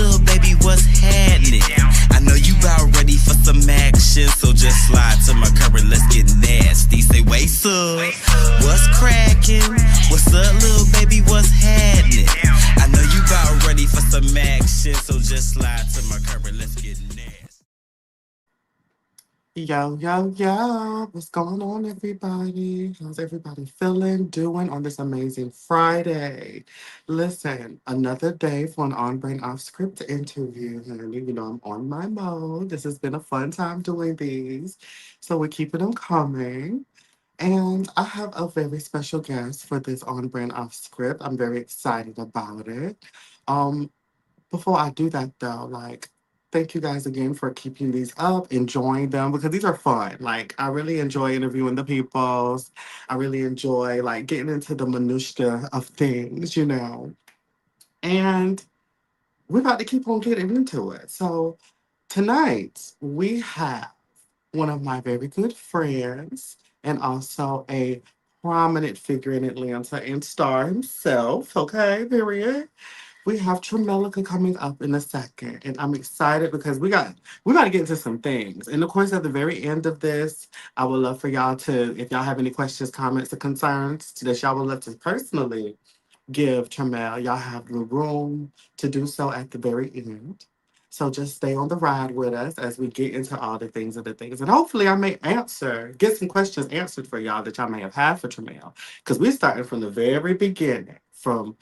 little baby, what's happening? I know you about ready for some action, so just slide to my curb and let's get nasty. Say, what's up? What's cracking? What's up, little baby, what's happening? I know you about ready for some action, so just slide to my curb and let's get nasty. Yo, yo, yo. What's going on, everybody? How's everybody feeling, doing on this amazing Friday? Listen, another day for an on-brain off-script interview, honey. You know, I'm on my mode. This has been a fun time doing these. So we're keeping them coming. And I have a very special guest for this on-brand off-script. I'm very excited about it. Um, Before I do that though, thank you guys again for keeping these up, enjoying them because these are fun. Like I really enjoy interviewing the peoples. I really enjoy like getting into the minutia of things. And we're about to keep on getting into it. So tonight we have one of my very good friends and also a prominent figure in Atlanta and star himself. Okay, period. We have Tramelica coming up in a second, and I'm excited because we got to get into some things. And of course, at the very end of this, I would love for y'all to, if y'all have any questions, comments, or concerns that y'all would love to personally give Tramel, y'all have the room to do so at the very end. So just stay on the ride with us as we get into all the things and the things. And hopefully I may get some questions answered for y'all that y'all may have had for Tramel. Because we're starting from the very beginning, from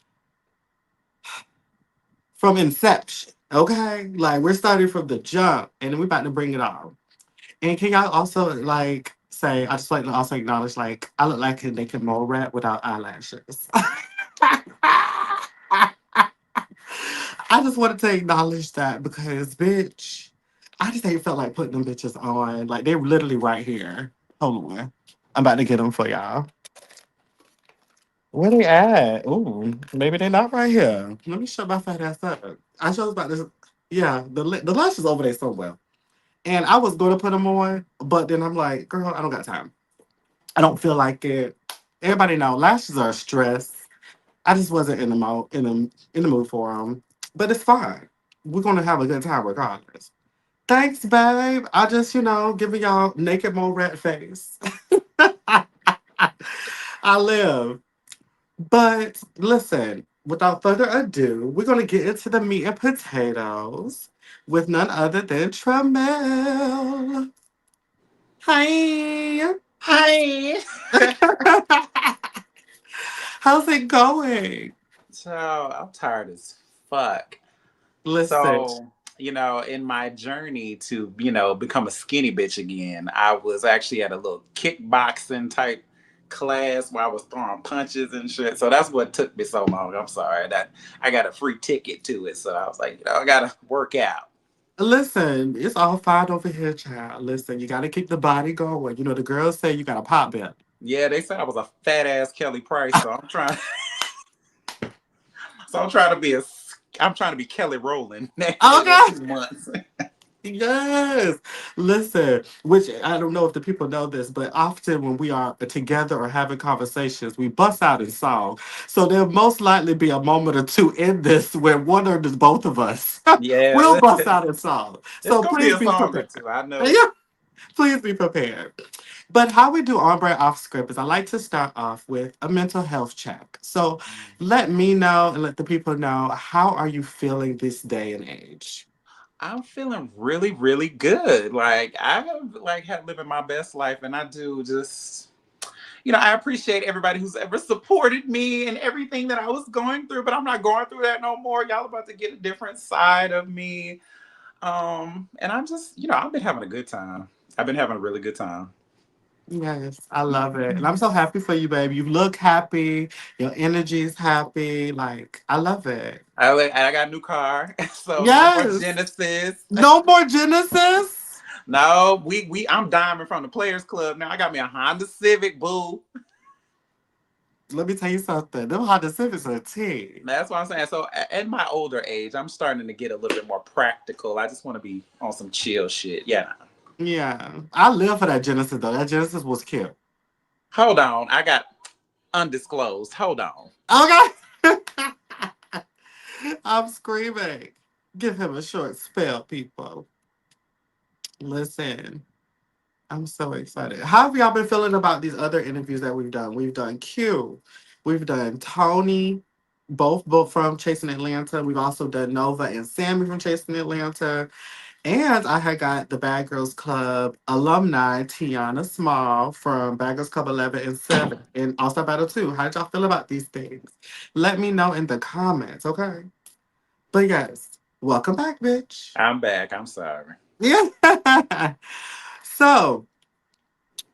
inception. Okay? Like we're starting from the jump and then we're about to bring it on. And can y'all also like say, I just like to also acknowledge like I look like a naked mole rat without eyelashes. I just wanted to acknowledge that because bitch, I just ain't felt like putting them bitches on. Like they're literally right here. Hold on. I'm about to get them for y'all. Where they at? Ooh, maybe they're not right here. Let me shut my fat ass up. I was about to, yeah, the lashes over there somewhere. And I was going to put them on, but then I'm like, girl, I don't got time. I don't feel like it. Everybody know lashes are a stress. I just wasn't in the mood in the mood for them, but it's fine. We're gonna have a good time regardless. Thanks, babe. I just giving y'all naked mole rat face. I live. But listen, without further ado, we're going to get into the meat and potatoes with none other than Tramel. Hi. Hi. How's it going? So I'm tired as fuck. Listen, So, in my journey to, become a skinny bitch again, I was actually at a little kickboxing type class where I was throwing punches and shit. So that's what took me so long. I'm sorry that I got a free ticket to it. So I was like, I gotta work out. listen, it's all fine over here, child. Listen, you got to keep the body going. You know, the girls say you got a pop belly. Yeah, they said I was a fat ass Kelly Price, so I'm trying. So I'm trying to be Kelly Rowland in Okay. 2 months. Yes. Listen, which I don't know if the people know this, but often when we are together or having conversations, we bust out in song. So there'll most likely be a moment or two in this where one or the both of us will Yeah, bust out in song. it's So gonna be please a be song or prepared. two. I know it. Yeah, please be prepared. But how we do on brand off script is I like to start off with a mental health check. So let me know and let the people know, how are you feeling this day and age? I'm feeling really, really good. Like I have had living my best life, and I do just I appreciate everybody who's ever supported me and everything that I was going through. But I'm not going through that no more. Y'all about to get a different side of me. And I'm just I've been having a good time. I've been having a really good time. Yes, I love it. And I'm so happy for you, babe. You look happy. Your energy is happy. Like, I love it. I got a new car, so no more Yes. Genesis. No more Genesis. No, we I'm diamond from the Players Club now. I got me a Honda Civic, boo. Let me tell you something. Them Honda Civics are a T. That's what I'm saying. So at my older age, I'm starting to get a little bit more practical. I just want to be on some chill shit. Yeah. Yeah. I live for that Genesis, though. That Genesis was cute. Hold on. I got undisclosed. Hold on. Okay. I'm screaming. Give him a short spell, people. Listen, I'm so excited. How have y'all been feeling about these other interviews that we've done? We've done Q, we've done Tony, both from Chasing Atlanta. We've also done Nova and Sammy from Chasing Atlanta. And I had got the Bad Girls Club alumni, Tiana Small from Bad Girls Club 11 and 7 and also Battle 2. How did y'all feel about these things? Let me know in the comments, okay? But yes, welcome back, bitch. I'm back. I'm sorry. Yeah. So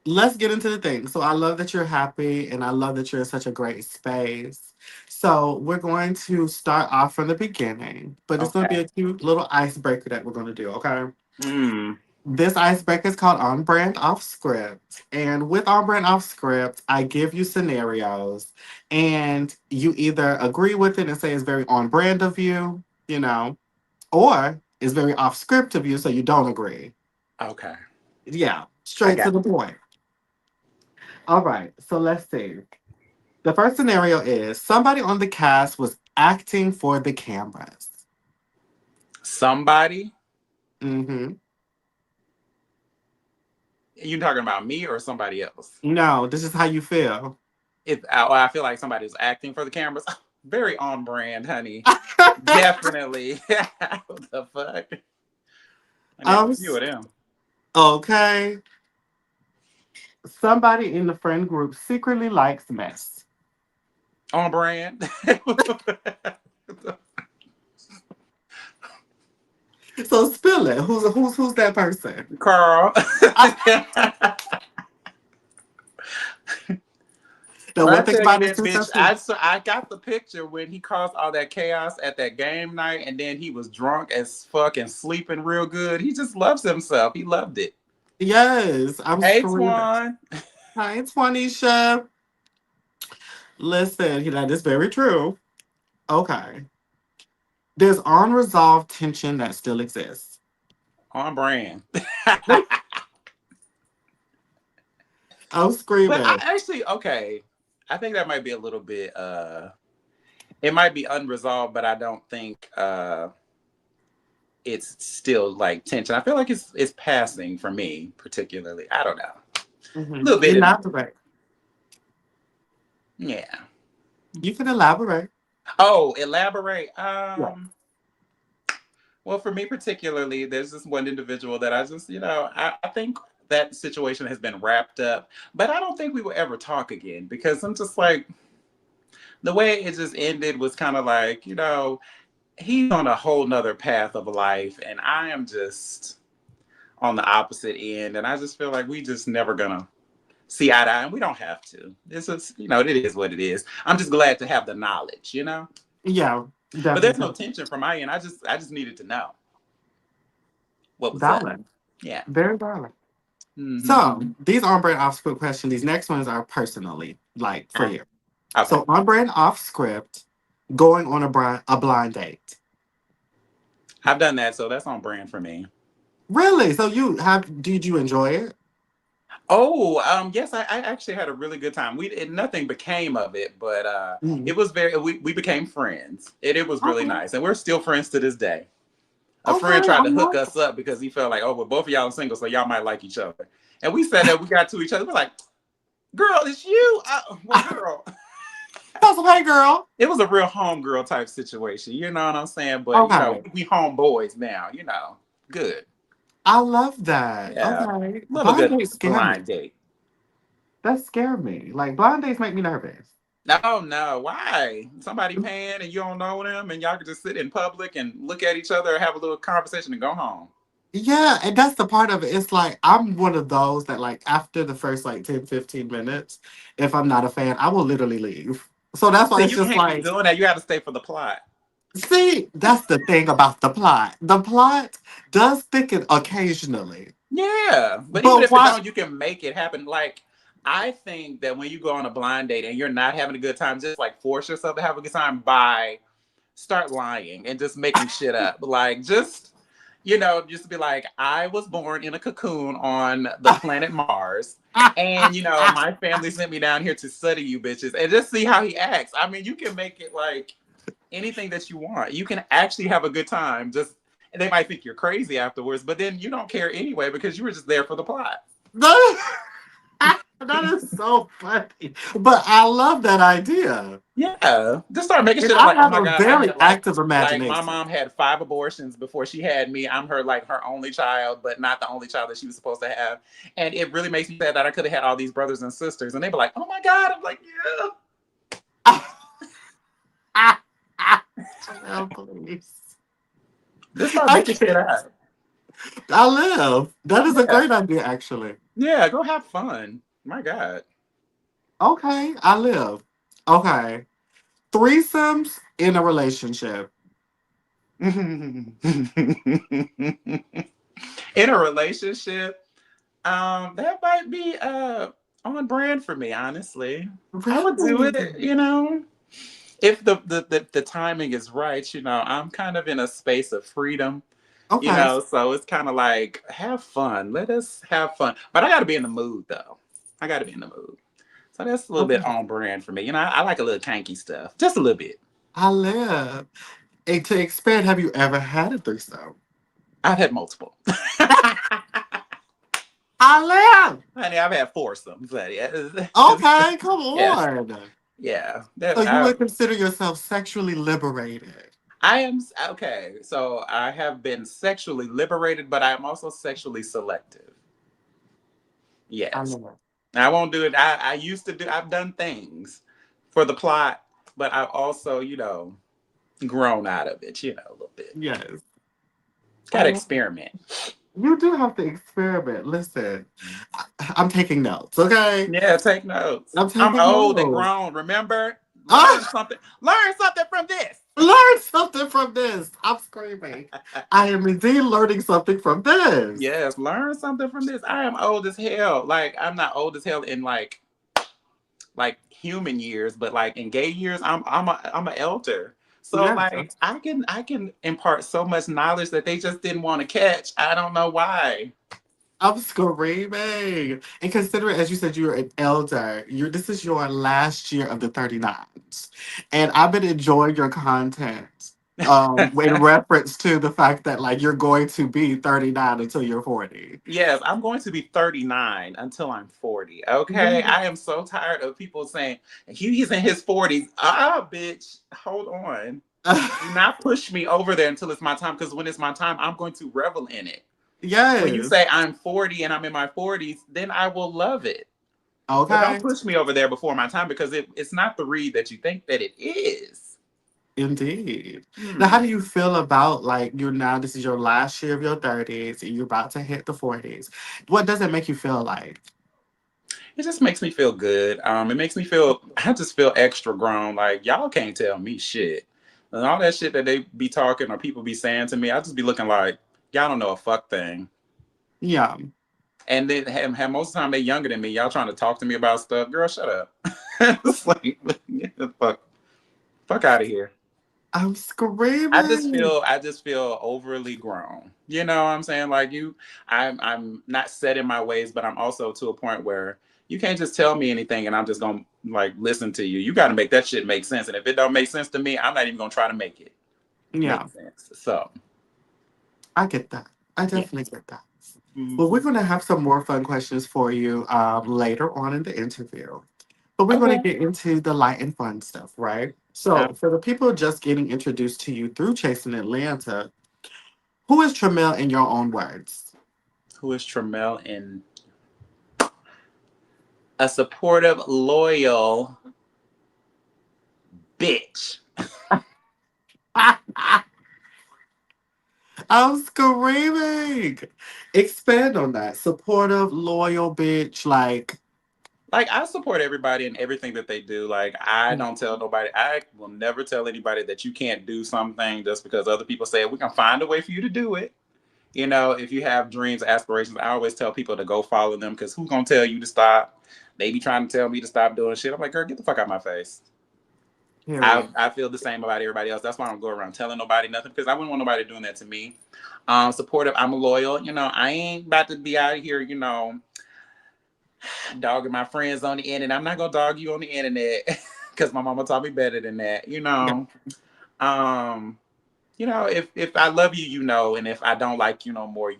let's get into the thing. So I love that you're happy and I love that you're in such a great space. So we're going to start off from the beginning, but it's going to be Okay. a cute little icebreaker that we're going to do, okay? Mm. This icebreaker is called On Brand Off Script. And with On Brand Off Script, I give you scenarios and you either agree with it and say it's very on brand of you, or it's very off script of you, so you don't agree. Okay. Yeah, I straight to got the point. All right, so let's see. The first scenario is somebody on the cast was acting for the cameras. somebody. Mm-hmm. You talking about me or somebody else? No, this is how you feel. I feel like somebody was acting for the cameras. Very on brand, honey. Definitely. What the fuck? I named a few S- of them. okay. Somebody in the friend group secretly likes mess. On brand. So spill it. Who's that person? Carl. The When I one thing tell you about this that too, bitch, too. I got the picture when he caused all that chaos at that game night, and then he was drunk as fuck and sleeping real good. He just loves himself. He loved it. Yes, I'm Hey, screaming. Twan. Hi, Twanisha. Listen, that is very true. Okay. There's unresolved tension that still exists. On brand. I'm But I screaming. actually, okay. I think that might be a little bit it might be unresolved, but I don't think it's still like tension. I feel like it's passing for me particularly. I don't know. A little bit in Elaborate. yeah. You can elaborate. Oh, elaborate. Yeah. Well, for me particularly, there's this one individual that I just, I think that situation has been wrapped up, but I don't think we will ever talk again because I'm just like, the way it just ended was kind of like, he's on a whole nother path of life, and I am just on the opposite end, and I just feel like we just never gonna see eye to eye, and we don't have to. This is, it is what it is. I'm just glad to have the knowledge. Yeah, But there's no definitely. tension from my end. I just needed to know what was up. Valid. Yeah. Very valid. Mm-hmm. So these on brand off script questions, these next ones are personally, like for you. Okay. So on brand off script, going on a blind date. I've done that, so that's on brand for me. Really? So did you enjoy it? Oh, yes, I actually had a really good time. Nothing became of it, but Mhm. it was we became friends. It was really Okay. nice, and we're still friends to this day. A Okay, friend tried I to hook love us up because he felt like, oh, well, both of y'all are single, so y'all might like each other. And we said that we got to each other. We're like, girl, it's you. Well, girl, That's okay, girl. it was a real homegirl type situation. You know what I'm saying? But Okay. we homeboys now. Good. I love that. Yeah, Okay. love a Blind good dates scare me. blind date. That scare me. Like blind dates make me nervous. No, no. Why? Somebody paying and you don't know them, and y'all can just sit in public and look at each other, have a little conversation, and go home. Yeah, and that's the part of it. It's like I'm one of those that like after the first like 10, 15 minutes, if I'm not a fan, I will literally leave. So that's why See, it's you just can't be like, doing that. You got to stay for the plot. see, that's the thing about the plot. The plot does thicken occasionally. Yeah, but even But if it what don't, you can make it happen. Like I think that when you go on a blind date and you're not having a good time, just like force yourself to have a good time by start lying and just making shit up. Like just be like, I was born in a cocoon on the planet Mars. And my family sent me down here to study you bitches and just see how he acts. I mean, you can make it like anything that you want. You can actually have a good time. Just they might think you're crazy afterwards, but then you don't care anyway because you were just there for the plot. That is so funny. But I love that idea. Yeah, just start making And shit up I like, oh have my a god, I very had active like my imagination. mom had 5 abortions before she had me. I'm her only child, but not the only child that she was supposed to have. And it really makes me sad that I could have had all these brothers and sisters, and they be like, oh my god. I'm like, yeah. Oh, please. Just start I making shit can't. up. I live. That is a Yeah, great idea, actually. yeah. Go have fun. My god. Okay, I live. Okay. Threesomes in a relationship. In a relationship, that might be on brand for me, honestly. I would do Really? it, if the timing is right. I'm kind of in a space of freedom, Okay. so it's kind of like have fun. Let us have fun. But I gotta be in the mood though. I gotta be in the mood. So that's a little bit Okay. on brand for me. I like a little kinky stuff. Just a little bit. I live. And to expand, have you ever had a threesome? I've had multiple. I live. Honey, I've had foursomes. Okay, come Yeah, on. yeah. So you would consider yourself sexually liberated. I am okay. So I have been sexually liberated, but I am also sexually selective. I Yes, live. I won't do it. I used to do. I've done things for the plot, but I've also, grown out of it. A little bit. Yes. Got I to love. experiment. You do have to experiment. Listen, I'm taking notes, okay? Yeah, take notes. I'm I'm taking old and notes. grown. Remember, learn Ah, something. Learn something from this. learn something from this. I'm screaming. I am indeed learning something from this. Yes, learn something from this. I am old as hell. Like I'm not old as hell in like human years, but like in gay years, I'm an elder. So Yes. like I can impart so much knowledge that they just didn't want to catch. I don't know why. I'm screaming. And considering, as you said, you're an elder, this is your last year of the 39s. And I've been enjoying your content in reference to the fact that, like, you're going to be 39 until you're 40. Yes, I'm going to be 39 until I'm 40. Okay. Yes. I am so tired of people saying he's in his 40s. Ah, bitch, hold on. Do not push me over there until it's my time, because when it's my time, I'm going to revel in it. When you Yes. say I'm 40 and I'm in my 40s, then I will love it. But don't Okay. push me over there before my time, because it's not the read that you think that it is. Indeed. Now, how Hmm. do you feel about, like, this is your last year of your 30s and you're about to hit the 40s? What does it make you feel like? It just makes me feel good. It makes me feel, I just feel extra grown. Like, y'all can't tell me shit. And all that shit that they be talking or people be saying to me, I just be looking like, y'all don't know a fuck thing. Yeah. And then have most of the time they younger than me. Y'all trying to talk to me about stuff. Girl, shut up. It's like, get the fuck out of here. I'm I just screaming. feel I just feel overly grown. You know what I'm saying? Like I'm not set in my ways, but I'm also to a point where you can't just tell me anything and I'm just gonna like listen to you. You gotta make that shit make sense. And if it don't make sense to me, I'm not even gonna try to make it Yeah. make sense. So I get that. I yeah. definitely get that. Well, we're Mhm. going to have some more fun questions for you later on in the interview. But we're going to Okay. get into the light and fun stuff, right? So, for the people just getting introduced to you through Chasing Atlanta, who is Tramel in your own words? Who is Tramel in a supportive, loyal bitch? I'm screaming. Expand on that. Supportive, loyal bitch. Like I support everybody and everything that they do. Like I don't tell nobody. I will never tell anybody that you can't do something just because other people say we can find a way for you to do it. If you have dreams, aspirations, I always tell people to go follow them, because who's gonna tell you to stop? They be trying to tell me to stop doing shit. I'm like, girl, get the fuck out of my face. I, period. I feel the same about everybody else. That's why I don't go around telling nobody nothing, because I wouldn't want nobody doing that to me. Supportive. I'm loyal. I ain't about to be out here, dogging my friends on the internet. I'm not gonna dog you on the internet because my mama taught me better than that. Yeah. Um, if I love you, and if I don't like you no more,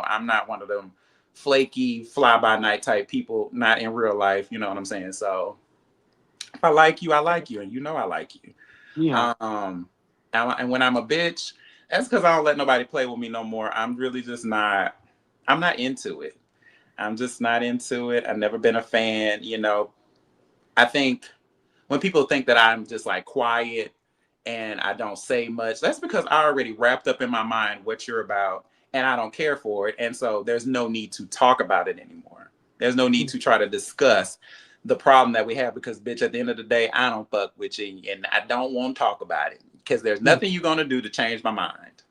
I'm not one of them flaky fly by night type people, not in real life, you know what I'm saying? So if I like you, I like you, and I like you. Yeah. Um, and when I'm a bitch, that's because I don't let nobody play with me no more. I'm really just not. I'm not into it. I'm just not into it. I've never been a fan. I think when people think that I'm just like quiet and I don't say much, that's because I already wrapped up in my mind what you're about and I don't care for it. And so there's no need to talk about it anymore. There's no need to try to discuss the problem that we have because, bitch, at the end of the day, I don't fuck with you and I don't want to talk about it because there's nothing you're going to do to change my mind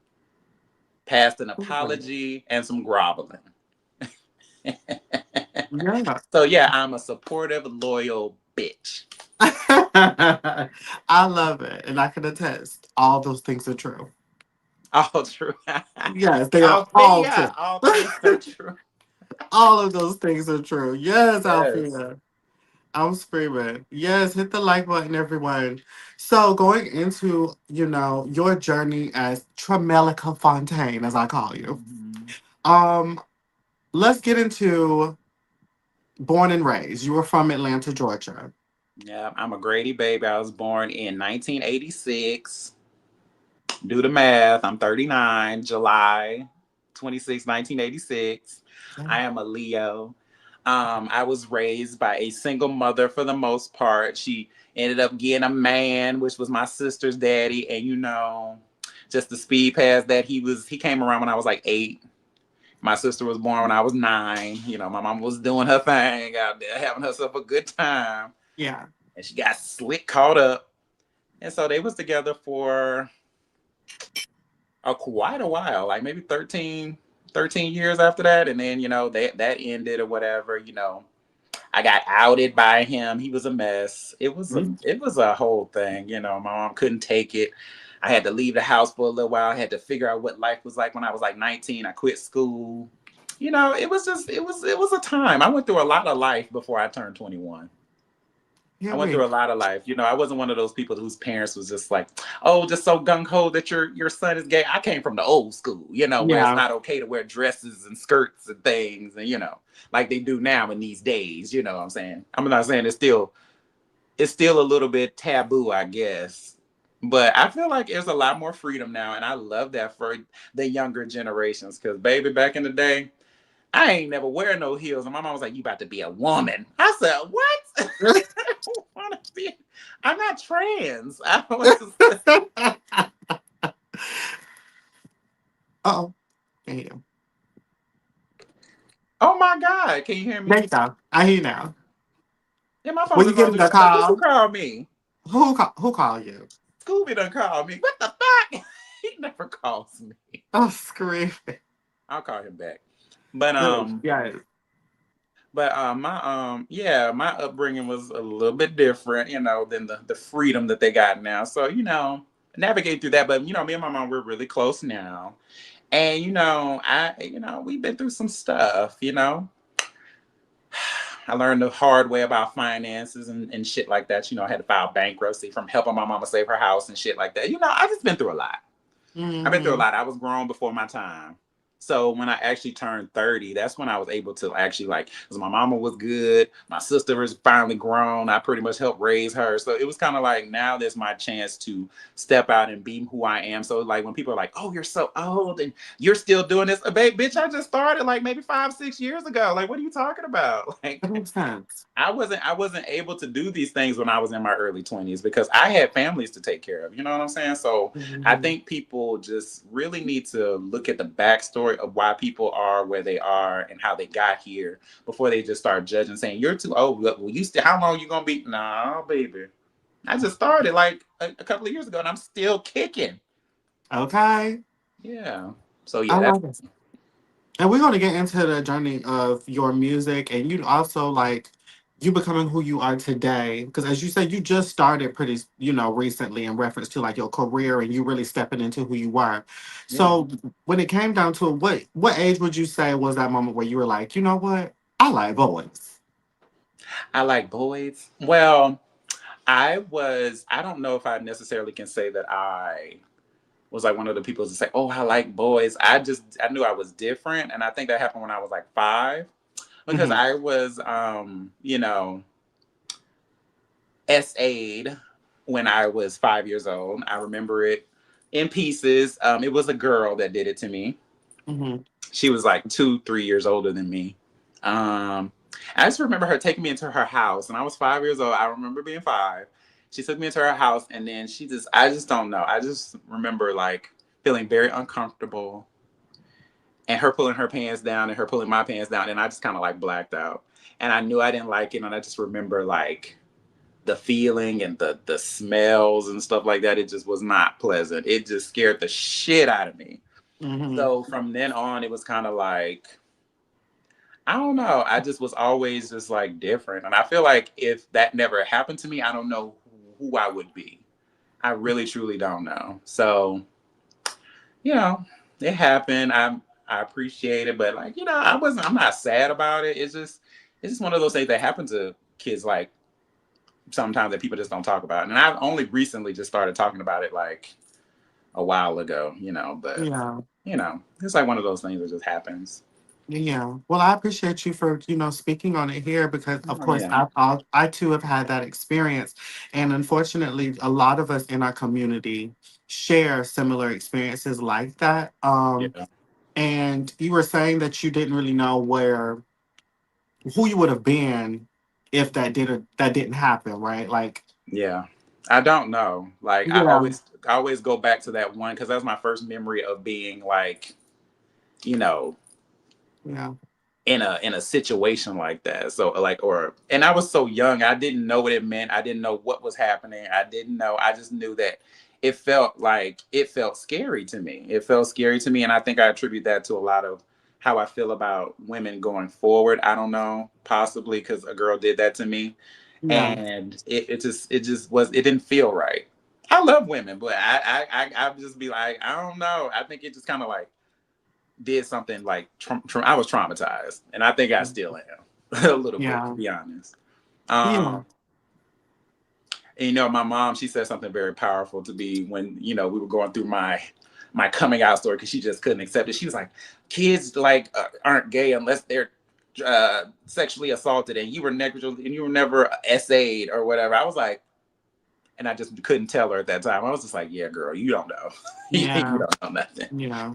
past an apology and some groveling. Yeah. So, yeah, I'm a supportive, loyal bitch. I love it. And I can attest. All those things are true. All true. Yes, they are all true. All things are true. All of those things are true. Yes, Yes. Alfia. I'm screaming. Yes, hit the like button, everyone. So going into, your journey as Tramelica Fontaine, as I call you. Mhm. Um, let's get into born and raised. You were from Atlanta, Georgia. Yeah, I'm a Grady baby. I was born in 1986. Do the math. I'm 39, July 26, 1986. I am a Leo. I was raised by a single mother for the most part. She ended up getting a man, which was my sister's daddy. And just the speed past that he came around when I was like 8. My sister was born when I was 9. My mom was doing her thing out there, having herself a good time. Yeah. And she got slick caught up. And so they was together for quite a while, like maybe 13 years after that. And then, that ended or whatever. I got outed by him. He was a mess. It was a whole thing. My mom couldn't take it. I had to leave the house for a little while. I had to figure out what life was like when I was like 19. I quit school. It was a time. I went through a lot of life before I turned 21. I Yeah, went through a wait. lot of life. I wasn't one of those people whose parents was just like, oh, just so gung ho that your son is gay. I came from the old school, where it's Yeah. not okay to wear dresses and skirts and things, and like they do now in these days. You know what I'm saying? I'm not saying it's still a little bit taboo, I guess. But I feel like there's a lot more freedom now, and I love that for the younger generations. Because baby, back in the day, I ain't never wear no heels. And my mom was like, you about to be a woman. I said, what? I don't want to be. I'm not trans. I was just, Uh-oh. Damn. oh my God. Can you hear There me? you go. I hear you now. Yeah, my phone Were you is on getting do the not disturb. Who call? called me? Who called you? Scooby done called me. What the fuck? He never calls me. Oh, screaming. I'll call him back. But Yes. my upbringing was a little bit different, than the freedom that they got now. So, navigate through that. But me and my mom, we're really close now. And we've been through some stuff. I learned the hard way about finances and shit like that. I had to file bankruptcy from helping my mama save her house and shit like that. I just been through a lot. I've been through a Hmm. lot. I was grown before my time. So when I actually turned 30, that's when I was able to actually because my mama was good. My sister was finally grown. I pretty much helped raise her. So it was kind of like now there's my chance to step out and be who I am. So like when people are like, oh, you're so old and you're still doing this. Bitch, I just started like maybe 5, 6 years ago. Like, what are you talking about? That Like makes sense. I wasn't able to do these things when I was in my early 20s because I had families to take care of. You know what I'm saying? So I Hmm. think people just really need to look at the backstory of why people are where they are and how they got here before they just start judging, saying you're too old. Well, you still how long you gonna be? Nah, baby. I just started like a couple of years ago and I'm still kicking. Okay. Yeah. So I yeah, that's love it. And we're going to get into the journey of your music and you also like you becoming who you are today. Because as you said, you just started pretty, recently in reference to like your career and you really stepping into who you were. yeah. So when it came down to it, what age would you say was that moment where you were like, you know what? I like boys. I like boys. Well, I don't know if I necessarily can say that I was like one of the people to say, "Oh, I like boys." I knew I was different, and I think that happened when I was like 5 because Hmm. I was, SA'd when I was 5 years old. I remember it in pieces. It was a girl that did it to me. Hmm. She was like 2, 3 years older than me. Um, I just remember her taking me into her house, and I was 5 years old. I remember being 5. She took me into her house, and then I just don't know. I just remember like feeling very uncomfortable, and her pulling her pants down, and her pulling my pants down, and I just kind of like blacked out. And I knew I didn't like it, and I just remember like the feeling and the smells and stuff like that. It just was not pleasant. It just scared the shit out of me. Hmm. So from then on, it was kind of like, I don't know. I just was always just like different. And I feel like if that never happened to me, I don't know who I would be. I really truly don't know. So, you know, it happened. I appreciate it, but like, I'm not sad about it. It's just one of those things that happen to kids like sometimes that people just don't talk about. And I've only recently just started talking about it like a while ago, but Yeah. it's like one of those things that just happens. Yeah. Well, I appreciate you for, speaking on it here because, of Oh course, yeah. I too have had that experience. And unfortunately, a lot of us in our community share similar experiences like that. Yeah. And you were saying that you didn't really know who you would have been if that didn't happen, right? Like, Yeah. I don't know. Like yeah, I always go back to that one because that's my first memory of being like, you know, yeah, in a situation like that. So like and I was so young, I didn't know what it meant. I didn't know what was happening. I didn't know. I just knew that it felt scary to me. It felt scary to me, and I think I attribute that to a lot of how I feel about women going forward. I don't know, possibly because a girl did that to me, yeah, and it didn't feel right. I love women, but I just be like, I don't know. I think it just kind of like did something like I was traumatized, and I think I still am a little bit, to yeah, be honest. yeah, Um, and my mom, she said something very powerful to be when we were going through my coming out story because she just couldn't accept it. She was like, "Kids like aren't gay unless they're sexually assaulted, and you were negligent, and you were never SA'd or whatever." I was like, and I just couldn't tell her at that time. I was just like, "Yeah, girl, you don't know, you yeah, don't know nothing." yeah,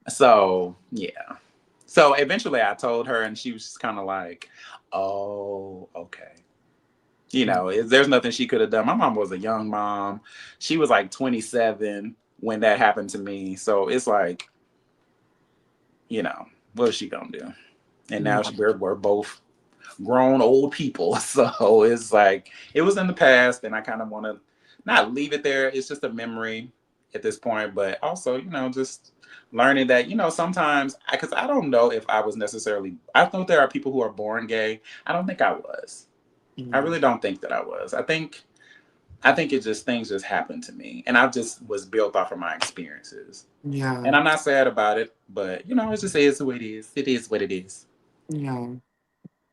So yeah. So eventually I told her, and she was just kind of like, "Oh, okay." There's nothing she could have done. My mom was a young mom. She was like 27 when that happened to me. So it's like, what is she gonna do? And now yeah, we're both grown old people. So it's like it was in the past, and I kind of want to not leave it there. It's just a memory at this point, but also, just learning that, sometimes because I don't know if I was necessarily. I know there are people who are born gay. I don't think I was. I yeah, really don't think that I was. I think it just things just happened to me, and I just was built off of my experiences. yeah, And I'm not sad about it, but it just is what it is. It is what it is. yeah.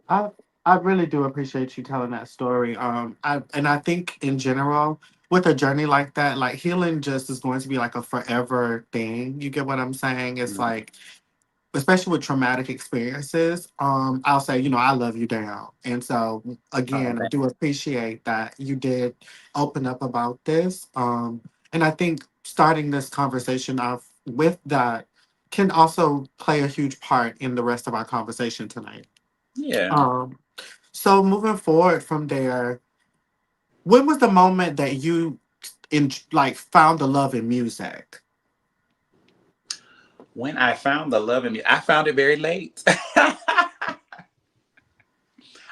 I I really do appreciate you telling that story. I think in general, with a journey like that, like healing just is going to be like a forever thing. You get what I'm saying? It's Mhm. like, especially with traumatic experiences, I'll say, I love you down. And so again, I Thank do appreciate that you did open up about this. And I think starting this conversation off with that can also play a huge part in the rest of our conversation tonight. Yeah. Um, so moving forward from there, when was the moment that you found the love in music? When I found the love in me, I found it very late.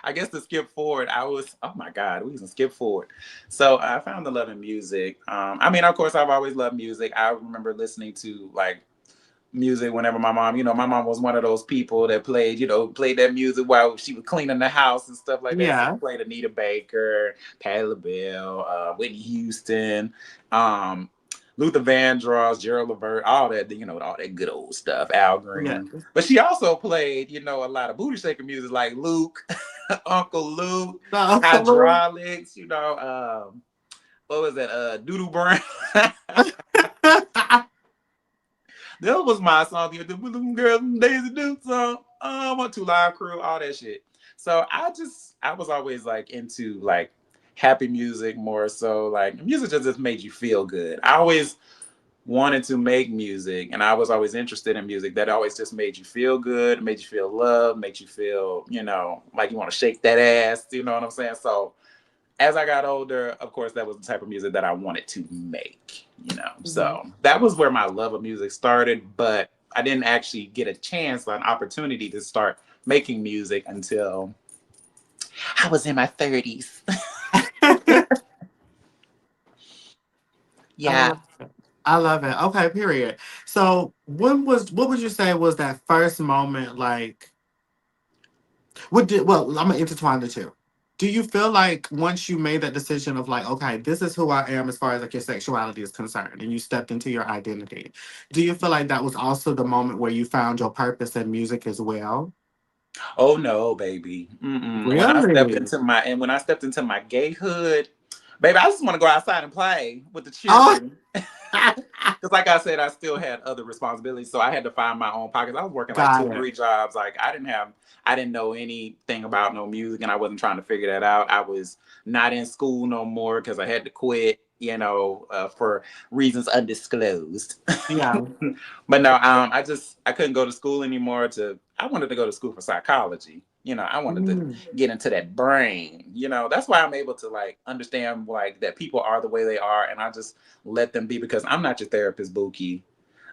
I guess to skip forward, oh my God, we can skip forward. So I found the love in music. I mean, of course, I've always loved music. I remember listening to like music whenever my mom was one of those people that played that music while she was cleaning the house and stuff like that. So she Yeah. played Anita Baker, Patti LaBelle, Whitney Houston. Um, Luther Vandross, Gerald Levert, all that, all that good old stuff, Al Yeah. Green. But she also played, a lot of booty shaker music like Luke, Uncle Luke, The Uncle Luke. Hydraulics, what was that? Doodoo Brown. That was my song. The girls and Daisy Duke song. I want to live crew, all that shit. So I was always like into like happy music more so. Like music just made you feel good. I always wanted to make music and I was always interested in music that always just made you feel good, made you feel loved, made you feel, like you want to shake that ass, you know what I'm saying? So as I got older, of course, that was the type of music that I wanted to make. Mhm. So that was where my love of music started, but I didn't actually get a chance or an opportunity to start making music until I was in my 30s. I Yeah. love it. I love it. Okay, period. So what would you say was that first moment like I'm gonna intertwine the two. Do you feel like once you made that decision of like, okay, this is who I am as far as like your sexuality is concerned, and you stepped into your identity, do you feel like that was also the moment where you found your purpose in music as well? Oh no, baby. Mm-mm. Really? When I stepped into my gayhood, baby, I just want to go outside and play with the Oh, children. Because, like I said, I still had other responsibilities, so I had to find my own pockets. I was working like two got or three it. jobs. Like I didn't know anything about no music, and I wasn't trying to figure that out. I was not in school no more because I had to quit, for reasons undisclosed. Yeah. But no, I couldn't go to school anymore. I wanted to go to school for psychology. I wanted to Mm, get into that brain. That's why I'm able to like understand like that people are the way they are, and I just let them be because I'm not your therapist, Buki.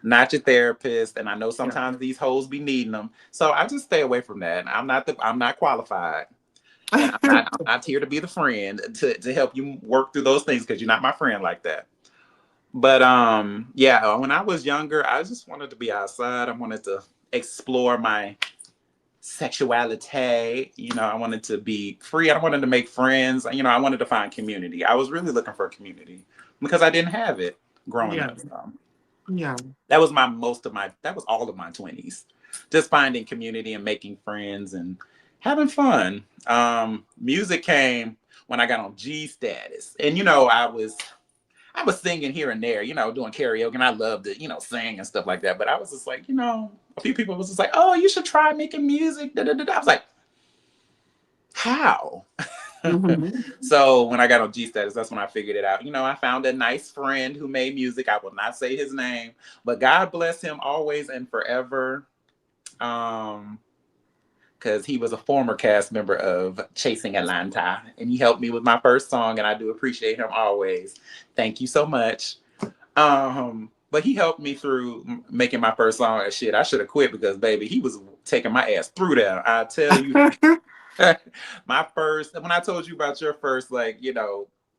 Not your therapist, and I know yeah. sometimes these hoes be needing them, so I just stay away from that. I'm not qualified, and I'm not here to be the friend to help you work through those things because you're not my friend like that. But yeah, when I was younger, I just wanted to be outside. I wanted to explore my sexuality. I wanted to be free. I wanted to make friends. I wanted to find community. I was really looking for community because I didn't have it growing Yeah. up. So Yeah. that was all of my 20s. Just finding community and making friends and having fun. Music came when I got on G status. And I was singing here and there, doing karaoke, and I loved to, sing and stuff like that. But I was just like, a few people was just like, "Oh, you should try making music." Da, da, da, da. I was like, "How?" Mhm. So when I got on G status, that's when I figured it out. I found a nice friend who made music. I will not say his name, but God bless him always and forever. Um, because he was a former cast member of Chasing Atlanta, and he helped me with my first song, and I do appreciate him always. Thank you so much. But he helped me through making my first song and shit. I should have quit because baby, he was taking my ass through there. I tell you, my first when I told you about your first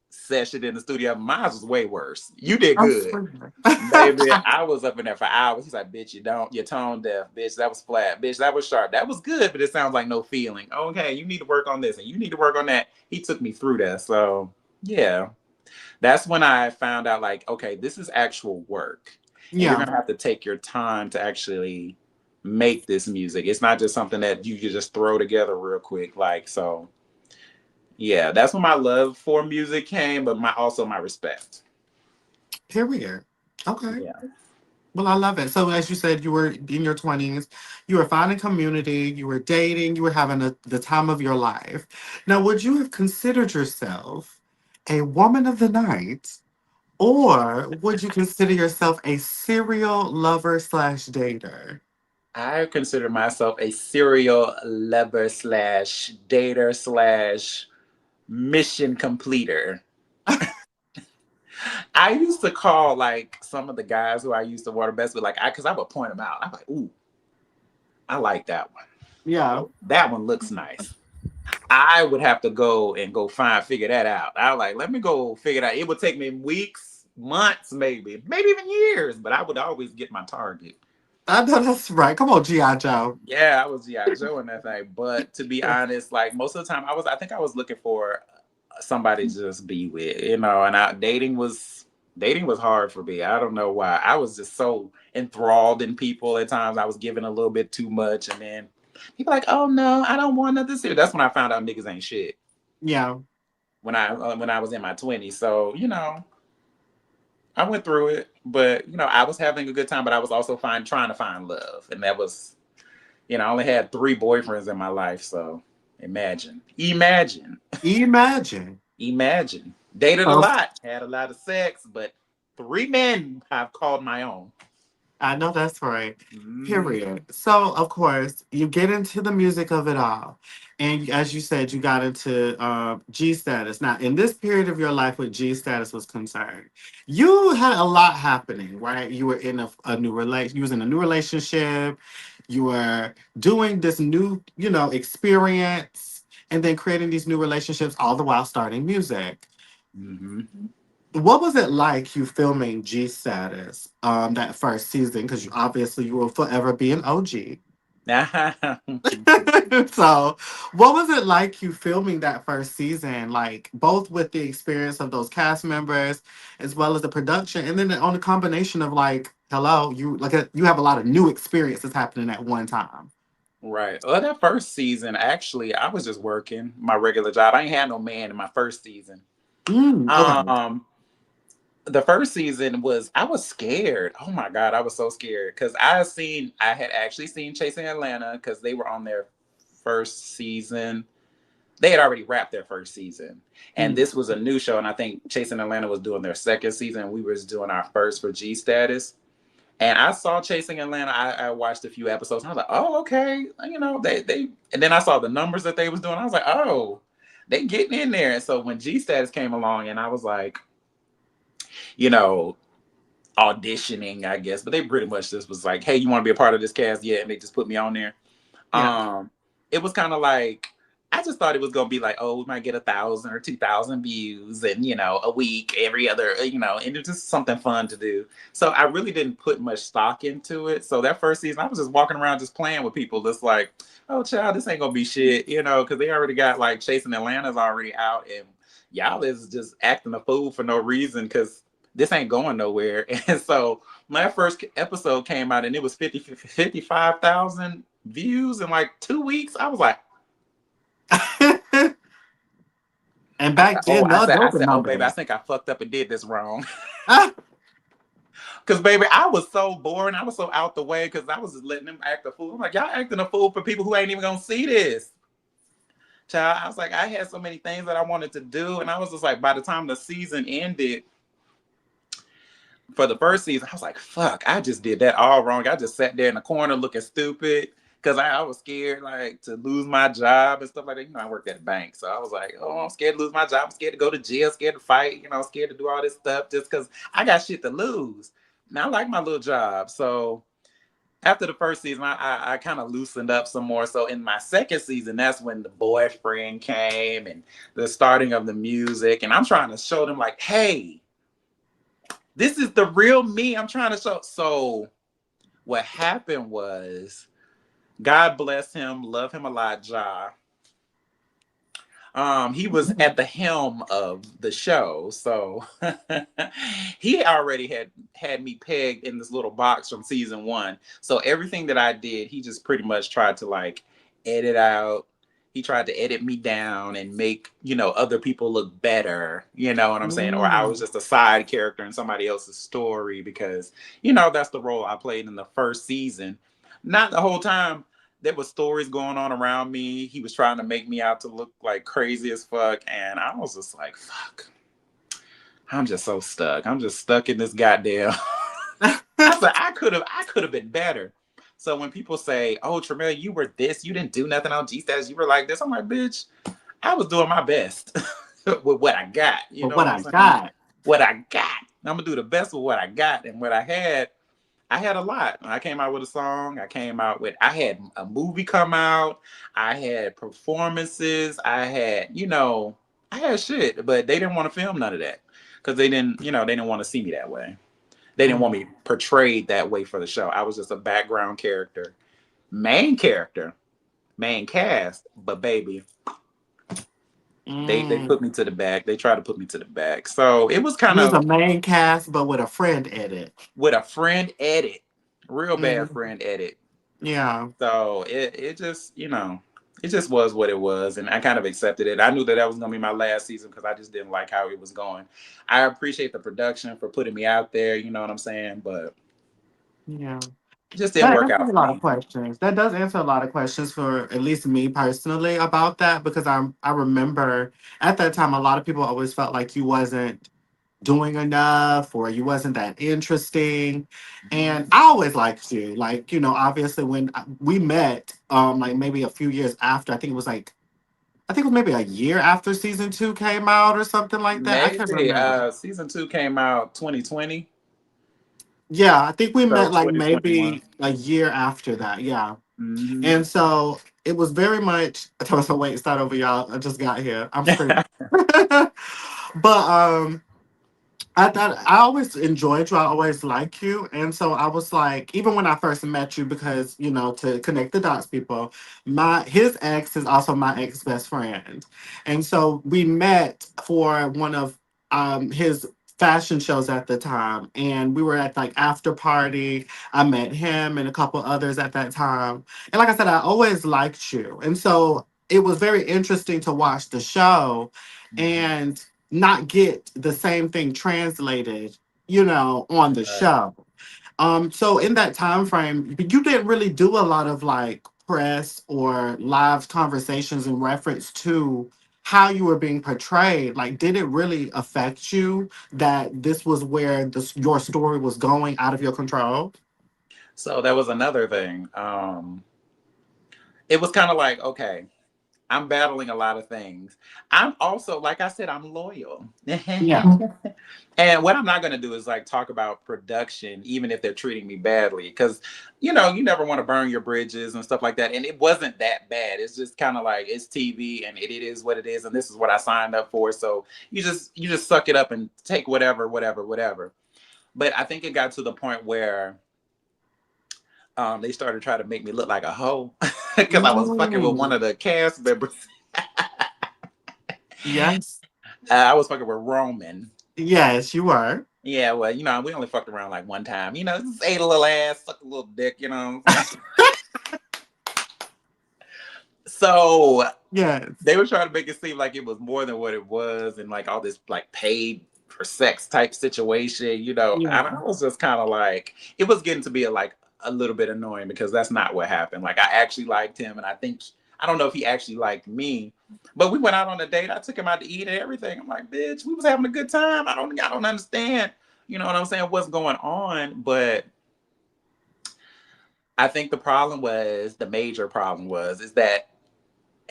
session in the studio, mine was way worse. You did I'm good. screaming. Baby, I was up in there for hours. He's like, "Bitch, you're tone deaf. Bitch, that was flat. Bitch, that was sharp. That was good, but it sounds like no feeling. Okay, you need to work on this and you need to work on that." He took me through that. So, yeah, that's when I found out, like, okay, this is actual work. And you're Yeah. going to have to take your time to actually make this music. It's not just something that you can just throw together real quick. Like, so, yeah, that's when my love for music came, but also my respect. Period. Okay. Yeah. Well, I love it. So, as you said, you were in your 20s, you were finding community, you were dating, you were having the time of your life. Now, would you have considered yourself a woman of the night, or would you consider yourself a serial lover slash dater? I consider myself a serial lover slash dater slash mission completer. I used to call like some of the guys who I used to water best with, like, because I would point them out. I'm like, ooh, I like that one. Yeah. Oh, that one looks nice. I would have to figure that out. I was like, let me go figure it out. It would take me weeks, months, maybe even years, but I would always get my target. I know that's right. Come on, G.I. Joe. Yeah, I was G.I. Joe in that thing. But to be honest, like most of the time, I think I was looking for somebody to just be with, and dating was. Dating was hard for me. I don't know why. I was just so enthralled in people. At times I was giving a little bit too much, and then people like, oh no, I don't want nothing serious. That's when I found out niggas ain't shit. Yeah. When I was in my 20s. So, I went through it, but I was having a good time, but I was also trying to find love. And that was, I only had 3 boyfriends in my life, so imagine. Imagine. Imagine. Dated a Oh, lot, had a lot of sex, but 3 men I've called my own. I know that's right. Mhm. Period. So, of course, you get into the music of it all. And as you said, you got into G status. Now, in this period of your life with G status was concerned, you had a lot happening, right? You were in a new relation, you was in a new relationship, you were doing this new, experience, and then creating these new relationships, all the while starting music. Mhm. What was it like you filming G Status that first season? Because you will forever be an OG. So, what was it like you filming that first season? Like both with the experience of those cast members as well as the production, and then on the combination of like, hello, you have a lot of new experiences happening at one time. Right. Well, that first season, actually, I was just working my regular job. I ain't had no man in my first season. Okay. Um, the first season I was scared. Oh my god, I was so scared because I had actually seen Chasing Atlanta because they were on their first season. They had already wrapped their first season, and Mm. this was a new show. And I think Chasing Atlanta was doing their second season. We was doing our first for G Status. And I saw Chasing Atlanta. I watched a few episodes. And I was like, oh, okay. They and then I saw the numbers that they was doing. I was like, oh, they getting in there. And so when G Status came along, and I was like, you know, auditioning, I guess, but they pretty much just was like, hey, you want to be a part of this cast? Yeah, and they just put me on there. Yeah. It was kind of like I just thought it was gonna be like, oh, we might get 1,000 or 2,000 views, and a week, every other, and it's just something fun to do. So I really didn't put much stock into it. So that first season, I was just walking around, just playing with people, just like, oh, child, this ain't gonna be shit, because they already got like Chasing Atlanta's already out, and y'all is just acting a fool for no reason because this ain't going nowhere. And so my first episode came out and it was 55,000 views in like 2 weeks. I was like, And back then, those I those were said, oh baby, I numbers. think I fucked up and did this wrong. Ah, Cause baby, I was so boring. I was so out the way because I was just letting them act a fool. I'm like, y'all acting a fool for people who ain't even gonna see this. Child, I was like, I had so many things that I wanted to do, and I was just like, by the time the season ended, for the first season, I was like, fuck, I just did that all wrong. I just sat there in the corner looking stupid because I was scared like to lose my job and stuff like that. I worked at a bank. So I was like, oh, I'm scared to lose my job. I'm scared to go to jail, scared to fight, scared to do all this stuff just because I got shit to lose. Now I like my little job. So after the first season, I kind of loosened up some more. So in my second season, that's when the boyfriend came and the starting of the music. And I'm trying to show them like, hey, this is the real me I'm trying to show. So what happened was, God bless him, love him a lot, Ja. He was at the helm of the show, so he already had me pegged in this little box from season one. So everything that I did, he just pretty much tried to like edit out. He tried to edit me down and make other people look better. You know what I'm saying? Or I was mm, just a side character in somebody else's story because that's the role I played in the first season. Not the whole time there was stories going on around me. He was trying to make me out to look like crazy as fuck, and I was just like, "Fuck, I'm just so stuck. I'm just stuck in this goddamn." I said, I could have been better. So when people say, "Oh, Tramel, you were this. You didn't do nothing on G Stats. You were like this," I'm like, "Bitch, I was doing my best with what I got." You but know what what I'm I saying? got. What I got. I'm gonna do the best with what I got and what I had. I had a lot. I came out with a song. I had a movie come out. I had performances. I had shit, but they didn't want to film none of that because they didn't want to see me that way. They didn't want Mm. me portrayed that way for the show. I was just a background character, main cast, but baby, They Mm. put me to the back. They tried to put me to the back. So it was You kind was a of main cast, but with a friend edit. with a friend edit, real bad Mm. friend edit. Yeah. So it just, it just was what it was, and I kind of accepted it. I knew that was gonna be my last season because I just didn't like how it was going. I appreciate the production for putting me out there. You know what I'm saying? But Yeah. it just didn't That work answers out a for lot of me. questions. That does answer a lot of questions for at least me personally about that because I remember at that time a lot of people always felt like you wasn't doing enough or you wasn't that interesting. And I always liked you. Like, obviously when we met, like maybe a few years after, I think it was maybe a year after season two came out or something like that. I can't Maybe remember. season 2 came out 2020, Yeah, I think we so met like 2021. maybe a year after that. Yeah. Hmm. And so it was very much. I told myself, wait, start over, y'all. I just got here. I'm screaming. But I thought I always enjoyed you. I always liked you, and so I was like, even when I first met you, because to connect the dots, people, his ex is also my ex best friend, and so we met for one of his fashion shows at the time, and we were at like after party. I met him and a couple others at that time, and like I said, I always liked you, and so it was very interesting to watch the show, and not get the same thing translated, on the Right. show. So in that time frame, you didn't really do a lot of like press or live conversations in reference to how you were being portrayed. Like, did it really affect you that this was where your story was going out of your control? So that was another thing. It was kind of like, okay, I'm battling a lot of things. I'm also, like I said, I'm loyal. Yeah. And what I'm not going to do is like talk about production, even if they're treating me badly, because you never want to burn your bridges and stuff like that. And it wasn't that bad. It's just kind of like it's TV, and it is what it is, and this is what I signed up for. So you just suck it up and take whatever, whatever, whatever. But I think it got to the point where they started trying to make me look like a hoe because I was fucking with one Mm. of the cast members. Yes. I was fucking with Roman. Yes, you were. Yeah, well, we only fucked around like one time. Just ate a little ass, sucked a little dick, you know what I'm saying? So Yes. they were trying to make it seem like it was more than what it was and like all this like paid for sex type situation, Yeah. and I was just kind of like, it was getting to be like a little bit annoying because that's not what happened. Like I actually liked him, and I don't know if he actually liked me, but we went out on a date. I took him out to eat and everything. I'm like, bitch, we was having a good time. I don't understand, you know what I'm saying, what's going on. But I think the major problem was is that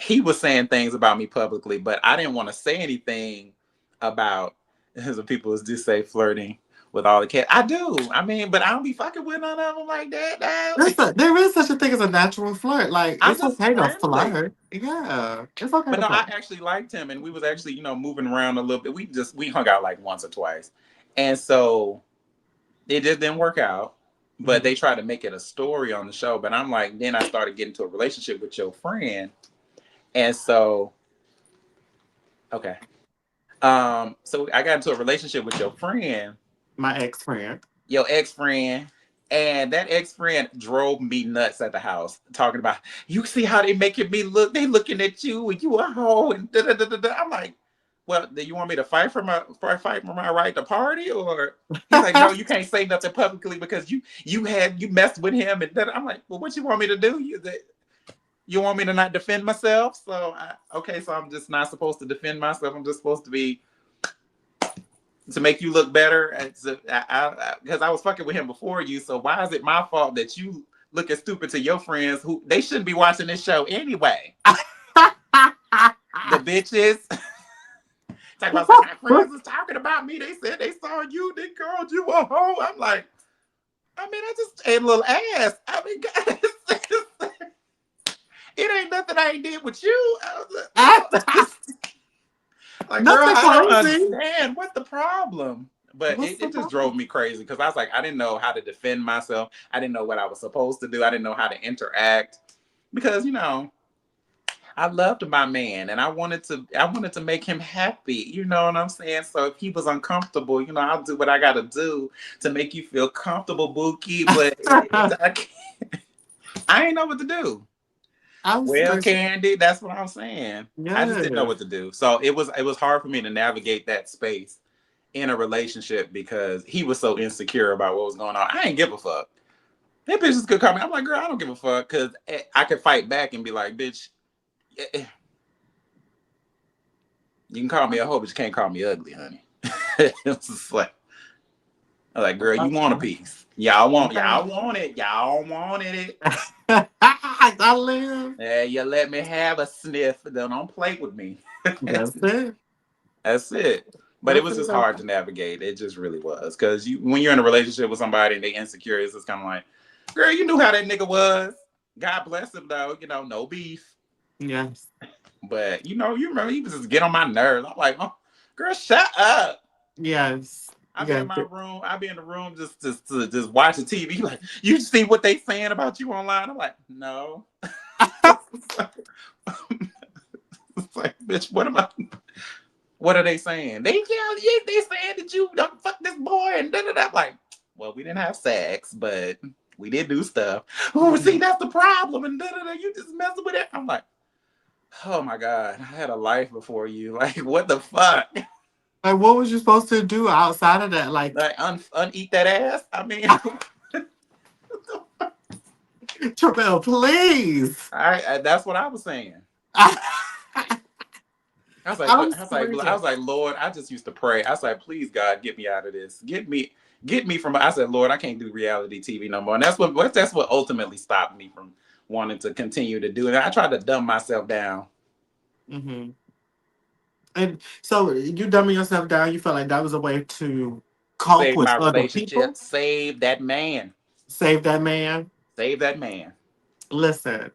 he was saying things about me publicly, but I didn't want to say anything about, as the people just say, flirting with all the cats. I do. I mean, but I don't be fucking with none of them like that. No. There is such a thing as a natural flirt. Like, I'm it's just okay to friendly. flirt. Yeah, it's okay But to no, I flirt. actually liked him, and we was actually, moving around a little bit. We hung out like once or twice, and so it just didn't work out. But Mhm. they tried to make it a story on the show. But I'm like, then I started getting into a relationship with your friend, and so okay. So I got into a relationship with My ex friend. your ex friend, and that ex friend drove me nuts at the house, talking about, you see how they making me look? They looking at you, and you a hoe, and da da da da. Da. I'm like, well, do you want me to fight for my right to party, or he's like, no, you can't say nothing publicly because you messed with him, and da. I'm like, well, what you want me to do? You want me to not defend myself? So okay, so I'm just not supposed to defend myself. I'm just supposed to be to make you look better. Because I was fucking with him before you. So why is it my fault that you looking stupid to your friends who they shouldn't be watching this show anyway? The bitches talking about some, my friends was talking about me. They said they saw you. They called you a hoe. I'm like, I mean, I just ate a little ass. I mean, guys, it ain't nothing I ain't did with you. Like, girl, Nothing I don't crazy. understand. What's the problem? But What's it the just drove problem? me crazy because I was like, I didn't know how to defend myself. I didn't know what I was supposed to do. I didn't know how to interact because, I loved my man, and I wanted to make him happy. You know what I'm saying? So if he was uncomfortable, you know, I'll do what I got to do to make you feel comfortable, Bookie. But I ain't know what to do. I'm Well, so Candy, that's what I'm saying. I just didn't know yes. what to do. So it was hard for me to navigate that space in a relationship because he was so insecure about what was going on. I ain't give a fuck. That bitch is good comment. I'm like, girl, I don't give a fuck because I could fight back and be like, bitch, you can call me a hoe, but you can't call me ugly, honey. It's just like, I'm like, girl, you want a piece? Y'all want it. Y'all wanted it. I live. Yeah, you let me have a sniff. Then don't play with me. That's it. That's it. But it That's was it. just hard to navigate. It just really was. Because when you're in a relationship with somebody and they insecure, it's just kind of like, girl, you knew how that nigga was. God bless him though. You know, no beef. Yes. But you remember he was just get on my nerves. I'm like, oh, girl, shut up. Yes. I be in Yes. my room. I be in the room just watching TV. Like, you see what they saying about you online? I'm like, no. It's like, bitch, what are they saying? They saying that you don't fuck this boy and da da da. Like, well, we didn't have sex, but we did do stuff. Oh, see, that's the problem, and da da da. You just messing with it. I'm like, oh my god, I had a life before you. Like, what the fuck? Like, what was you supposed to do outside of that? Like, Like, uneat that ass. I mean, Tramel, please. that's what I was saying. I'm I was like, what? I serious. was like, Lord, I just used to pray. I was like, please, God, get me out of this. Get me from. I said, Lord, I can't do reality TV no more. And that's what ultimately stopped me from wanting to continue to do it. I tried to dumb myself down. Hmm. And so you dumbing yourself down. You felt like that was a way to cope Save with my other relationship. people. Save that man. Save that man. Save that man. Listen,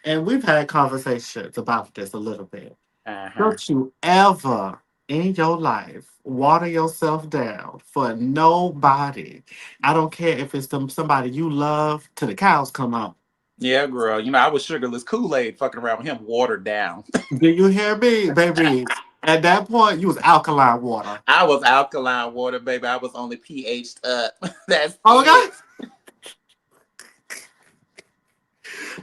and we've had conversations about this a little bit. Uh-huh. Don't you ever in your life water yourself down for nobody. I don't care if it's somebody you love till the cows come out. Yeah, girl. You know, I was sugarless Kool-Aid fucking around with him, watered down. Do you hear me, baby? At that point, you was alkaline water. I was alkaline water, baby. I was only pH'd up. That's Oh my it. God.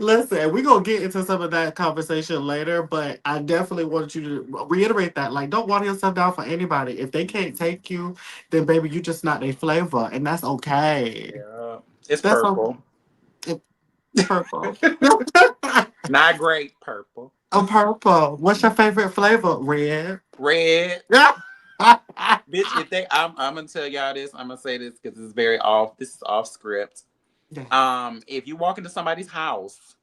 Listen, we're gonna get into some of that conversation later, but I definitely want you to reiterate that. Like, don't water yourself down for anybody. If they can't take you, then baby, you just not their flavor, and that's okay. Yeah. It's That's okay. purple. It- Purple. Not great purple. A purple. What's your favorite flavor? Red. Red. Yeah. Bitch, if they I'm gonna tell y'all this, I'm gonna say this because it's very off. This is off script. If you walk into somebody's house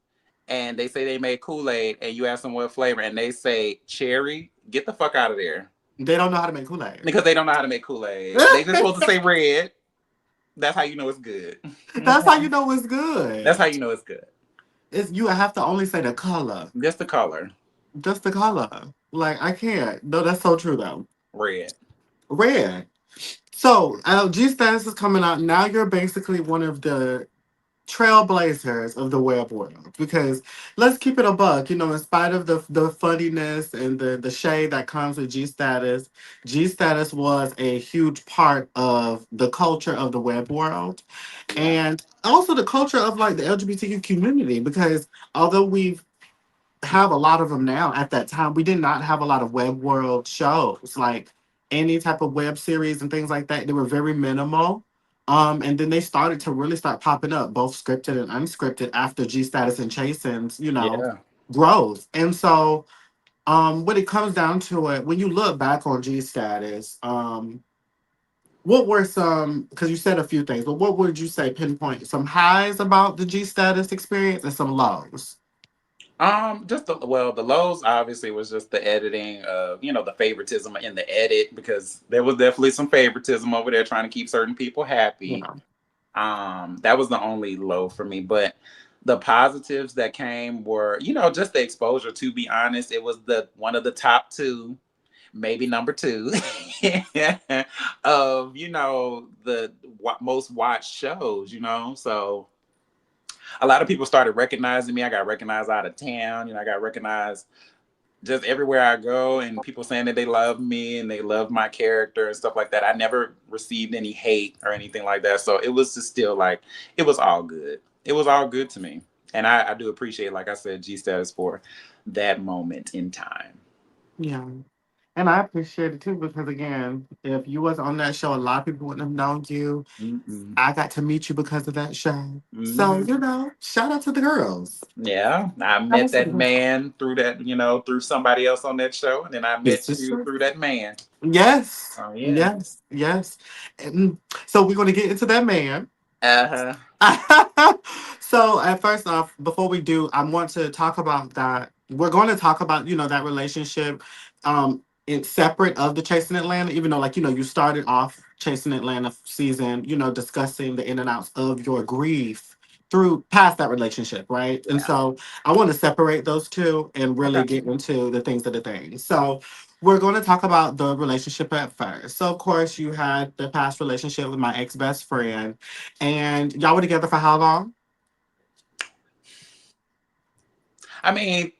and they say they made Kool-Aid and you ask them what flavor and they say cherry, get the fuck out of there. They don't know how to make Kool-Aid. Because they don't know how to make Kool-Aid. They just supposed to say red. That's how you know it's good. That's how you know it's good. That's how you know it's good. It's you have to only say the color. Just the color. Just the color. Like I can't. No, that's so true though. Red. Red. So LG status is coming out. Now you're basically one of the trailblazers of the web world because let's keep it a buck. You know, in spite of the funniness and the shade that comes with G status was a huge part of the culture of the web world Yeah. and also the culture of like the LGBTQ community because although we've have a lot of them now. At that time, we did not have a lot of web world shows, like any type of web series and things like that. They were very minimal. And then they started to really start popping up, both scripted and unscripted, after G Status and Chasen's, Yeah. growth. And so, when it comes down to it, when you look back on G Status, what were some? Because you said a few things, but what would you say pinpoint some highs about the G Status experience and some lows? Just the lows obviously was just the editing of the favoritism in the edit because there was definitely some favoritism over there trying to keep certain people happy. Yeah. That was the only low for me, but the positives that came were just the exposure. To be honest, it was the one of the top two, maybe number two, of the most watched shows. So a lot of people started recognizing me. I got recognized out of town. I got recognized just everywhere I go, and people saying that they love me and they love my character and stuff like that. I never received any hate or anything like that. So it was just still like, it was all good. It was all good to me. And I do appreciate, like I said, G Status for that moment in time. Yeah. And I appreciate it too because again, if you was on that show, a lot of people wouldn't have known you. Mm-mm. I got to meet you because of that show. So, Hmm. shout out to the girls. Yeah, I Shout met out to the that girls. man through that, through somebody else on that show, and then I This met is you true. through that man. Yes. Oh yeah. Yes. Yes. And so we're going to get into that man. Uh-huh. So, at first off, before we do, I want to talk about that. We're going to talk about, that relationship in separate of the Chasing Atlanta, even though, like, you started off Chasing Atlanta season, discussing the in and outs of your grief through past that relationship, right? And Yeah. so I want to separate those two and really Okay. get into the things of the things. So, we're going to talk about the relationship at first. So, of course, you had the past relationship with my ex best friend, and y'all were together for how long? I mean,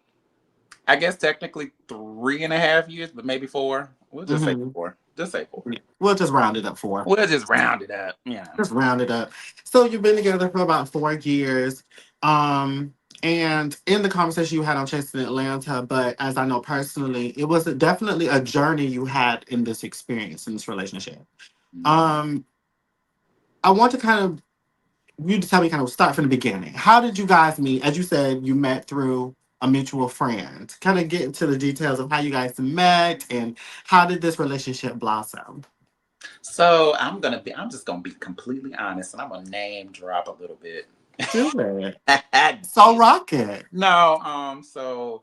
I guess technically 3.5 years, but maybe four. We'll just say Mm-hmm. four. Just say four. We'll just round it up for. We'll just round it up. Yeah. Just round it up. So you've been together for about 4 years. Um, and in the conversation you had on Chasing Atlanta, but as I know personally, it was definitely a journey you had in this experience, in this relationship. Mhm. Um, I want to you to tell me start from the beginning. How did you guys meet? As you said, you met through a mutual friend. Kind of get into the details of how you guys met and how did this relationship blossom? So I'm just gonna be completely honest, and I'm gonna name drop a little bit. Do it. So Damn. rock it. No, so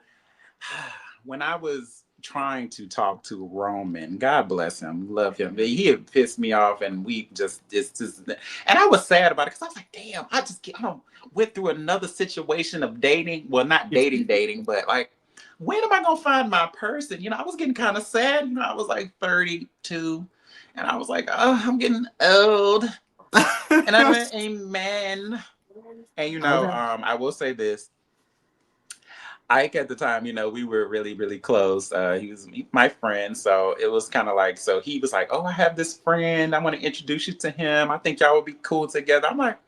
when I was trying to talk to Roman, God bless him, love him, he had pissed me off, and we just it's just, and I was sad about it because I was like, damn, I don't went through another situation of dating. Well, not dating, but like, when am I gonna find my person? I was getting kind of sad. I was like 32, and I was like, oh, I'm getting old, and I went, amen. And Okay. I will say this. Ike at the time, we were really, really close. He was my friend. So it was kind of like, so he was like, oh, I have this friend. I want to introduce you to him. I think y'all would be cool together. I'm like,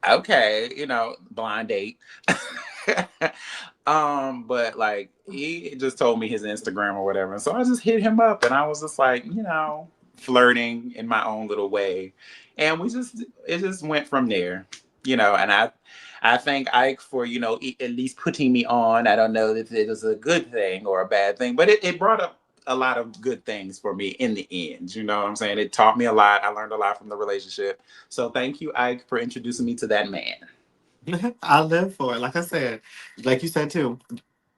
okay, blind date. But like, he just told me his Instagram or whatever. And so I just hit him up, and I was just like, flirting in my own little way. And it just went from there, and I thank Ike for, at least putting me on. I don't know if it was a good thing or a bad thing, but it brought up a lot of good things for me in the end. You know what I'm saying? It taught me a lot. I learned a lot from the relationship. So thank you, Ike, for introducing me to that man. I live for it. Like I said, like you said too,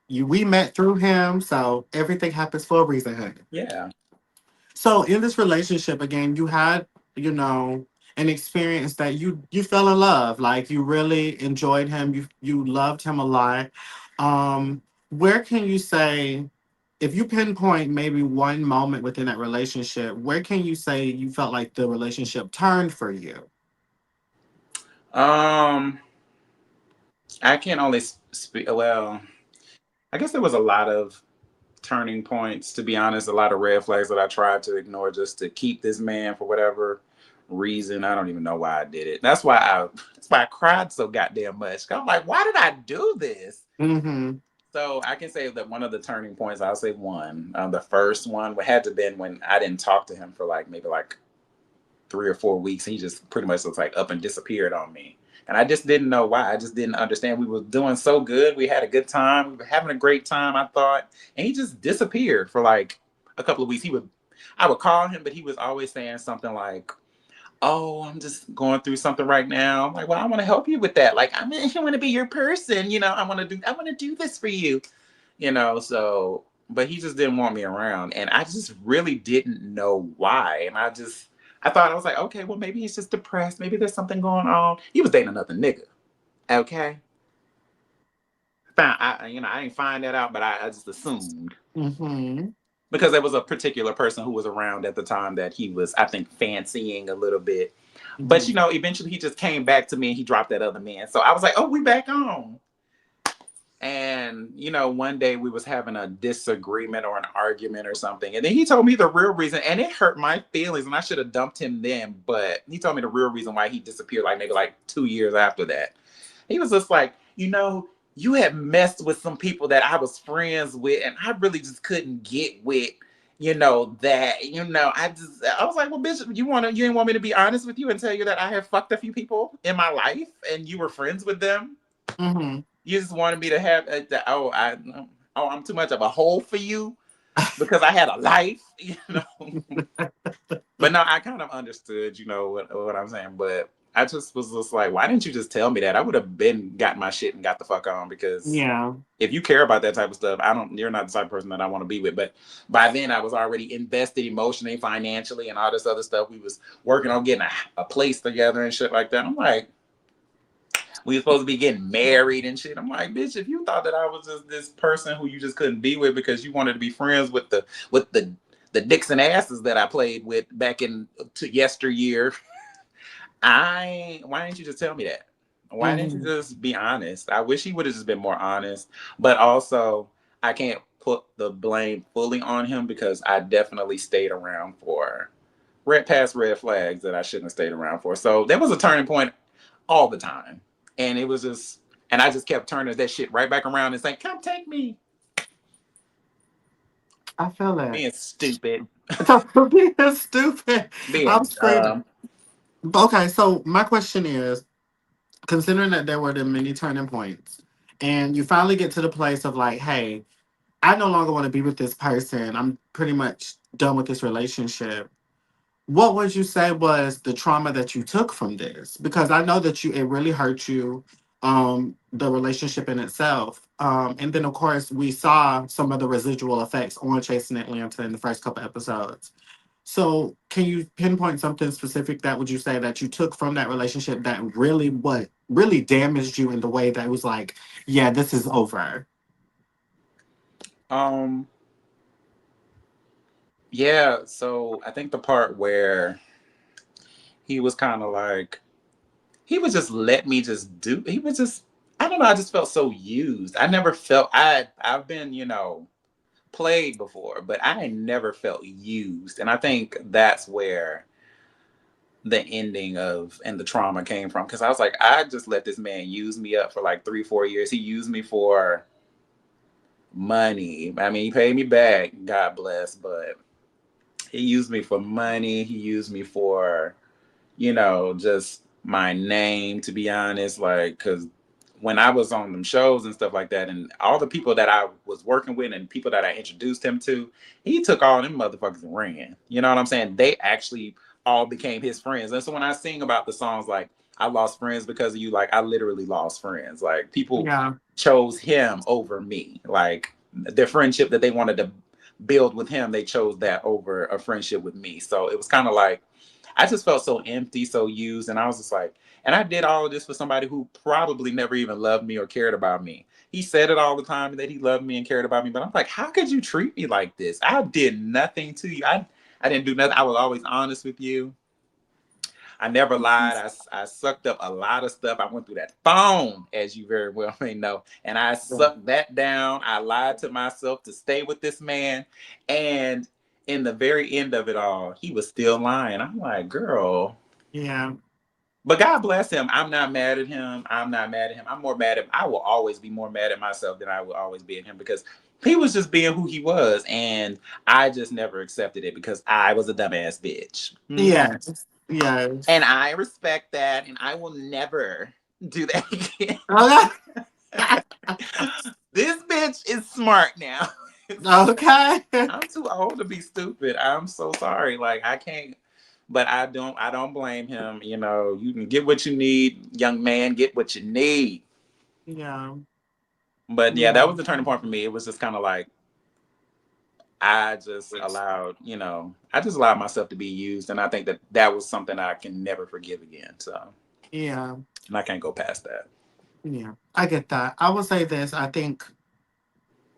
we met through him, so everything happens for a reason, honey. Yeah. So in this relationship again, you had, you know, an experience that you fell in love. Like you really enjoyed him. You loved him a lot. Where can you say if you pinpoint maybe one moment within that relationship, where can you say you felt like the relationship turned for you? Um, I can only speak. Well, I guess there was a lot of turning points, to be honest, a lot of red flags that I tried to ignore just to keep this man for whatever reason. I don't even know why I did it. That's why I cried so goddamn much. I'm like, why did I do this? Mm-hmm. So I can say that one of the turning points, I'll say one. The first one had to been when I didn't talk to him for like maybe like 3 or 4 weeks. He just pretty much was like up and disappeared on me. And I just didn't know why. I just didn't understand. We were doing so good. We had a good time. We were having a great time, I thought. And he just disappeared for like a couple of weeks. I would call him, but he was always saying something like, oh, I'm just going through something right now. I'm like, well, I want to help you with that. Like, I want to be your person. I want to do this for you. So, but he just didn't want me around. And I just really didn't know why. And I thought, I was like, okay, well, maybe he's just depressed. Maybe there's something going on. He was dating another nigga. Okay. I didn't find that out, but I just assumed Mm-hmm. because there was a particular person who was around at the time that he was, I think, fancying a little bit. But Mhm. eventually he just came back to me and he dropped that other man. So I was like, oh, we back on. And one day we was having a disagreement or an argument or something, and then he told me the real reason, and it hurt my feelings, and I should have dumped him then. But he told me the real reason why he disappeared, like maybe like 2 years after that. He was just like, you had messed with some people that I was friends with, and I really just couldn't get with. I was like, well, bitch, you didn't want me to be honest with you and tell you that I have fucked a few people in my life and you were friends with them. Mhm. You just wanted me to have I'm too much of a hole for you because I had a life, But no, I kind of understood, what I'm saying. But I just was just like, why didn't you just tell me that? I would have been got my shit and got the fuck on, because Yeah. if you care about that type of stuff, you're not the type of person that I want to be with. But by then I was already invested emotionally, financially, and all this other stuff. We was working on getting a place together and shit like that. I'm like, we were supposed to be getting married and shit. I'm like, bitch, if you thought that I was just this person who you just couldn't be with because you wanted to be friends with the dicks and asses that I played with back in to yesteryear, why didn't you just tell me that? Why didn't you Mhm. just be honest? I wish he would have just been more honest. But also, I can't put the blame fully on him because I definitely stayed around for past red flags that I shouldn't have stayed around for. So there was a turning point all the time. And it was just, and I just kept turning that shit right back around and saying, come take me. I feel it. Being stupid. So being stupid. I'm Being screaming. dumb. Okay, so my question is, considering that there were the many turning points, and you finally get to the place of like, hey, I no longer want to be with this person. I'm pretty much done with this relationship. What would you say was the trauma that you took from this? Because I know that it really hurt you, the relationship in itself. And then of course we saw some of the residual effects on Chasing Atlanta in the first couple episodes. So can you pinpoint something specific that would you say that you took from that relationship that really damaged you in the way that was like, yeah, this is over. Um, yeah, so I think the part where he was kind of like, he would just let me just do, he was just, I don't know, I just felt so used. I never felt, I've been, played before, but I never felt used. And I think that's where the ending of and the trauma came from, because I was like, I just let this man use me up for like 3 4 years. He used me for money. I mean, he paid me back, God bless, but he used me for money. He used me for just my name, to be honest. Like, because when I was on them shows and stuff like that, and all the people that I was working with and people that I introduced him to, he took all them motherfuckers and ran. You know what I'm saying? They actually all became his friends. And so when I sing about the songs like I lost friends because of you, like I literally lost friends. Like people Yeah. chose him over me. Like their friendship that they wanted to build with him, they chose that over a friendship with me. So it was kind of like I just felt so empty, so used, and I was just like, and I did all of this for somebody who probably never even loved me or cared about me. He said it all the time that he loved me and cared about me, but I'm like, how could you treat me like this? I did nothing to you. I didn't do nothing. I was always honest with you. I never lied. I sucked up a lot of stuff. I went through that phone, as you very well may know, and I Yeah. sucked that down. I lied to myself to stay with this man. And in the very end of it all, he was still lying. I'm like, girl. Yeah. But God bless him. I'm not mad at him. I'm not mad at him. I'm more mad at I will always be more mad at myself than I will always be at him, because he was just being who he was. And I just never accepted it because I was a dumbass bitch. Okay. Yes. Yes. And I respect that, and I will never do that again. Okay. This bitch is smart now. Okay. I'm too old to be stupid. I'm so sorry. Like I can't, but I don't blame him. You can get what you need, young man, get what you need. Yeah. But yeah, that Yeah. was the turning point for me. It was just kind of like I just allowed myself to be used, and I think that that was something I can never forgive again. So, Yeah. and I can't go past that. Yeah. I get that. I will say this. I think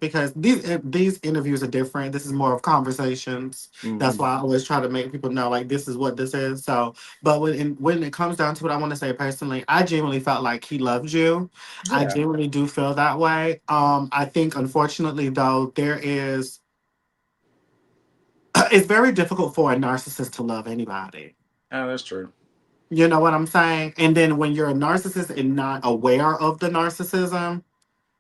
because these interviews are different. This is more of conversations. That's Mm-hmm. why I always try to make people know like this is what this is. So, but when it comes down to it, I want to say personally, I genuinely felt like he loved you. I Yeah. genuinely do feel that way. I think unfortunately though there is it's very difficult for a narcissist to love anybody. Oh, that's true. You know what I'm saying? And then when you're a narcissist and not aware of the narcissism,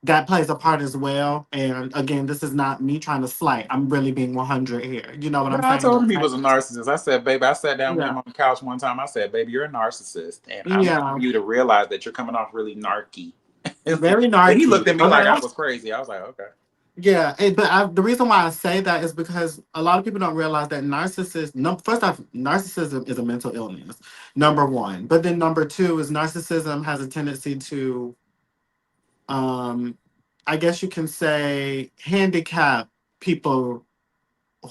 that plays a part as well. And again, this is not me trying to slight. I'm really being 100 here. You know what No, I'm I saying? told him he was a narcissist. I said, baby, I sat down with Yeah. him on the couch one time. I said, baby, you're a narcissist. And I'm waiting Yeah. for you to realize that you're coming off really narky. Very But he narky. looked at me like I Okay. was crazy. I was like, okay. Yeah. The reason why I say that is because a lot of people don't realize that narcissism, no, first off, narcissism is a mental illness, number one. But then number two is narcissism has a tendency to, um, I guess you can say, handicap people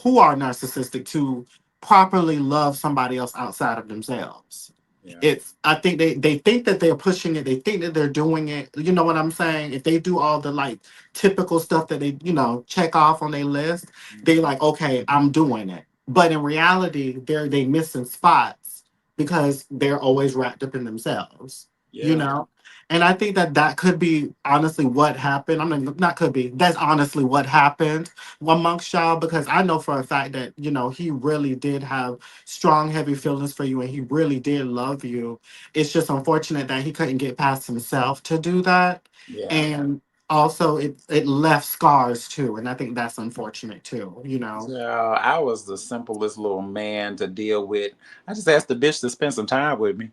who are narcissistic to properly love somebody else outside of themselves. Yeah. It's I think they think that they're pushing it, they think that they're doing it. You know what I'm saying? If they do all the like typical stuff that they, check off on their list, they Mhm. like, okay, I'm doing it. But in reality, they missing spots because they're always wrapped up in themselves. You Yeah. know? And I think that that could be honestly what happened. I mean, not could be. That's honestly what happened amongst y'all because I know for a fact that he really did have strong, heavy feelings for you, and he really did love you. It's just unfortunate that he couldn't get past himself to do that, Yeah. and also it left scars too, and I think that's unfortunate too. You know. So I was the simplest little man to deal with. I just asked the bitch to spend some time with me.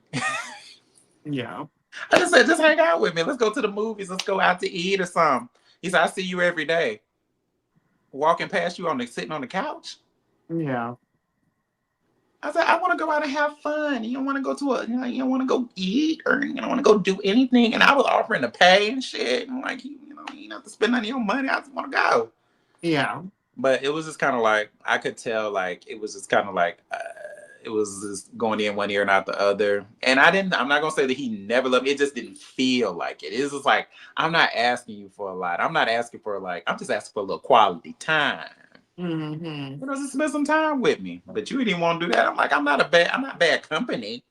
Yeah. I just said, just hang out with me. Let's go to the movies. Let's go out to eat or something. He said, I see you every day. Walking past you sitting on the couch. Yeah. I said, I want to go out and have fun. You don't want to go you don't want to go eat or you don't want to go do anything. And I was offering to pay and shit. And like, you don't have to spend none of your money. I just want to go. Yeah. But it was just kind of like, I could tell like, it was just kind of like, it was just going in one ear and out the other. And I'm not going to say that he never loved me. It just didn't feel like it. It's just like, I'm not asking you for a lot. I'm not asking for I'm just asking for a little quality time. Hmm. Just spend some time with me. But you didn't want to do that. I'm like, I'm not bad company.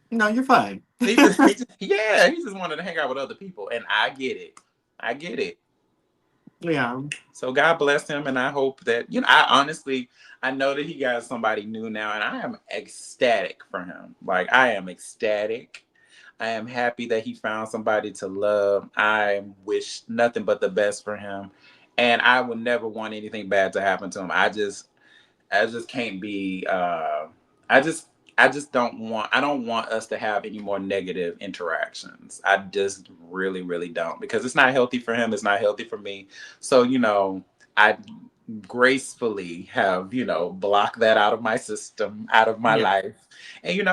No, you're fine. Yeah, he just wanted to hang out with other people. And I get it. I get it. Yeah. So God bless him. And I hope that, I know that he got somebody new now. And I am ecstatic for him. Like, I am ecstatic. I am happy that he found somebody to love. I wish nothing but the best for him. And I would never want anything bad to happen to him. I just can't be I just don't want us to have any more negative interactions. I just really, really don't because it's not healthy for him, it's not healthy for me. So, I gracefully have, blocked that out of my system, out of my Yeah. life. And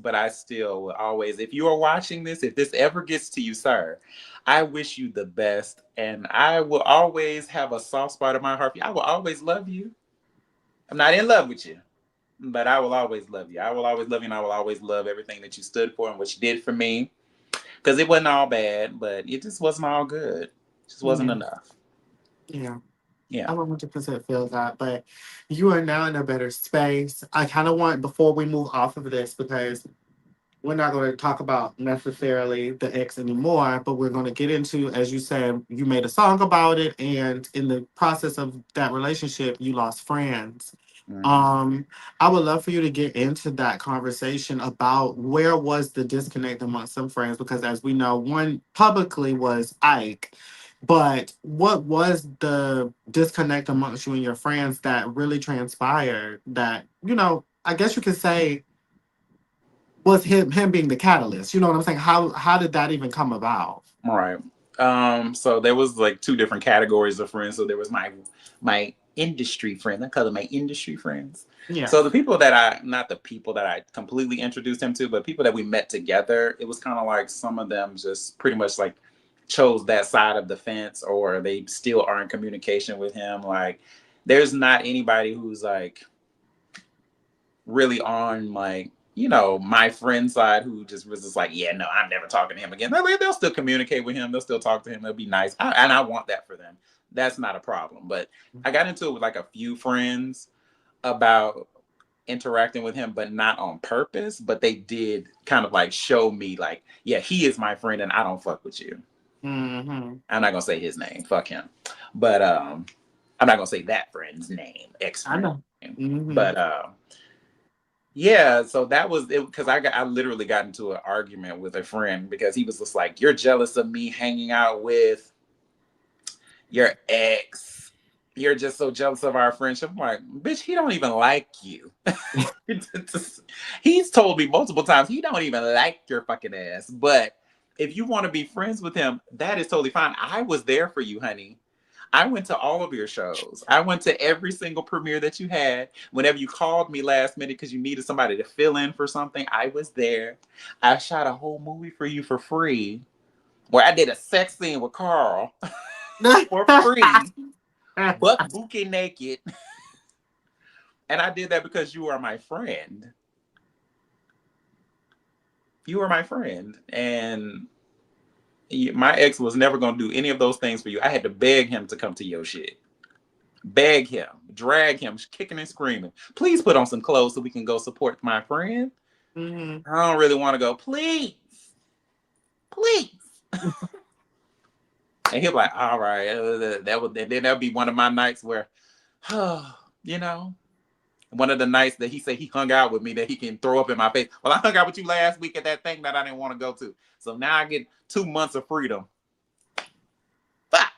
but I still will always, if you are watching this, if this ever gets to you, sir, I wish you the best and I will always have a soft spot in my heart for you. I will always love you. I'm not in love with you, but I will always love you. I will always love you, and I will always love everything that you stood for and what you did for me. Because it wasn't all bad, but it just wasn't all good. It just wasn't Yeah. enough. Yeah. Yeah. I 100% feel that, but you are now in a better space. I kind of want, before we move off of this, because we're not going to talk about necessarily the ex anymore, but we're going to get into, as you said, you made a song about it, and in the process of that relationship, you lost friends. Mm-hmm. Um, I would love for you to get into that conversation about where was the disconnect amongst some friends, because as we know, one publicly was Ike. But what was the disconnect amongst you and your friends that really transpired that, I guess you could say was him being the catalyst. You know what I'm saying? How did that even come about? All right. So there was like two different categories of friends. So there was my industry friends. I call them my industry friends. Yeah. So the people that not the people that I completely introduced him to, but people that we met together, it was kind of like some of them just pretty much like chose that side of the fence or they still are in communication with him. Like there's not anybody who's like really on like my friend side who just was just like, yeah, no, I'm never talking to him again. They'll still communicate with him. They'll still talk to him. It'll be nice. And I want that for them. That's not a problem. But I got into it with like a few friends about interacting with him, but not on purpose. But they did kind of like show me like, yeah, he is my friend and I don't fuck with you. Mm-hmm. I'm not going to say his name. Fuck him. But I'm not going to say that friend's name, I ex-friend know. name. Mm-hmm. But yeah, so that was it because I literally got into an argument with a friend because he was just like, "You're jealous of me hanging out with your ex. You're just so jealous of our friendship." I'm like, "Bitch, he don't even like you." He's told me multiple times he don't even like your fucking ass. But if you want to be friends with him, that is totally fine. I was there for you, honey. I went to all of your shows. I went to every single premiere that you had. Whenever you called me last minute because you needed somebody to fill in for something, I was there. I shot a whole movie for you for free where I did a sex scene with Carl for free, buck bookie naked. And I did that because you are my friend. You were my friend. And my ex was never going to do any of those things for you. I had to beg him to come to your shit. Beg him, drag him, kicking and screaming. Please put on some clothes so we can go support my friend. Mm-hmm. I don't really want to go. Please, please. And he'll be like, all right, that'll be one of my nights where, you know, one of the nights that he said he hung out with me that he can throw up in my face. Well, I hung out with you last week at that thing that I didn't want to go to. So now I get 2 months of freedom. Fuck.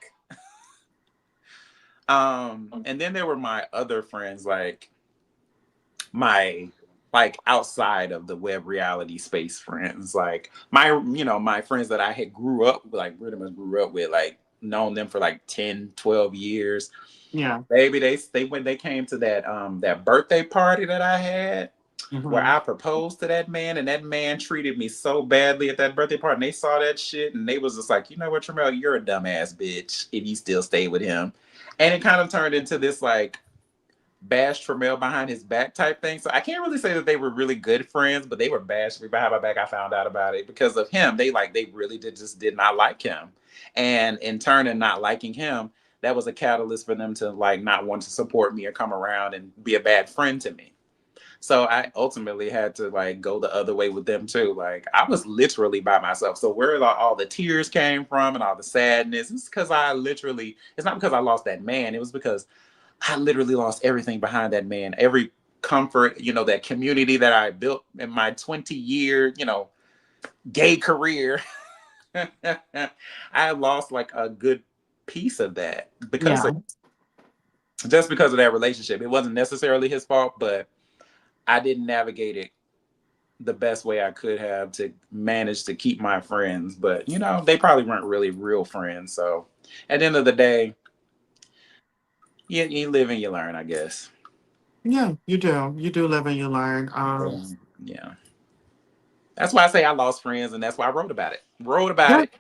And then there were my other friends, like my outside of the web reality space friends, like my friends that I had grew up like pretty much grew up with, like known them for like 10-12 years. Yeah. Baby, they came to that birthday party that I had where Mm-hmm. I proposed to that man, and that man treated me so badly at that birthday party, and they saw that shit and they was just like, you know what, Tramel, you're a dumbass bitch if you still stay with him. And it kind of turned into this like bash Tramel behind his back type thing. So I can't really say that they were really good friends, but they were bashed me behind my back. I found out about it because of him. They really did not like him. And in turn, in not liking him, that was a catalyst for them to like not want to support me or come around and be a bad friend to me. So I ultimately had to like go the other way with them too. Like I was literally by myself. So where all the tears came from and all the sadness, it's because it's not because I lost that man. It was because I literally lost everything behind that man. Every comfort, that community that I built in my 20-year, gay career. I lost like a good piece of that Yeah. just because of that relationship. It wasn't necessarily his fault, but I didn't navigate it the best way I could have to manage to keep my friends. But they probably weren't really real friends. So at the end of the day, you live and you learn, I guess. Yeah, you do. You do live and you learn. Yeah. That's why I say I lost friends, and that's why I wrote about it. Wrote about Yeah, it.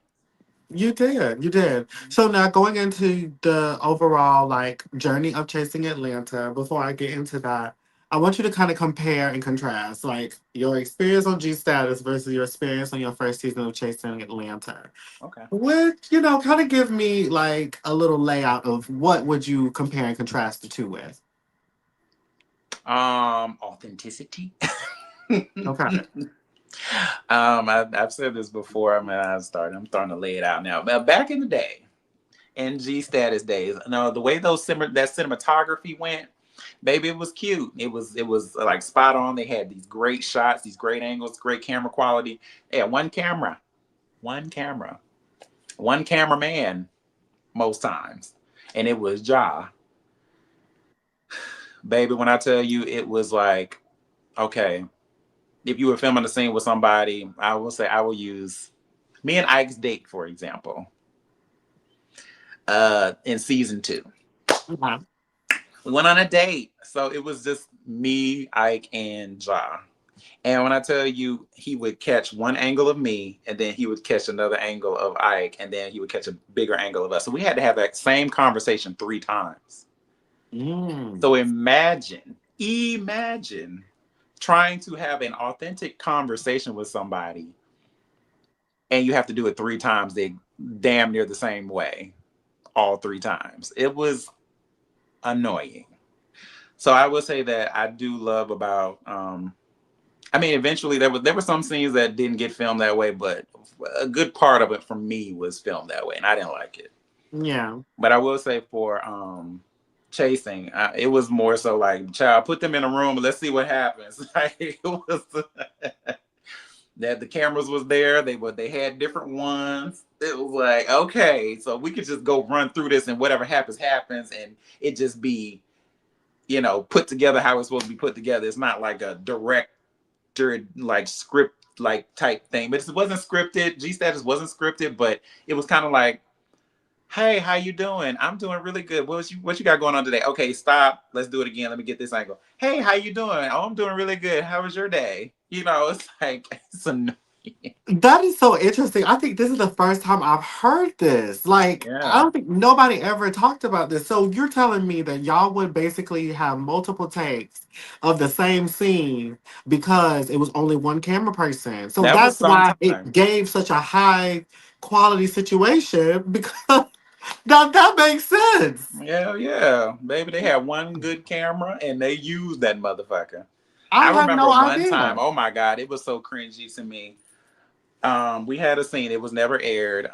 you did. You did. So now going into the overall like journey of chasing Atlanta, before I get into that, I want you to kind of compare and contrast like your experience on G Status versus your experience on your first season of Chasing Atlanta. Okay. Which, kind of give me like a little layout of what would you compare and contrast the two with. Authenticity. Okay. I've said this before. I mean, I'm starting to lay it out now. But back in the day, in G Status days, the way that cinematography went, baby, it was cute. It was like spot on. They had these great shots, these great angles, great camera quality. They had one camera, one camera, one cameraman most times, and it was Ja. Baby, when I tell you, it was like, okay, if you were filming a scene with somebody, I will say I will use me and Ike's date, for example, in season 2. Okay. We went on a date. So it was just me, Ike, and Ja. And when I tell you, he would catch one angle of me, and then he would catch another angle of Ike, and then he would catch a bigger angle of us. So we had to have that same conversation 3 times. Mm. So imagine trying to have an authentic conversation with somebody and you have to do it 3 times they damn near the same way all 3 times. It was annoying. So I would say that I do love about I mean, eventually there were some scenes that didn't get filmed that way, but a good part of it for me was filmed that way, and I didn't like it. Yeah. But I will say for chasing, it was more so like, child, put them in a room and let's see what happens. Like, it was that the cameras was there. They had different ones. It was like, okay, so we could just go run through this and whatever happens happens, and it just be, put together how it's supposed to be put together. It's not like a director like script like type thing, but it wasn't scripted. G Status wasn't scripted, but it was kind of like, hey, how you doing? I'm doing really good. What you got going on today? Okay, stop. Let's do it again. Let me get this angle. Hey, how you doing? Oh, I'm doing really good. How was your day? It's like, it's annoying. That is so interesting. I think this is the first time I've heard this. Like, I Yeah, don't think nobody ever talked about this. So you're telling me that y'all would basically have multiple takes of the same scene because it was only one camera person. So that was that's some why it time. gave such a high quality situation because that makes sense. Yeah, yeah, baby. They had one good camera and they used that motherfucker. I I had remember no one time. idea. Oh my god, it was so cringy to me. We had a scene, it was never aired,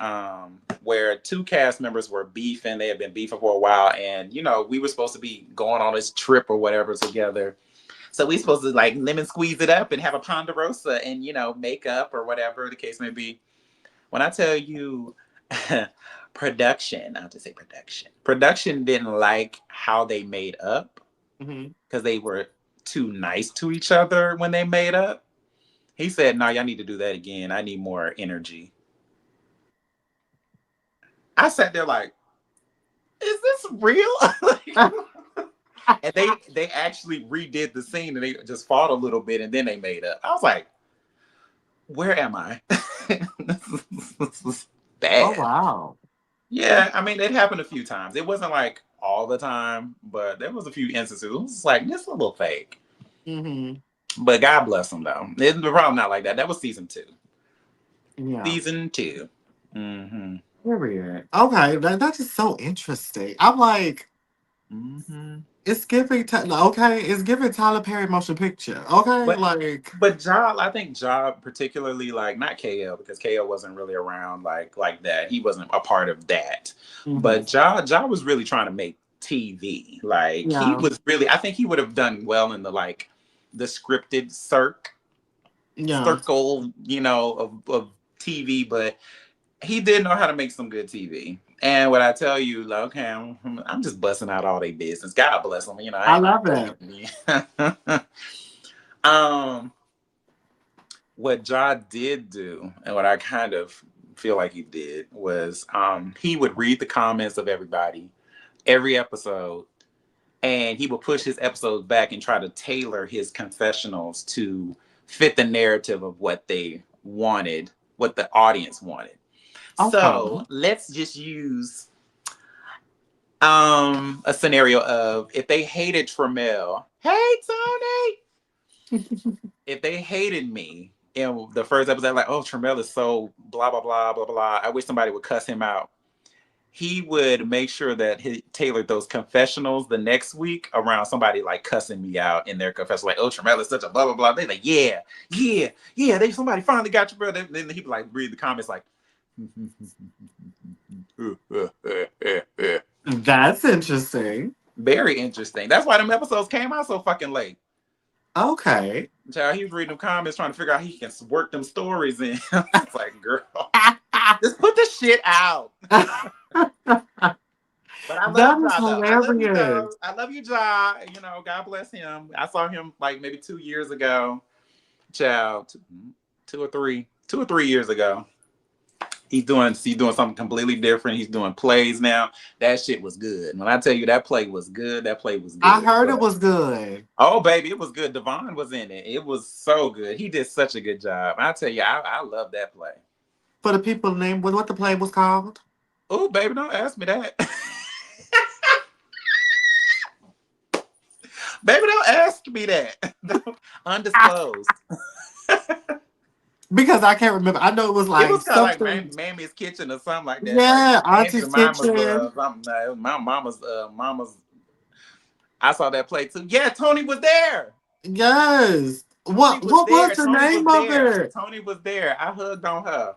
where 2 cast members were beefing. They had been beefing for a while, and we were supposed to be going on this trip or whatever together. So we supposed to like lemon squeeze it up and have a ponderosa and make up or whatever the case may be. When I tell you I'll just say production didn't like how they made up Hmm. because they were too nice to each other when they made up. He said, "No, y'all need to do that again. I need more energy." I sat there like, "Is this real?" And they actually redid the scene and they just fought a little bit and then they made up. I was like, "Where am I?" This is Oh, bad. wow. Yeah, I mean, it happened a few times. It wasn't like all the time, but there was a few instances. It was like this a little fake. Hmm. But God bless them though. It's probably not like that. That was season 2. Yeah. Season 2. Mm-hmm. Period. Okay, that is so interesting. I'm like, Mm-hmm. it's giving, okay, it's giving Tyler Perry motion picture. Okay, But like, Job, I think Job particularly, like, not KL because KL wasn't really around like that. He wasn't a part of that. hmm, But Job was really trying to make TV. Like he yeah, was really, I think he would have done well in the scripted yeah. circle, of TV, but he did know how to make some good TV. And what I tell you, like, okay, I'm just busting out all their business. God bless them. I I ain't love it. gonna um what Ja did do, and what I kind of feel like he did was he would read the comments of everybody every episode, and he would push his episodes back and try to tailor his confessionals to fit the narrative of what they wanted, what the audience wanted. So Okay. let's just use a scenario of if they hated Tramel. Hey Tony, if they hated me in the first episode, like, oh, Tramel is so blah blah blah blah blah. I wish somebody would cuss him out. He would make sure that he tailored those confessionals the next week around somebody like cussing me out in their confession, like, oh, Tramel is such a blah blah blah. They like, yeah, yeah, yeah. They somebody finally got you, bro. Then he'd like read the comments like, That's interesting. very interesting. That's why them episodes came out so fucking late. Okay. Child, he was reading them comments trying to figure out how he can work them stories in. It's like, girl, just put the shit out. But I love That is Ja though. I love you hilarious. though. I love you, Ja. God bless him. I saw him like maybe 2 years ago. Child, 2 or 3 years ago. He's doing something completely different. He's doing plays now. That shit was good. When I tell you that play was good, that play was I good. heard it But was good. oh baby, it was good. Devon was in it. It was so good. He did such a good job. I tell you, I love that play. For the people name what the play was called. Oh baby, don't ask me that. Baby, don't ask me that. Undisclosed. Because I can't remember. I know it was It like was kind of like something. Mammy's Kitchen or something like that. Like Yeah, Mammy Auntie's Mama's Kitchen. something. No, my mama's. I saw that play too. Yeah, Tony was there. Yes. Tony was What was there. the Tony was name of there. it? Tony was there. I hugged on her.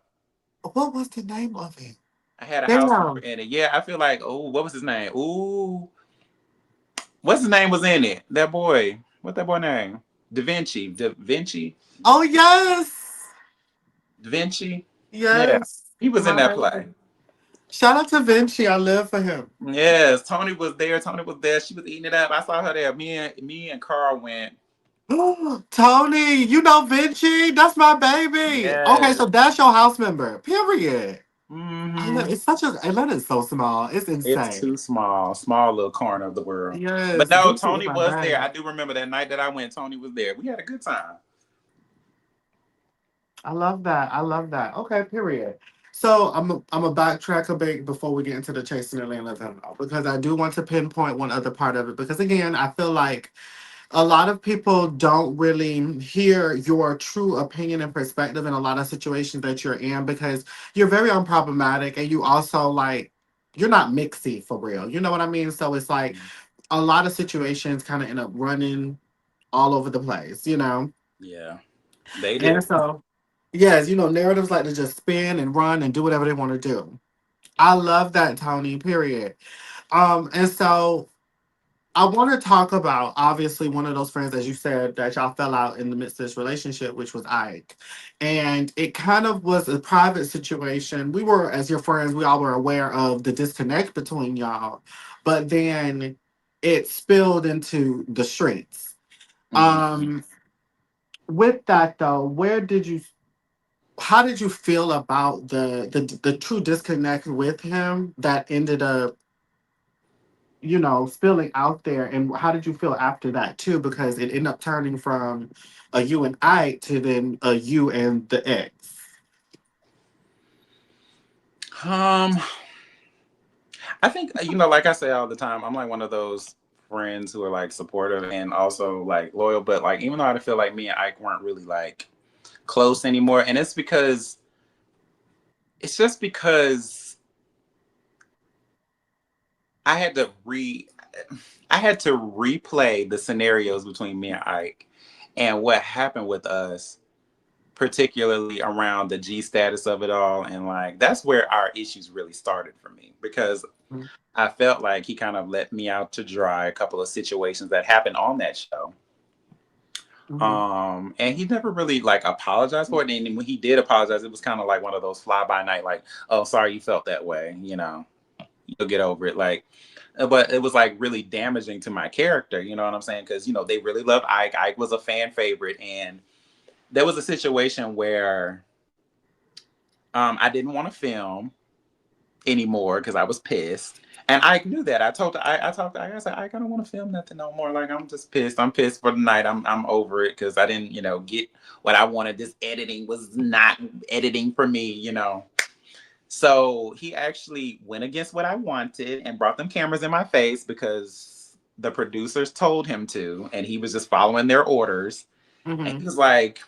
What was the name of it? I had a house member Damn. in it. Yeah, I feel like, oh, what was his name? Ooh, what's his name was in it? That boy. What that boy name? Da Vinci. Da Vinci. Oh yes. Da Vinci. Yeah, Yes. he was in My that play. baby. Shout out to Vinci. I live for him. Yes, Tony was there. Tony was there. She was eating it up. I saw her there. Me and Carl went. Tony, you know Vinci? That's my baby. Okay, Yes. so that's your house member. Period. I know Hmm. it's such a Atlanta is so small. It's It's insane. too small, small little corner of the world. But Yes, no, Vinci is Tony my was there. I baby. do remember that night that I went. Tony was there. We had a good time. I love that. I love that. Okay, period. So I'm a backtrack a bit before we get into the chasing Atlanta tunnel because I do want to pinpoint one other part of it because again I feel like a lot of people don't really hear your true opinion and perspective in a lot of situations that you're in because you're very unproblematic and you also like you're not mixy for real. You know what I mean? So it's like a lot of situations kind of end up running all over the place, you know? Yeah, they And do. so, yes, narratives like to just spin and run and do whatever they want to do. I love that, Tony, period. And so I want to talk about obviously one of those friends, as you said, that y'all fell out in the midst of this relationship, which was Ike. And it kind of was a private situation. We were, as your friends, we all were aware of the disconnect between y'all, but then it spilled into the streets. Hmm. Um, with that though, how did you feel about the true disconnect with him that ended up spilling out there, and how did you feel after that too? Because it ended up turning from a you and I to then a you and the ex. Um, I think like I say all the time, I'm like one of those friends who are like supportive and also like loyal. But like even though I feel like me and Ike weren't really like close anymore, and it's just because I had to re I had to replay the scenarios between me and Ike and what happened with us, particularly around the G status of it all. And like that's where our issues really started for me because I felt like he kind of let me out to dry a couple of situations that happened on that show. Mm-hmm. And he never really like apologized for it. And when he did apologize, it was kind of like one of those fly by night, like, oh, sorry you felt that way, you'll get over it. Like, but it was like really damaging to my character, you know what I'm saying? Because they really loved Ike. Ike was a fan favorite, and there was a situation where I didn't want to film anymore because I was pissed. And Ike knew that. I talked to Ike. I said, Ike, I don't want to film nothing no more. Like I'm just pissed. I'm pissed for the night. I'm over it because I didn't, get what I wanted. This editing was not editing for me. So he actually went against what I wanted and brought them cameras in my face because the producers told him to, and he was just following their orders. And he Mm-hmm. was like,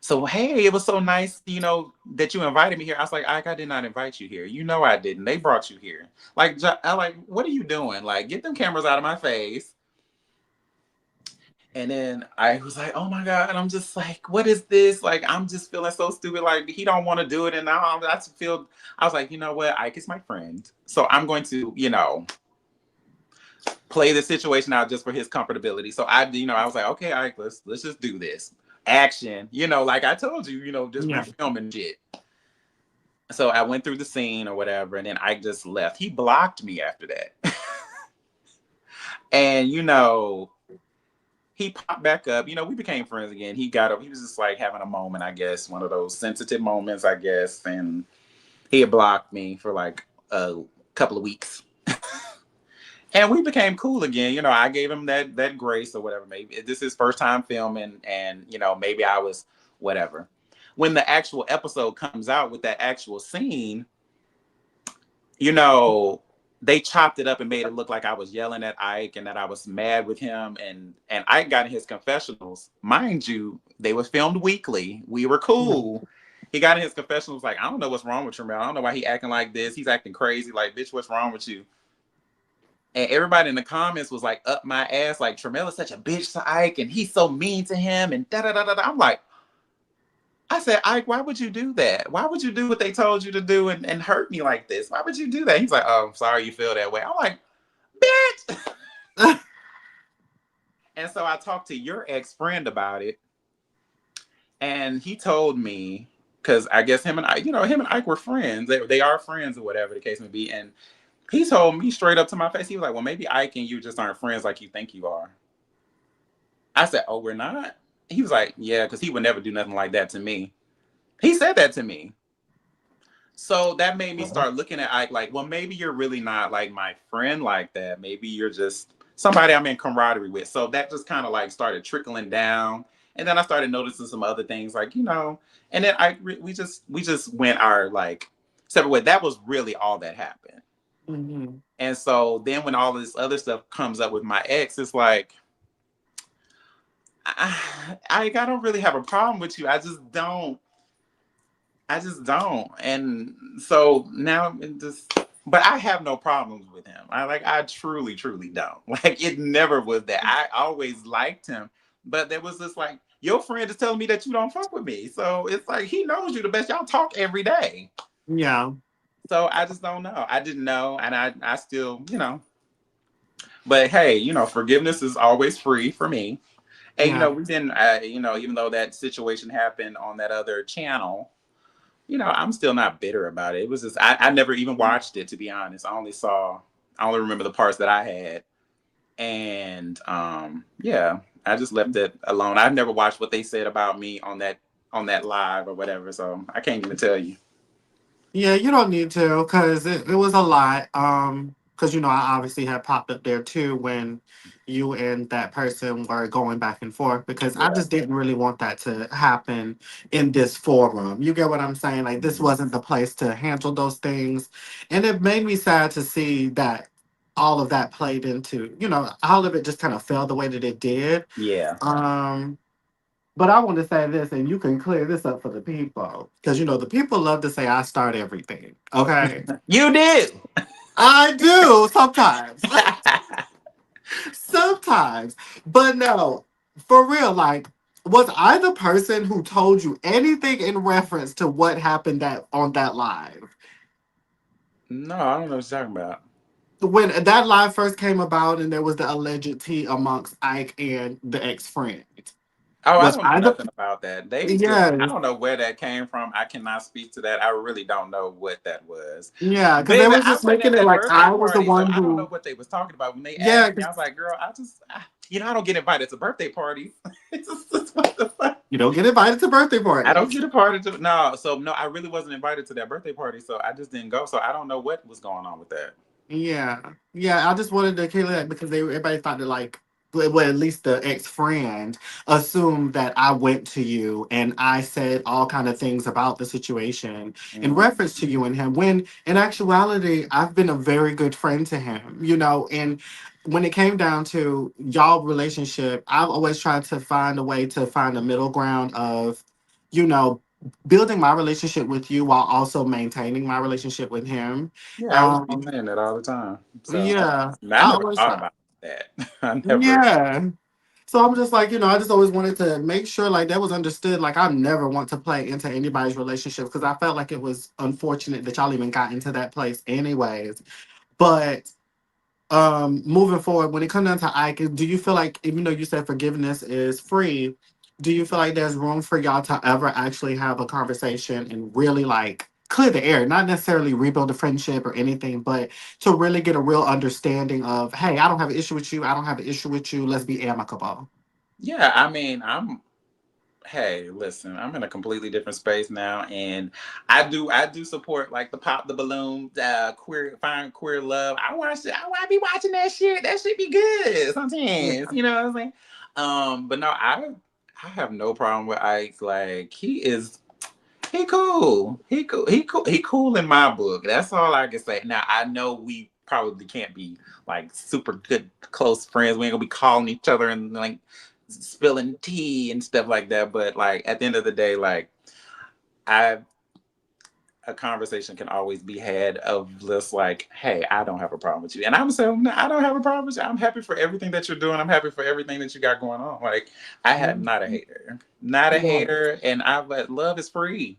so hey, it was so nice, that you invited me here. I was like, I did not invite you here. You know I didn't. They brought you here. Like, I like, what are you doing? Like, get them cameras out of my face. And then I was like, oh my God. And I'm just like, what is this? Like, I'm just feeling so stupid. Like, he don't want to do it. And now I was like, you know what? Ike is my friend. So I'm going to, play the situation out just for his comfortability. So I was like, okay, Ike, let's just do this. Action, like I told you, just Yeah. refilming shit. So I went through the scene or whatever, and then I just left. He blocked me after that. And he popped back up. We became friends again. He got up. He was just like having a moment, I guess, one of those sensitive moments, I guess. And he had blocked me for like a couple of weeks. And we became cool again. I gave him that grace or whatever. Maybe this is his first time filming, and maybe I was whatever. When the actual episode comes out with that actual scene, you know, they chopped it up and made it look like I was yelling at Ike and that I was mad with him. And Ike got in his confessionals. Mind you, they were filmed weekly. We were cool. He got in his confessionals like, I don't know what's wrong with Tramel. I don't know why he acting like this. He's acting crazy. Like, bitch, what's wrong with you? And everybody in the comments was like, up my ass, like, Tramel is such a bitch to Ike, and he's so mean to him, and da da da da. I'm like, I said, Ike, why would you do that? Why would you do what they told you to do and hurt me like this? Why would you do that? He's like, oh, I'm sorry you feel that way. I'm like, bitch. And so I talked to your ex-friend about it. And he told me, because I guess him and Ike were friends. They are friends or whatever the case may be. And he told me straight up to my face, he was like, well, maybe Ike and you just aren't friends like you think you are. I said, oh, we're not? He was like, yeah, because he would never do nothing like that to me. He said that to me. So that made me start looking at Ike like, well, maybe you're really not like my friend like that. Maybe you're just somebody I'm in camaraderie with. So that just kind of like started trickling down. And then I started noticing some other things like, and then we just went our like separate way. That was really all that happened. Mm-hmm. And so then when all this other stuff comes up with my ex, it's like, I don't really have a problem with you. I just don't. And so now it just, but I have no problems with him. I truly, truly don't. Like it never was that. I always liked him, but there was this like, your friend is telling me that you don't fuck with me. So it's like, he knows you the best. Y'all talk every day. Yeah. So I just don't know. I didn't know. And I still, but hey, forgiveness is always free for me. And, Yeah. we didn't, even though that situation happened on that other channel, I'm still not bitter about it. It was just, I never even watched it, to be honest. I only remember the parts that I had. And yeah, I just left it alone. I've never watched what they said about me on that live or whatever. So I can't even tell you. Yeah, you don't need to because it was a lot. Because I obviously had popped up there too when you and that person were going back and forth because I Yeah. just didn't really want that to happen in this forum. You get what I'm saying? Like this wasn't the place to handle those things. And it made me sad to see that all of that played into, all of it just kind of fell the way that it did. Yeah. Um but I want to say this, and you can clear this up for the people. Because, the people love to say I start everything. Okay? You did. I do sometimes. Sometimes. But no, for real, like, was I the person who told you anything in reference to what happened on that live? No, I don't know what you're talking about. When that live first came about and there was the alleged tea amongst Ike and the ex-friend. Oh, I Was don't know I the... nothing about that. I Yes. don't know where that came from. I cannot speak to that. I really don't know what that was. Yeah, because they Baby, was I just wasn't making at it that like birthday I was the party, so one I don't know who... what they was talking about. When they Yeah, asked me, I was like, girl, I don't get invited to birthday parties. It's just what the fuck? you don't get invited to birthday I don't parties. get invited to, no. So, no, I really wasn't invited to that birthday party, so I just didn't go. So I don't know what was going on with that. Yeah, yeah. I just wanted to clear that because everybody thought that like, well, at least the ex friend assumed that I went to you and I said all kind of things about the situation in Mm. reference to you and him. When in actuality, I've been a very good friend to him. And when it came down to y'all relationship, I've always tried to find a way to find a middle ground of, you know. Building my relationship with you while also maintaining my relationship with him. Yeah, I was um, saying that all the time. So yeah, I I never always thought try. about that. I never. Yeah. So I'm just like, I just always wanted to make sure like that was understood. Like I never want to play into anybody's relationship because I felt like it was unfortunate that y'all even got into that place anyways. But moving forward, when it comes down to Ike, do you feel like even though you said forgiveness is free, do you feel like there's room for y'all to ever actually have a conversation and really like clear the air, not necessarily rebuild a friendship or anything, but to really get a real understanding of, hey, I don't have an issue with you, I don't have an issue with you, let's be amicable. Yeah, I mean, hey, listen, I'm in a completely different space now, and I do support like the pop the balloon, queer find queer love. I watch it. I be watching that shit. That shit be good Yeah. sometimes. You know what I'm saying? But no, I have no problem with Ike. Like he cool. He cool. He cool. He cool in my book. That's all I can say. Now I know we probably can't be like super good close friends. We ain't gonna be calling each other and like spilling tea and stuff like that. But like at the end of the day, like I a conversation can always be had of just like, hey, I don't have a problem with you. And I'm saying, no, I don't have a problem with you. I'm happy for everything that you're doing. I'm happy for everything that you got going on. Like, I am not a hater. Not a Yeah. hater. And love is free.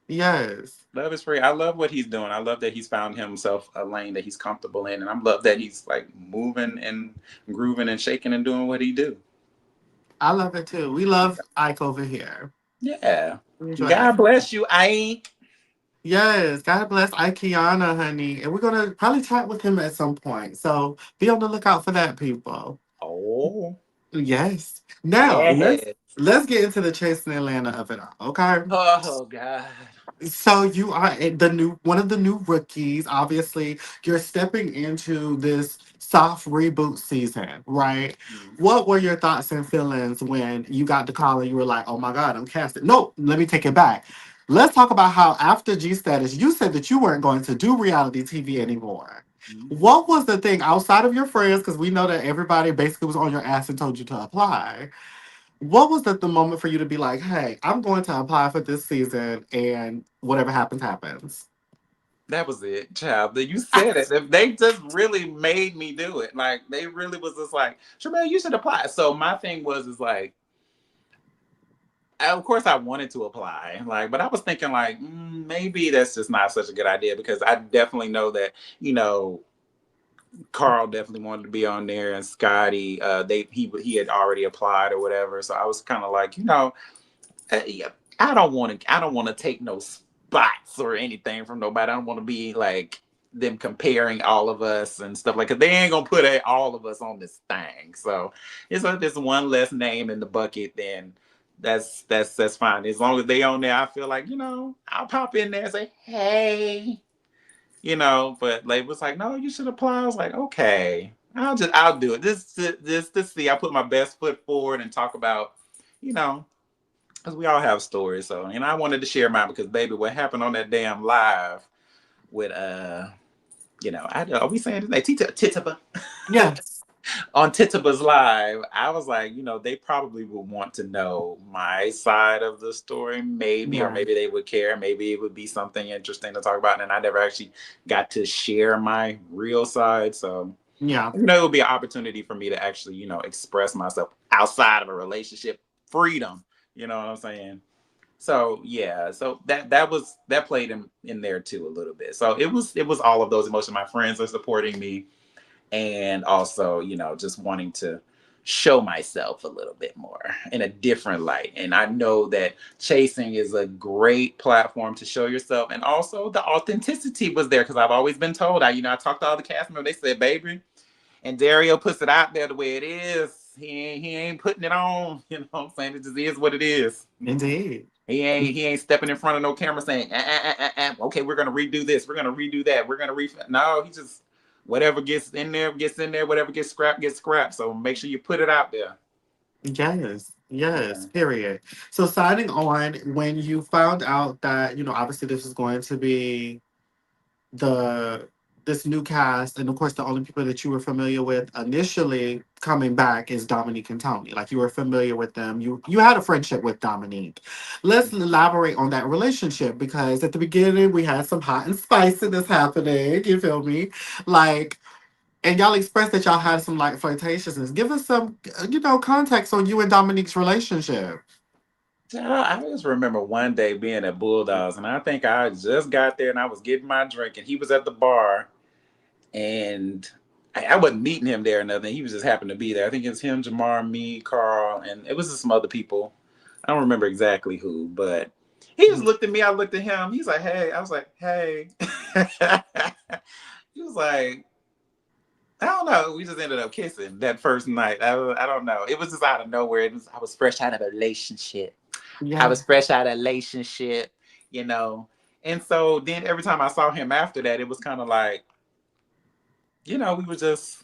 Yes. Love is free. I love what he's doing. I love that he's found himself a lane that he's comfortable in. And I love that he's like moving and grooving and shaking and doing what he do. I love it too. We love Ike over here. Yeah. We enjoy God Ike. bless you, Ike. Yes, God bless Ikeana, honey. And we're gonna probably chat with him at some point. So be on the lookout for that, people. Oh, Yes. Now yes. let's get into the Chasing Atlanta of it all, okay? Oh, God. So you are the new one of the new rookies. Obviously, you're stepping into this soft reboot season, right? Mm. What were your thoughts and feelings when you got the call and you were like, "Oh my God, I'm casted"? No, let me take it back. Let's talk about how after G Status, you said that you weren't going to do reality TV anymore. Mm. What was the thing outside of your friends? Because we know that everybody basically was on your ass and told you to apply. What was the moment for you to be like, hey, I'm going to apply for this season and whatever happens, happens? That was it, child. You said it. They just really made me do it. Like they really was just like, Tramel, you should apply. So my thing was is like, of course I wanted to apply, like, but I was thinking like maybe that's just not such a good idea because I definitely know that Carl definitely wanted to be on there and Scotty, he had already applied or whatever. So I was kind of like, yeah, I don't want to take no spots or anything from nobody. I don't want to be like them comparing all of us and stuff like. Cause they ain't gonna put all of us on this thing. So it's like this one less name in the bucket. Then that's fine. As long as they on there, I feel like I'll pop in there and say hey. But like was like, no, you should apply. I was like, okay, I'll do it. This see, I put my best foot forward and talk about, you know, because we all have stories. So, and I wanted to share mine because baby, what happened on that damn live with are we saying his name? Tituba Yes. on Tituba's live, I was like, they probably would want to know my side of the story, maybe, or Yeah. maybe they would care. Maybe it would be something interesting to talk about. And I never actually got to share my real side. So, Yeah. it would be an opportunity for me to actually, express myself outside of a relationship, freedom. You know what I'm saying? So yeah, so that played in there too a little bit. So it was all of those emotions. My friends are supporting me, and also just wanting to show myself a little bit more in a different light. And I know that chasing is a great platform to show yourself, and also the authenticity was there because I've always been told. I talked to all the cast members. They said, "Baby," and Dario puts it out there the way it is. He ain't putting it on. You know what I'm saying? It just is what it is. Indeed. He ain't stepping in front of no camera saying, okay, we're gonna redo this, we're gonna redo that, we're gonna No, he just whatever gets in there gets in there, whatever gets scrapped gets scrapped. So make sure you put it out there. Yes. Yes. Yeah. Period. So signing on when you found out that, obviously this was going to be the this new cast, and of course the only people that you were familiar with initially coming back is Dominique and Tony. Like you were familiar with them. You had a friendship with Dominique. Let's elaborate on that relationship because at the beginning we had some hot and spiciness happening. You feel me? Like, and y'all expressed that y'all had some like flirtatiousness. Give us some, context on you and Dominique's relationship. I just remember one day being at Bulldogs, and I think I just got there and I was getting my drink, and he was at the bar, and I wasn't meeting him there or nothing. He was just happened to be there. I think it was him, Jamar, me, Carl, and it was just some other people. I don't remember exactly who, but he just looked at me. I looked at him. He's like, "Hey." I was like, "Hey." He was like, "I don't know." We just ended up kissing that first night. I don't know. It was just out of nowhere. I was fresh out of a relationship. I Yeah. was fresh out of a relationship, you know. And so then every time I saw him after that, it was kind of like, we would just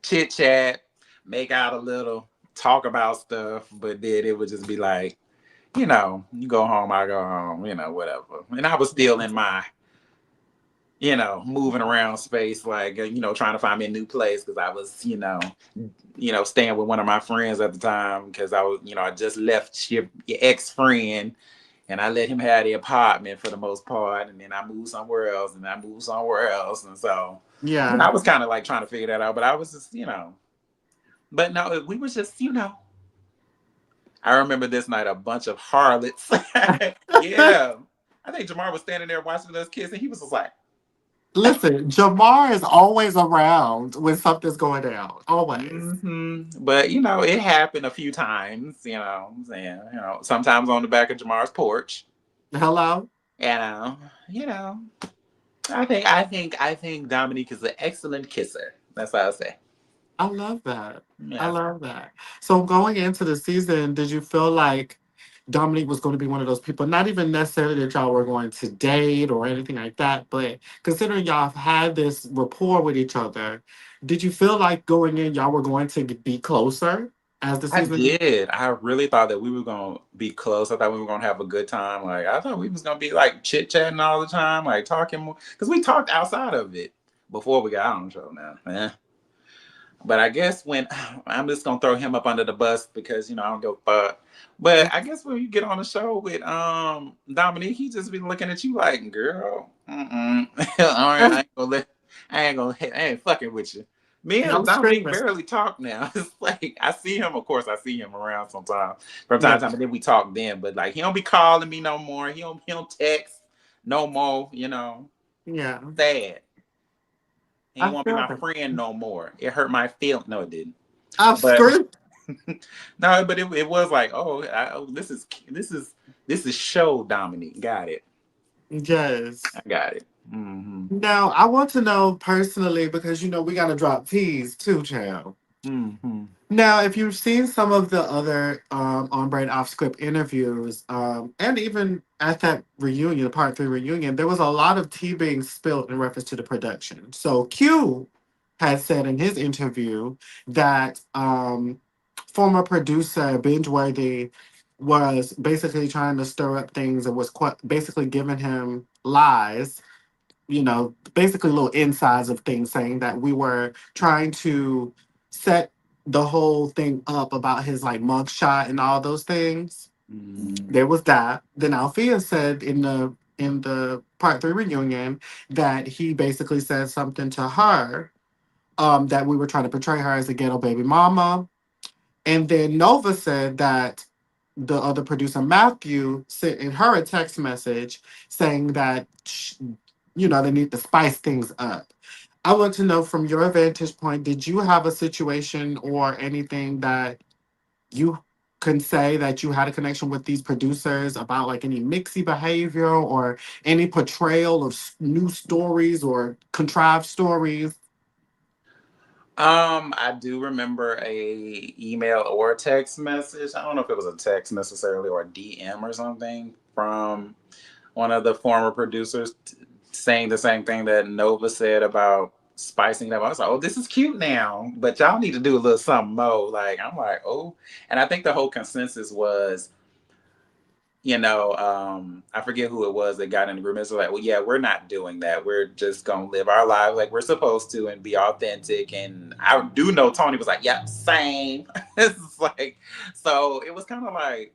chit chat, make out a little, talk about stuff, but then it would just be like, you go home, I go home, whatever. And I was still in my moving around space, like, trying to find me a new place because I was, staying with one of my friends at the time because I was, I just left your ex friend and I let him have the apartment for the most part, and then I moved somewhere else, and I moved somewhere else, and so Yeah. I was kind of like trying to figure that out, but I was just, but no, we was just, I remember this night a bunch of harlots, yeah. I think Jamar was standing there watching us kiss, and he was just like, Listen, Jamar is always around when something's going down. Always. But it happened a few times. I'm saying, sometimes on the back of Jamar's porch. Hello? And you know, I think Dominique is an excellent kisser. That's what I say. I love that. I Yeah, love that. So going into the season, did you feel like Dominique was going to be one of those people? Not even necessarily that y'all were going to date or anything like that, but considering y'all have had this rapport with each other, did you feel like going in y'all were going to be closer as the I season? did. I really thought that we were gonna be close. I thought we were gonna have a good time. Like I thought we was gonna be like chit chatting all the time, like talking more, because we talked outside of it before we got on the show. Now, but I guess when I'm just gonna throw him up under the bus because I don't give a fuck. But I guess when you get on the show with Dominique, he just be looking at you like, girl, all right, I ain't fucking with you. Me No and Dominique screaming. barely talk now. It's like I see him, of course, I see him around sometimes from time Yeah. to time, but then we talk then. But like he don't be calling me no more. He don't text no more. Yeah. Sad. He I won't be feel my that. friend no more. It hurt my feel. No, it didn't. I'm But screaming. no, but it was like, this is show Dominique. Got it. Yes. I got it. Mm-hmm. Now, I want to know personally because we got to drop teas too, child. Mm-hmm. Now, if you've seen some of the other on brand off script interviews, and even at that reunion, the part three reunion, there was a lot of tea being spilled in reference to the production. So Q had said in his interview that former producer Bingeworthy was basically trying to stir up things and was basically giving him lies, basically little insides of things, saying that we were trying to set the whole thing up about his like mugshot and all those things. Mm-hmm. There was that. Then Althea said in the part three reunion that he basically said something to her, that we were trying to portray her as a ghetto baby mama. And then Nova said that the other producer, Matthew, sent in her a text message saying that, they need to spice things up. I want to know from your vantage point, did you have a situation or anything that you can say that you had a connection with these producers about like any mixy behavior or any portrayal of new stories or contrived stories? I do remember a email or a text message. I don't know if it was a text necessarily or a DM or something from one of the former producers saying the same thing that Nova said about spicing it up. I was like, oh, this is cute now, but y'all need to do a little something more. Like, I'm like, oh. And I think the whole consensus was, I forget who it was that got in the group. It's like, well, yeah, we're not doing that. We're just gonna live our lives like we're supposed to and be authentic. And I do know Tony was like, yep, same. It's like, so it was kind of like,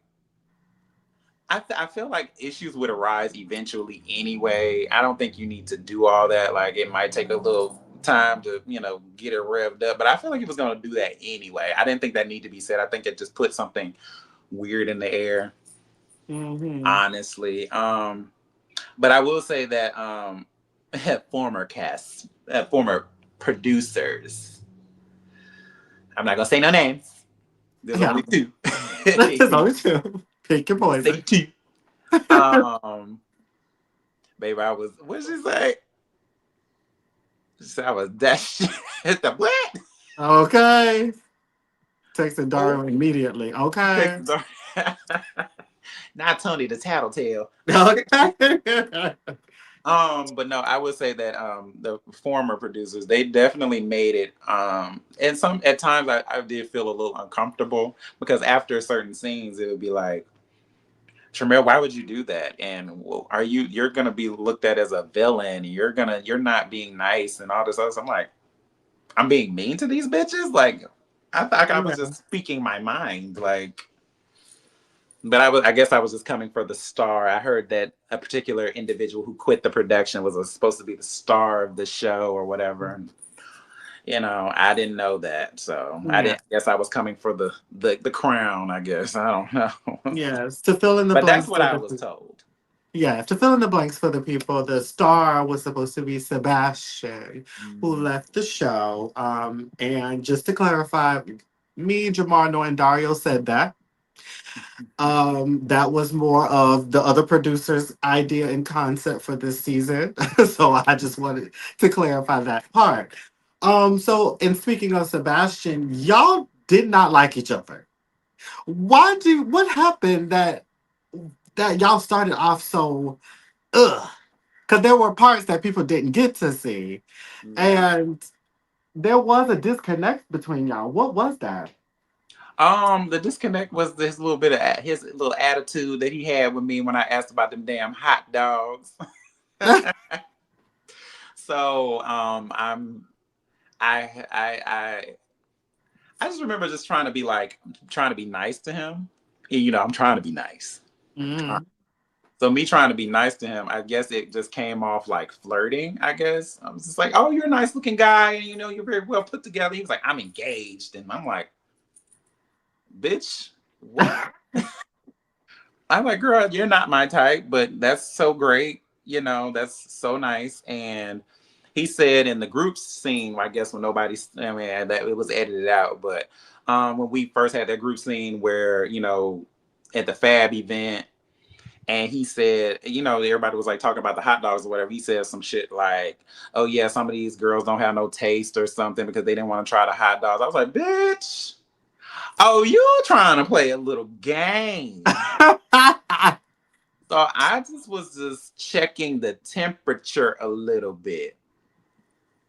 I feel like issues would arise eventually anyway. I don't think you need to do all that. Like it might take a little time to, get it revved up. But I feel like it was gonna do that anyway. I didn't think that need to be said. I think it just put something weird in the air, Mm-hmm. honestly. But I will say that former producers. I'm not gonna say no names. There's Yeah. only two. There's always two. Pick your Say poison. two. Um, Baby, what did she say? She said I was that shit. The what? Okay. Texting Oh, Dario immediately. Okay. Texas. Not Tony the Tattletale. Okay. But no, I would say that the former producers, they definitely made it. And some at times I did feel a little uncomfortable because after certain scenes it would be like, Tramel, why would you do that? And are you're gonna be looked at as a villain? You're not being nice and all this other. I'm like, I'm being mean to these bitches. Like, I thought I was Yeah. just speaking my mind. Like, but I guess I was just coming for the star. I heard that a particular individual who quit the production was supposed to be the star of the show or whatever. And, I didn't know that, so I Yeah. didn't. I guess I was coming for the crown. I guess I don't know, Yes. To fill in the but that's blanks what for I the was told. yeah, to fill in the blanks for the people, the star was supposed to be Sebastian, who Mm. left the show. And just to clarify, me, Jamarno, and Dario said that. That was more of the other producer's idea and concept for this season. So I just wanted to clarify that part. So in speaking of Sebastian, y'all did not like each other. What happened that y'all started off so ugh? Because there were parts that people didn't get to see. Yeah. And there was a disconnect between y'all. What was that? The disconnect was this little bit of his little attitude that he had with me when I asked about them damn hot dogs. So I I I I just remember just trying to be like trying to be nice to him. I'm trying to be nice. Mm. So me trying to be nice to him, I guess it just came off like flirting. I guess I was just like, "Oh, you're a nice looking guy, and you're very well put together." He was like, "I'm engaged," and I'm like, "Bitch, what?" I'm like, "Girl, you're not my type, but that's so great. That's so nice." And he said in the group scene, I guess when nobody's, I mean, that it was edited out, but when we first had that group scene where at the Fab event and he said, everybody was like talking about the hot dogs or whatever. He said some shit like, "Oh yeah, some of these girls don't have no taste or something because they didn't want to try the hot dogs." I was like, "Bitch, oh, you trying to play a little game?" So I just was just checking the temperature a little bit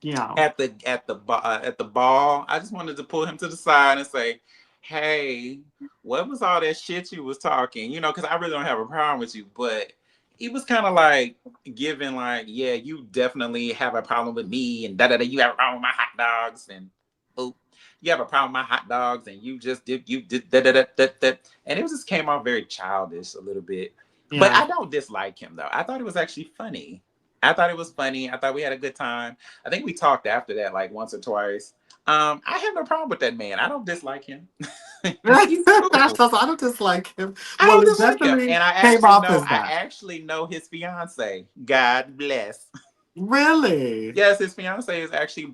Yeah. at the ball. I just wanted to pull him to the side and say, "Hey, what was all that shit you was talking?" Because I really don't have a problem with you, but he was kind of like giving like, "Yeah, you definitely have a problem with me, and da da da. You have a problem with my hot dogs, and oh, you have a problem with my hot dogs, and you did da da da da da." And it just came off very childish a little bit. But Yeah. I don't dislike him though. I thought it was actually funny. I thought it was funny. I thought we had a good time. I think we talked after that like once or twice. I have no problem with that man. I don't dislike him. He's That's cool. also, I don't dislike him. I Well, don't it dislike him. definitely And came off as I that. actually know his fiance. God bless. Really? Yes, his fiance is actually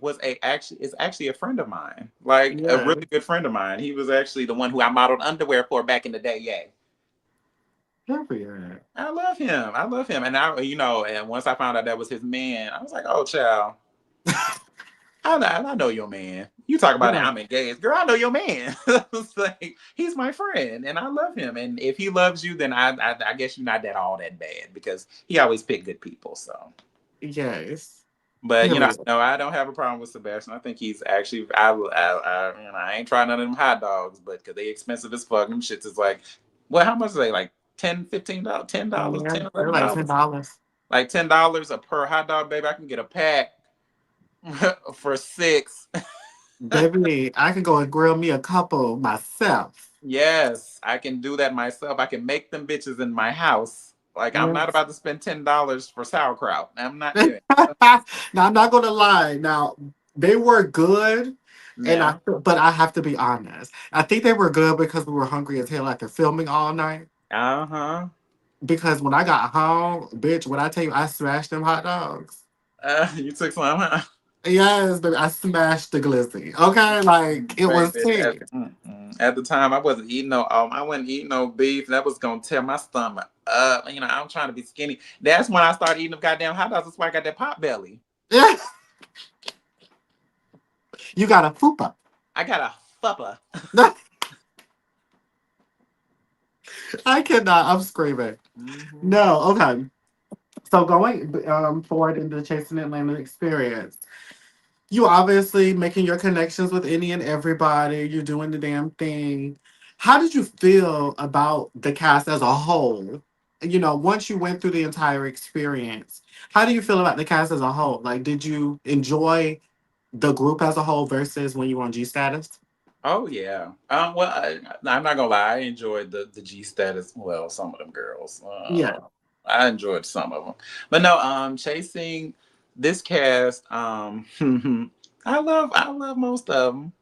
a friend of mine. Like a Yeah. really good friend of mine. He was actually the one who I modeled underwear for back in the day. Yay. Period. I love him. I love him. And and once I found out that was his man, I was like, "Oh, child. I know your man. You talk about it. Yeah. I'm engaged, girl. I know your man. It's like he's my friend, and I love him. And if he loves you, then I guess you're not that all that bad because he always picked good people. So, Yes. but Period. no, I don't have a problem with Sebastian. I think he's actually. I ain't trying none of them hot dogs, but because they expensive as fuck, them shits is like, well, how much are they? Like $10, $15, $10, Yeah. 10, They're eleven like dollars. $10. Like $10 a per hot dog, baby. I can get a pack for six. Baby, I can go and grill me a couple myself. Yes, I can do that myself. I can make them bitches in my house. Like I'm not Yes. about to spend $10 for sauerkraut. I'm not doing it. Now I'm not gonna lie. Now they were good, No. but I have to be honest. I think they were good because we were hungry as hell after filming all night. Uh-huh. Because when I got home, bitch, when I tell you I smashed them hot dogs. You took some, huh? Yes, baby, I smashed the glizzy. Okay, like it was Baby, 10. at the time I wasn't eating I wasn't eating no beef. That was gonna tear my stomach up. I'm trying to be skinny. That's when I started eating them goddamn hot dogs. That's why I got that pot belly. Yeah, you got a fupa. I got a fuppa. I cannot. I'm screaming. Hmm. No, okay. So going forward into the Chasing Atlanta experience, you obviously making your connections with any and everybody. You're doing the damn thing. How did you feel about the cast as a whole? You know, once you went through the entire experience, how do you feel about the cast as a whole? Like, did you enjoy the group as a whole versus when you were on G status? Oh yeah. Well, I'm not gonna lie. I enjoyed the G status. Well, some of them girls. Yeah. I enjoyed some of them, but no. Chasing this cast. I love most of them.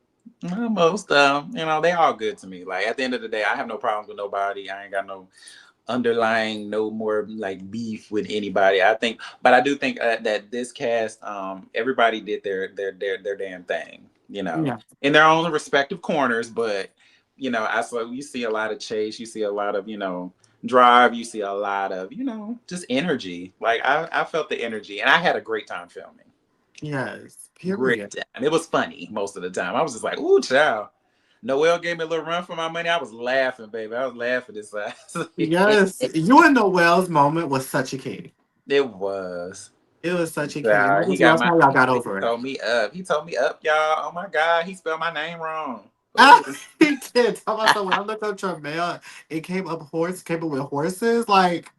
Most of them. You know, they all good to me. Like at the end of the day, I have no problems with nobody. I ain't got no underlying no more like beef with anybody. I think, but I do think that this cast, everybody did their damn thing, you know, Yeah. in their own respective corners. But you know, I saw you see a lot of chase, you see a lot of drive, you see a lot of just energy. Like I felt the energy, and I had a great time filming. Yes. Great Period. time. It was funny most of the time. I was just like, ooh, child. Noel gave me a little run for my money. I was laughing, baby. I was laughing this side. Yes. You and Noel's moment was such a king. It was. It was such a king. And I Yeah, he just got love my. how y'all He got over it. told me up. He told me up, y'all. Oh my God, he spelled my name wrong. Ah, Ooh. he did. Tell myself when I looked up Tramel, it came up with horses. Like,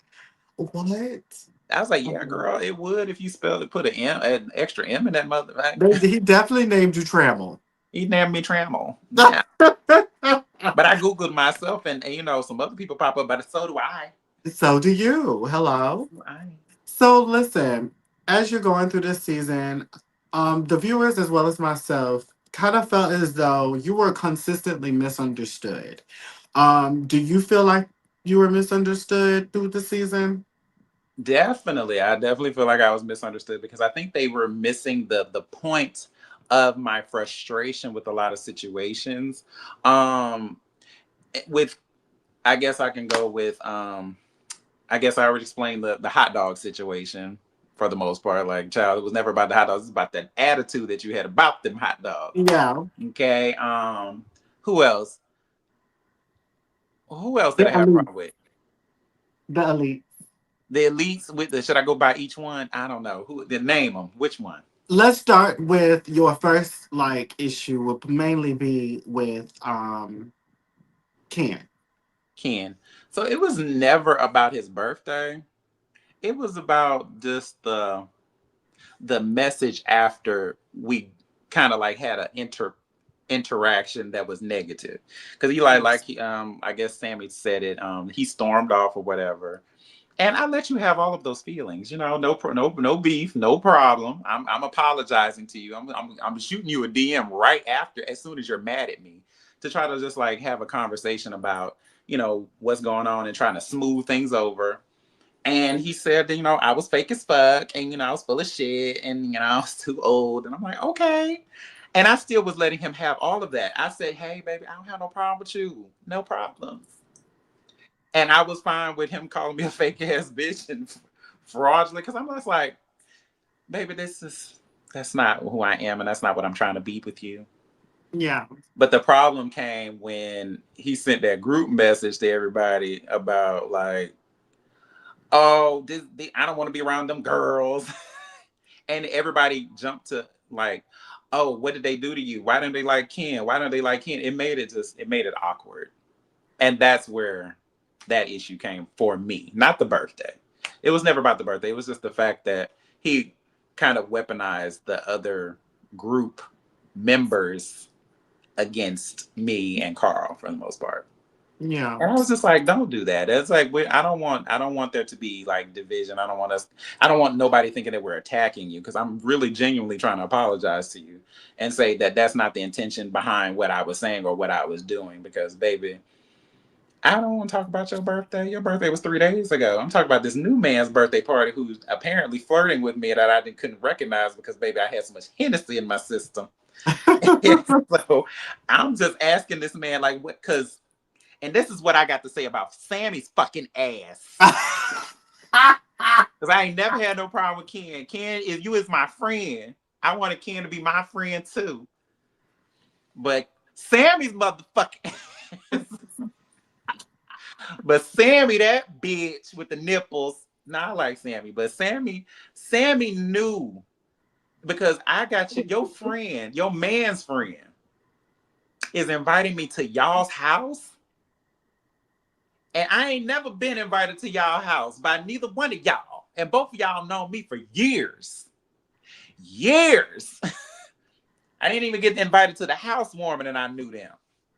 what? I was like, yeah, Um, girl, it would if you spelled it, put an extra M in that mother. he definitely named you Tramel. He named me Tramel. Yeah, but I googled myself, and some other people pop up, but so do I. So do you. Hello. I So listen, as you're going through this season, the viewers as well as myself kind of felt as though you were consistently misunderstood. Do you feel like you were misunderstood through the season? I definitely feel like I was misunderstood because I think they were missing the point of my frustration with a lot of situations. Um, with I guess I can go with I guess I already explained the hot dog situation for the most part. Like, child, it was never about the hot dogs, it's about that attitude that you had about them hot dogs. Yeah. Okay. Who else? Who else did The I have a elite. problem with? The elite. The elites with the should I go by each one? I don't know. Who then name them? Which one? Let's start with your first like issue would mainly be with Ken. Ken. So it was never about his birthday. It was about just the message after we kind of like had an interaction that was negative because he I guess Sammy said it, he stormed off or whatever, and I let you have all of those feelings, no beef, no problem. I'm apologizing to you. I'm shooting you a DM right after, as soon as you're mad at me, to try to just like have a conversation about what's going on and trying to smooth things over. And he said that, I was fake as fuck and, I was full of shit and, I was too old. And I'm like, okay. And I still was letting him have all of that. I said, hey, baby, I don't have no problem with you. No problem. And I was fine with him calling me a fake ass bitch and fraudulent because I'm just like, baby, that's not who I am. And that's not what I'm trying to be with you. Yeah. But the problem came when he sent that group message to everybody about like, oh, I don't want to be around them girls. And everybody jumped to like, oh, what did they do to you? Why didn't they like Ken? Why don't they like Ken? It made it awkward. And that's where that issue came for me, not the birthday. It was never about the birthday. It was just the fact that he kind of weaponized the other group members against me and Carl for the most part. Yeah. And I was just like, don't do that. It's like I don't want there to be like division. I don't want nobody thinking that we're attacking you because I'm really genuinely trying to apologize to you and say that that's not the intention behind what I was saying or what I was doing. Because baby, I don't want to talk about your birthday. Your birthday was 3 days ago. I'm talking about this new man's birthday party who's apparently flirting with me that I couldn't recognize because baby, I had so much Hennessy in my system. So I'm just asking this man like what because. And this is what I got to say about Sammy's fucking ass. Because I ain't never had no problem with Ken. Ken, if you is my friend, I wanted Ken to be my friend too. But Sammy's motherfucking ass. But Sammy, that bitch with the nipples. Not like Sammy, but Sammy knew because I got you, your friend, your man's friend, is inviting me to y'all's house. And I ain't never been invited to y'all house by neither one of y'all. And both of y'all know me for years. Years. I didn't even get invited to the housewarming and I knew them.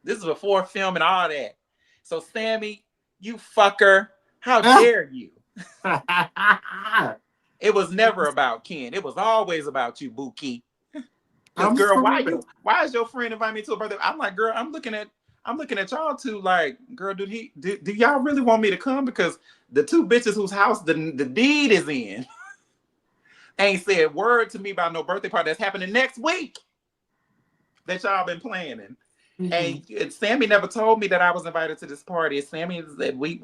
This is before filming all that. So Sammy, you fucker, how dare you? It was never about Ken. It was always about you, Buki. Because I'm girl, screaming. why is your friend invite me to a birthday? I'm like, girl, I'm looking at y'all two like, girl, do y'all really want me to come? Because the two bitches whose house the deed is in ain't said word to me about no birthday party that's happening next week that y'all been planning. Mm-hmm. And Sammy never told me that I was invited to this party. Sammy said we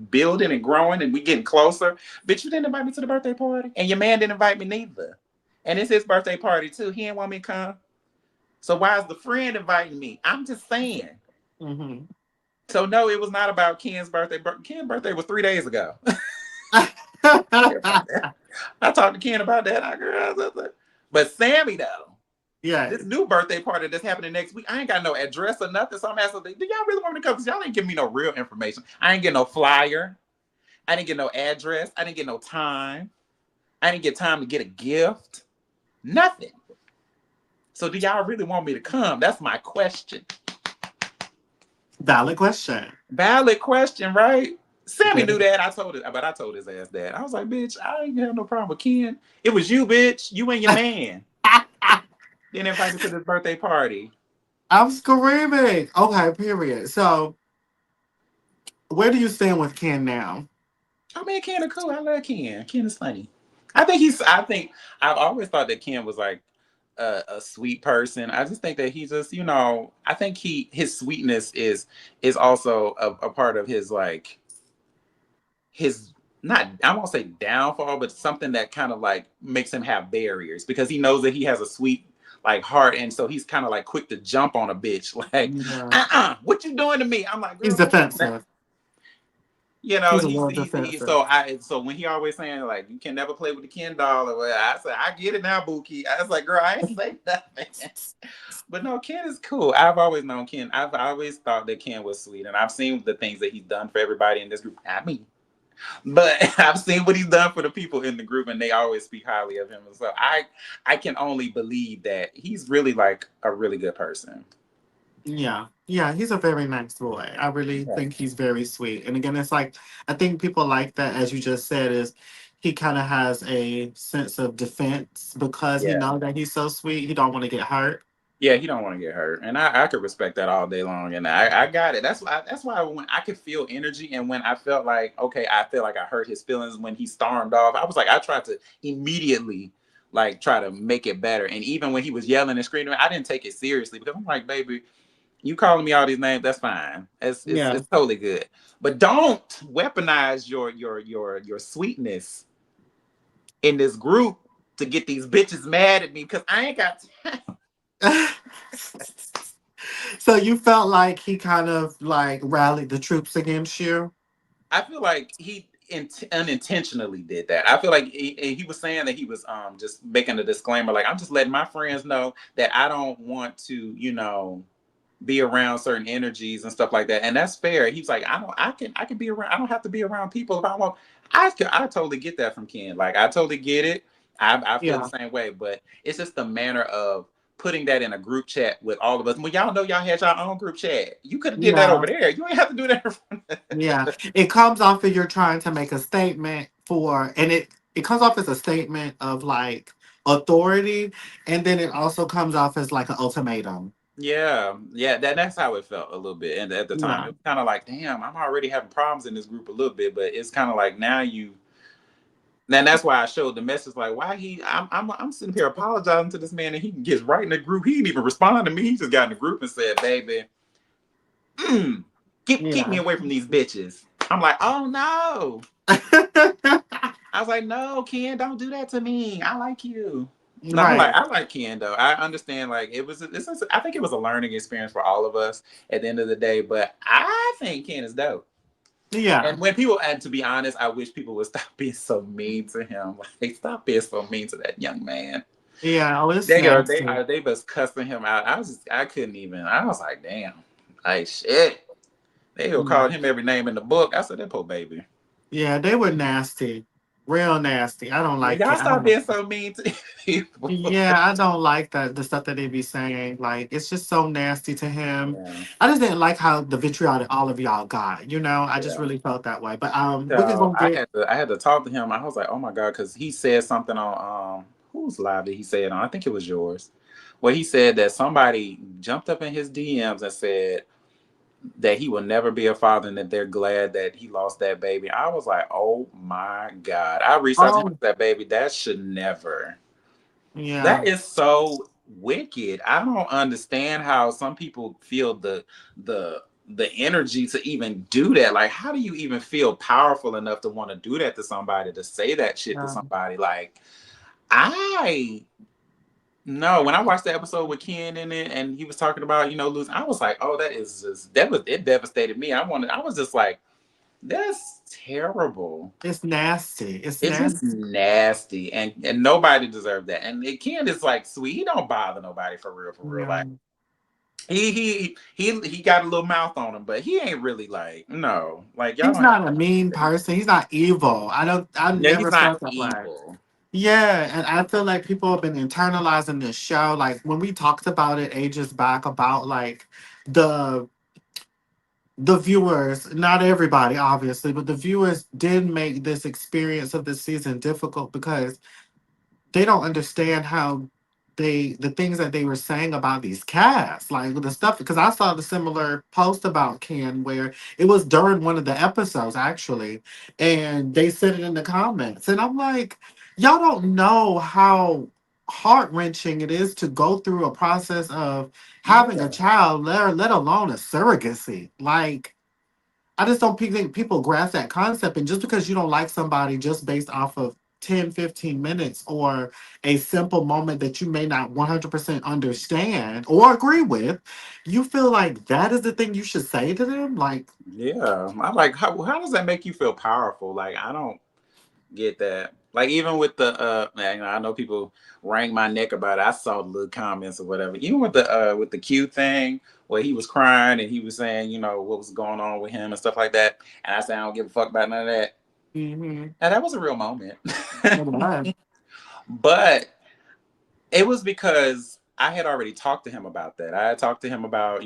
building and growing and we getting closer. Bitch, you didn't invite me to the birthday party, and your man didn't invite me neither. And it's his birthday party too. He didn't want me to come. So why is the friend inviting me? I'm just saying. Mm-hmm. So no, it was not about Ken's birthday. Ken's birthday was 3 days ago. I talked to Ken about that. But Sammy though, Yeah. this new birthday party that's happening next week, I ain't got no address or nothing. So I'm asking, do y'all really want me to come? Because y'all ain't give me no real information. I ain't get no flyer. I didn't get no address. I didn't get no time. I didn't get time to get a gift. Nothing. So do y'all really want me to come? That's my question. Valid question. Valid question, right? Sammy knew Very. that. I told his ass that. I was like, bitch, I ain't have no problem with Ken. It was you, bitch. You and your man. Didn't invite me to this birthday party. I'm screaming. Okay, period. So, where do you stand with Ken now? I mean, Ken is cool. I love Ken. Ken is funny. I think I've always thought that Ken was like a sweet person. I just think that he just, I think his sweetness is also a part of his like his not I won't say downfall, but something that kind of like makes him have barriers because he knows that he has a sweet like heart, and so he's kind of like quick to jump on a bitch like, Yeah. what you doing to me? I'm like, He's girl, come on. defensive. He's a He's little he defensive. so when he always saying like you can never play with the Ken doll or whatever, I said I get it now, Buki. I was like, girl, I ain't say nothing. But no, Ken is cool. I've always known Ken. I've always thought that Ken was sweet, and I've seen the things that he's done for everybody in this group. Not me, but I've seen what he's done for the people in the group, and they always speak highly of him. And so I can only believe that he's really like a really good person. Yeah. Yeah, he's a very nice boy. I really Yeah. think he's very sweet. And again, it's like, I think people like that, as you just said, is he kind of has a sense of defense because he Yeah. knows that he's so sweet. He don't want to get hurt. Yeah, he don't want to get hurt, and I could respect that all day long, and I got it. That's why when I could feel energy, and when I felt like okay, I feel like I hurt his feelings when he stormed off. I was like, I tried to immediately like try to make it better, and even when he was yelling and screaming, I didn't take it seriously because I'm like, baby, you calling me all these names, that's fine, Yeah. it's totally good, but don't weaponize your sweetness in this group to get these bitches mad at me because I ain't got time. So you felt like he kind of like rallied the troops against you? I feel like he unintentionally did that. I feel like he was saying that he was just making a disclaimer, like I'm just letting my friends know that I don't want to, be around certain energies and stuff like that, and that's fair. He's like, I can be around. I don't have to be around people if I want. I totally get that from Ken. Like I totally get it. I feel the Yeah. same way, but it's just the manner of putting that in a group chat with all of us. Well, y'all know y'all had your own group chat. You could have did that Yeah. over there. You ain't have to do that in front Yeah. of It comes off of you're trying to make a statement for, and it comes off as a statement of like authority, and then it also comes off as like an ultimatum. Yeah, that's how it felt a little bit. And at the time, it Yeah. was kind of like, damn, I'm already having problems in this group a little bit. But it's kind of like now then that's why I showed the message like, why I'm sitting here apologizing to this man, and he gets right in the group. He didn't even respond to me. He just got in the group and said, baby, keep me Yeah. away from these bitches. I'm like, oh no. I was like, no, Ken, don't do that to me. I like you. No, Right. I like Ken though. I understand like I think it was a learning experience for all of us at the end of the day. But I think Ken is dope. Yeah. And and to be honest, I wish people would stop being so mean to him. Like, stop being so mean to that young man. Yeah. Oh, it's nasty. They was cussing him out. I couldn't even. I was like, damn, like shit. They Yeah. called him every name in the book. I said, that poor baby. Yeah, they were nasty. Real nasty. I don't Yeah, like y'all it. I stop don't like being so mean to people. Yeah, I don't like that the stuff that they be saying. Like it's just so nasty to him. Yeah, I just didn't like how the vitriol that all of y'all got. I just yeah. really felt that way. But we're So gonna get I had to talk to him. I was like, oh my God, because he said something on whose live did he say it on? I think it was yours. Where he said that somebody jumped up in his DMs and said that he will never be a father and that they're glad that he lost that baby. I was like, oh my God. I reached out to him and oh said, baby, that should never. yeah. That is so wicked. I don't understand how some people feel the the energy to even do that. Like, how do you even feel powerful enough to want to do that to somebody, to say that shit to Yeah. somebody? Like, I no, when I watched the episode with Ken in it and he was talking about, losing, I was like, oh, that is just it devastated me. I was just like, that's terrible. It's nasty. It's It's just nasty. nasty, and nobody deserved that. And Ken is like sweet. He don't bother nobody for real, for real. Yeah. Like he got a little mouth on him, but he ain't really like no. Like y'all He's don't have not a mean to. person. He's not evil. I Yeah, he's never not felt that way. evil. Yeah, and I feel like people have been internalizing this show. Like when we talked about it ages back about like the the viewers, not everybody obviously, but the viewers did make this experience of this season difficult because they don't understand how the things that they were saying about these casts, like the stuff. Because I saw the similar post about Ken where it was during one of the episodes actually, and they said it in the comments, and I'm like, y'all don't know how heart wrenching it is to go through a process of having a Yeah, child, let alone a surrogacy, like. I just don't think people grasp that concept. And just because you don't like somebody just based off of 10, 15 minutes or a simple moment that you may not 100% understand or agree with, you feel like that is the thing you should say to them? Like, yeah. I like how does that make you feel powerful? Like I don't get that. Like even with the I know people wrang my neck about it. I saw the little comments or whatever. Even with the Q thing where he was crying and he was saying, what was going on with him and stuff like that. And I said I don't give a fuck about none of that. mm-hmm. And that was a real moment. It was. But it was because I had already talked to him about that. I had talked to him about,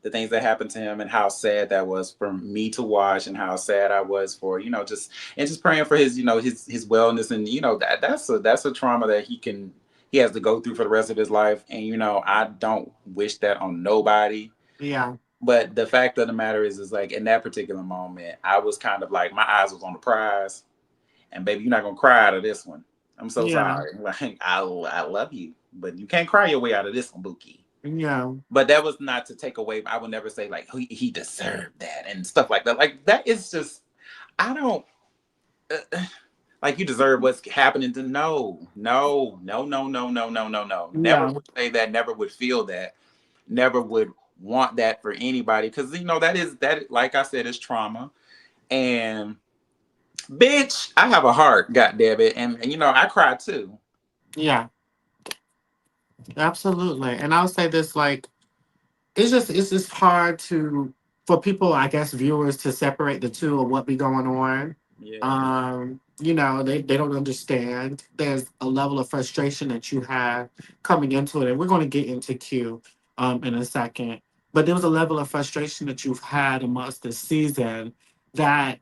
the things that happened to him and how sad that was for me to watch and how sad I was for, just praying for his, his wellness. And, that's a trauma that he has to go through for the rest of his life. And, I don't wish that on nobody. Yeah. But the fact of the matter is like in that particular moment, I was kind of like, my eyes was on the prize. And baby, you're not gonna cry out of this one. I'm so Yeah. sorry. Like I love you, but you can't cry your way out of this one, Buki. Yeah. But that was not to take away. I would never say like he deserved that and stuff like that. Like that is just I don't like you deserve what's happening to no. Never Yeah. would say that. Never would feel that. Never would want that for anybody because that like I said is trauma and bitch, I have a heart, goddamn it, and I cry too. Yeah. Absolutely. And I'll say this like it's just hard to for people, I guess, viewers to separate the two of what be going on. Yeah. They don't understand. There's a level of frustration that you have coming into it, and we're going to get into Q in a second. But there was a level of frustration that you've had amongst the season that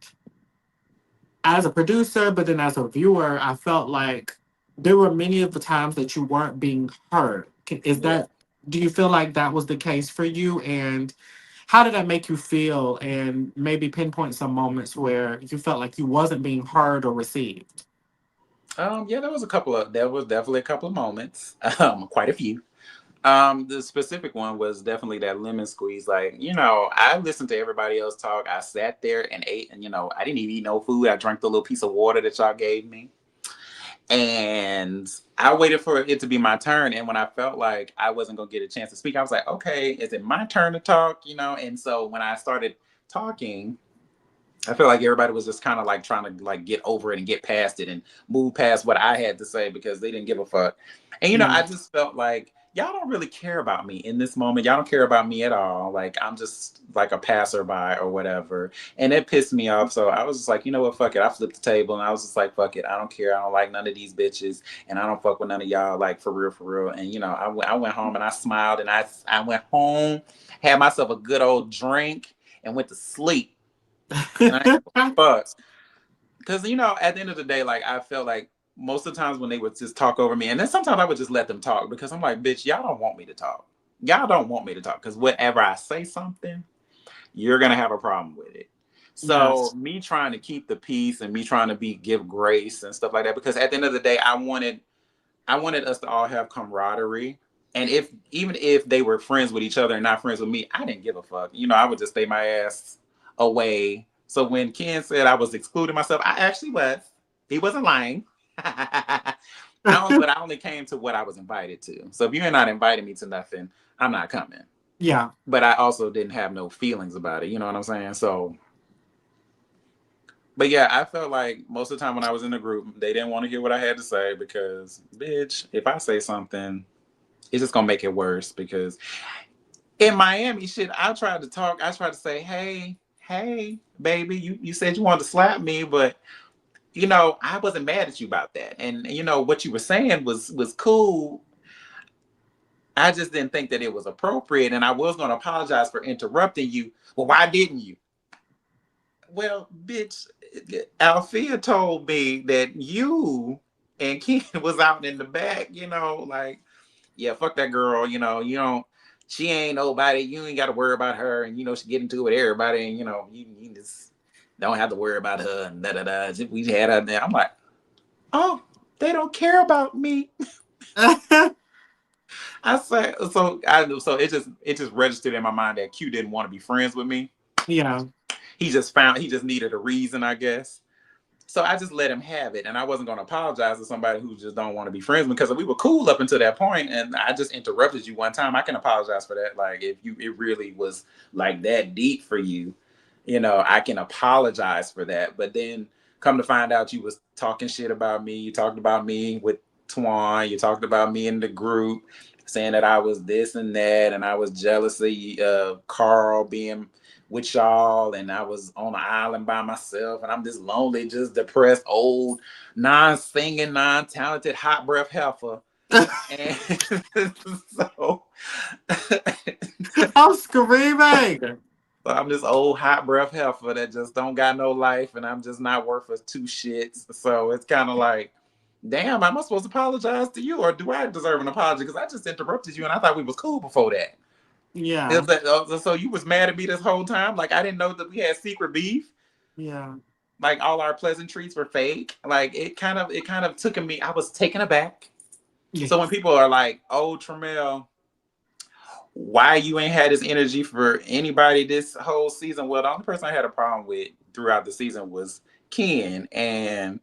as a producer, but then as a viewer, I felt like there were many of the times that you weren't being heard. Yeah. Do you feel like that was the case for you? And how did that make you feel? And maybe pinpoint some moments where you felt like you wasn't being heard or received. Yeah, there was definitely a couple of moments. Quite a few. The specific one was definitely that lemon squeeze. Like, I listened to everybody else talk. I sat there and ate, and I didn't even eat no food. I drank the little piece of water that y'all gave me. And I waited for it to be my turn. And when I felt like I wasn't gonna get a chance to speak, I was like, okay, is it my turn to talk? And so when I started talking, I feel like everybody was just kind of like trying to like get over it and get past it and move past what I had to say because they didn't give a fuck. And Yeah. I just felt like y'all don't really care about me in this moment. Y'all don't care about me at all. Like, I'm just like a passerby or whatever. And it pissed me off. So I was just like, you know what, fuck it. I flipped the table and I was just like, fuck it. I don't care. I don't like none of these bitches. And I don't fuck with none of y'all, like, for real, for real. And, you know, I went home and I smiled and I went home, had myself a good old drink and went to sleep. And I ain't fuck. Because, you know, at the end of the day, like, I felt like most of the times when they would just talk over me, and then sometimes I would just let them talk because I'm like, bitch, y'all don't want me to talk. Y'all don't want me to talk because whenever I say something, you're gonna have a problem with it. So Yes. me trying to keep the peace and me trying to give grace and stuff like that, because at the end of the day, I wanted us to all have camaraderie. And if even if they were friends with each other and not friends with me, I didn't give a fuck. You know, I would just stay my ass away. So when Ken said I was excluding myself, I actually was. He wasn't lying. But I only came to what I was invited to. So if you're not inviting me to nothing, I'm not coming. Yeah. But I also didn't have no feelings about it. You know what I'm saying? So, but yeah, I felt like most of the time when I was in the group, they didn't want to hear what I had to say because, bitch, if I say something, it's just gonna make it worse. Because in Miami, shit, I tried to talk. I tried to say, hey, baby, you said you wanted to slap me, but you know, I wasn't mad at you about that. And you know what you were saying was cool. I just didn't think that it was appropriate, and I was gonna apologize for interrupting you. Well, why didn't you? Well, bitch, Althea told me that you and Ken was out in the back, you know, like, yeah, fuck that girl, you know, you don't, she ain't nobody, you ain't got to worry about her, and, you know, she get into it with everybody, and, you know, you just don't have to worry about her, and da-da-da. We had her there. I'm like, oh, they don't care about me. I said, so it just registered in my mind that Q didn't want to be friends with me. Yeah. He just needed a reason, I guess. So I just let him have it, and I wasn't going to apologize to somebody who just don't want to be friends because we were cool up until that point, and I just interrupted you one time. I can apologize for that. Like if it really was like that deep for you, you know, I can apologize for that. But then come to find out, you was talking shit about me. You talked about me with Twan. You talked about me in the group, saying that I was this and that, and I was jealous of Carl being with y'all, and I was on an island by myself, and I'm this lonely, just depressed, old, non-singing, non-talented, hot breath heifer. And so, I'm screaming. so I'm this old hot breath heifer that just don't got no life, and I'm just not worth a two shits. So it's kind of like, damn, am I supposed to apologize to you, or do I deserve an apology? Because I just interrupted you, and I thought we was cool before that. Yeah. So you was mad at me this whole time? Like I didn't know that we had secret beef. Yeah. Like all our pleasantries were fake. Like it kind of took me. I was taken aback. So when Yes. people are like, "Oh, Tramel, why you ain't had this energy for anybody this whole season?" Well, the only person I had a problem with throughout the season was Ken, and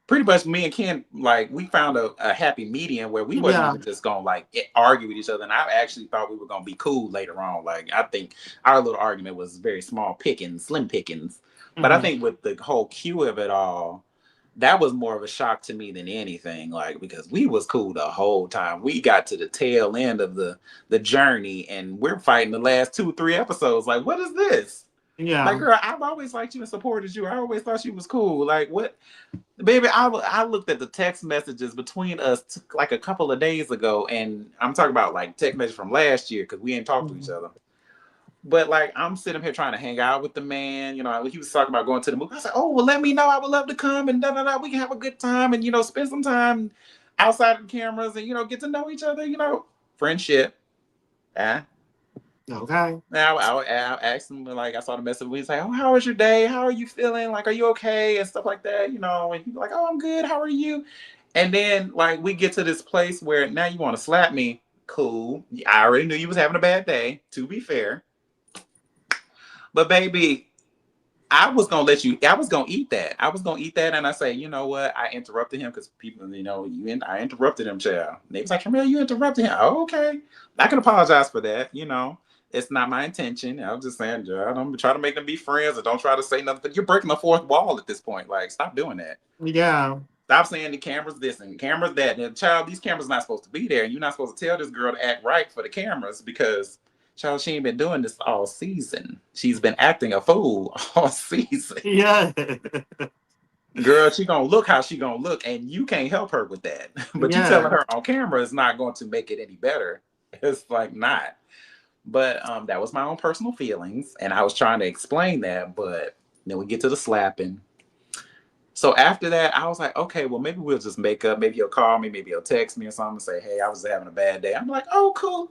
pretty much me and Ken, like we found a happy medium where we wasn't Yeah. even just gonna like argue with each other. And I actually thought we were gonna be cool later on. Like I think our little argument was very small pickings, slim pickings. But I Hmm. think with the whole cue of it all, that was more of a shock to me than anything. Like because we was cool the whole time. We got to the tail end of the journey, and we're fighting the last 2 3 episodes. Like what is this? Like Yeah. girl, I've always liked you and supported you. I always thought you was cool. Like what? Baby, I looked at the text messages between us like a couple of days ago, and I'm talking about like text messages from last year because we ain't talked to each Mhm. other. But like I'm sitting here trying to hang out with the man, you know. He was talking about going to the movie. I said, "Oh, well, let me know. I would love to come and da da da. We can have a good time and spend some time outside of the cameras and get to know each other. Friendship." Ah, Okay. now I asked him like I saw the message. We say, "Oh, how was your day? How are you feeling? Like, are you okay?" and stuff like that. And he's like, "Oh, I'm good. How are you?" And then like we get to this place where now you want to slap me. Cool. I already knew you was having a bad day. To be fair, but baby, I was gonna let you. I was gonna eat that. I was gonna eat that, and I say, you know what? I interrupted him because people, I interrupted him, child. And they was like, Camille, you interrupted him. Oh, okay, I can apologize for that. It's not my intention. I was just saying, child, I'm trying to make them be friends, and don't try to say nothing. But you're breaking the fourth wall at this point. Like, stop doing that. Yeah. Stop saying the camera's this and the camera's that. And child, these cameras not supposed to be there. And you're not supposed to tell this girl to act right for the cameras because, child, she ain't been doing this all season. She's been acting a fool all season. Yeah. Girl, she gonna look how she gonna look, and you can't help her with that. But you telling Yeah. her on camera is not going to make it any better. It's like not. But that was my own personal feelings, and I was trying to explain that. But then we get to the slapping. So after that, I was like, okay, well, maybe we'll just make up. Maybe he'll call me, maybe he'll text me or something and say, hey, I was having a bad day. I'm like, oh, cool.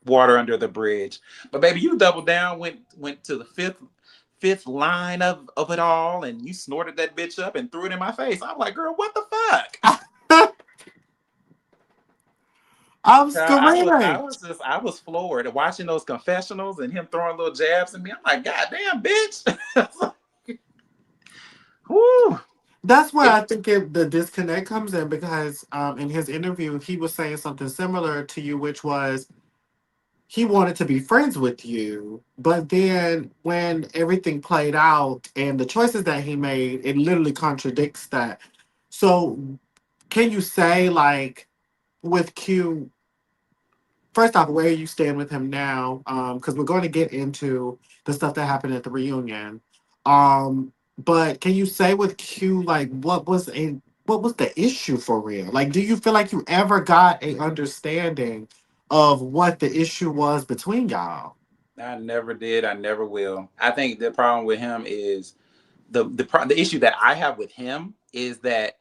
Water under the bridge. But baby, you doubled down, went to the fifth line of it all, and you snorted that bitch up and threw it in my face. I'm like, girl, what the fuck? I'm I screaming. was just I was floored watching those confessionals and him throwing little jabs at me. I'm like, God damn, bitch. Whoo. That's where It, I think the disconnect comes in because in his interview, he was saying something similar to you, which was he wanted to be friends with you. But then when everything played out and the choices that he made, it literally contradicts that. So can you say, like, with Q, first off, where you stand with him now? Because we're going to get into the stuff that happened at the reunion. But can you say with Q, like, what was the issue for real? Like, do you feel like you ever got a understanding of what the issue was between y'all? I never did. I never will. I think the problem with him is the issue that I have with him is that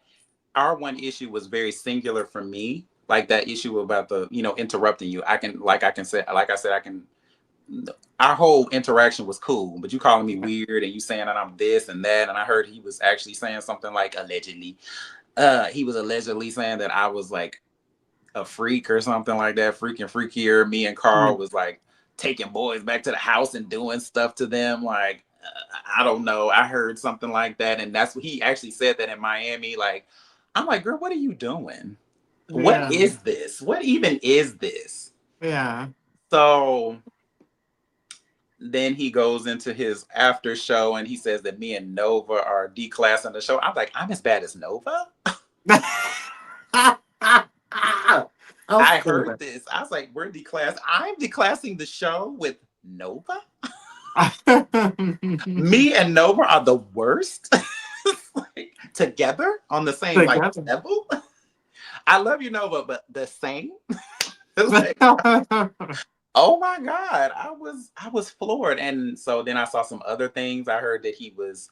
our one issue was very singular for me. Like that issue about the interrupting you. I can say like I said I can. Our whole interaction was cool, but you calling me weird and you saying that I'm this and that, and I heard he was actually saying something like allegedly. He was allegedly saying that I was like a freak or something like that, freaking freakier. Me and Carl Mm. was like taking boys back to the house and doing stuff to them. Like, I don't know. I heard something like that. And that's what he actually said that in Miami. Like, I'm like, girl, what are you doing? What Yeah, is this? What even is this? yeah, So then he goes into his after show and he says that me and Nova are declassing the show. I'm like, I'm as bad as Nova? I'm I screaming. heard this. I was like, we're declass. I'm declassing the show with Nova. Me and Nova are the worst. Like, together on the same like Together. level. I love you, Nova, but the same. Like, oh my God. I was floored. And so then I saw some other things. I heard that he was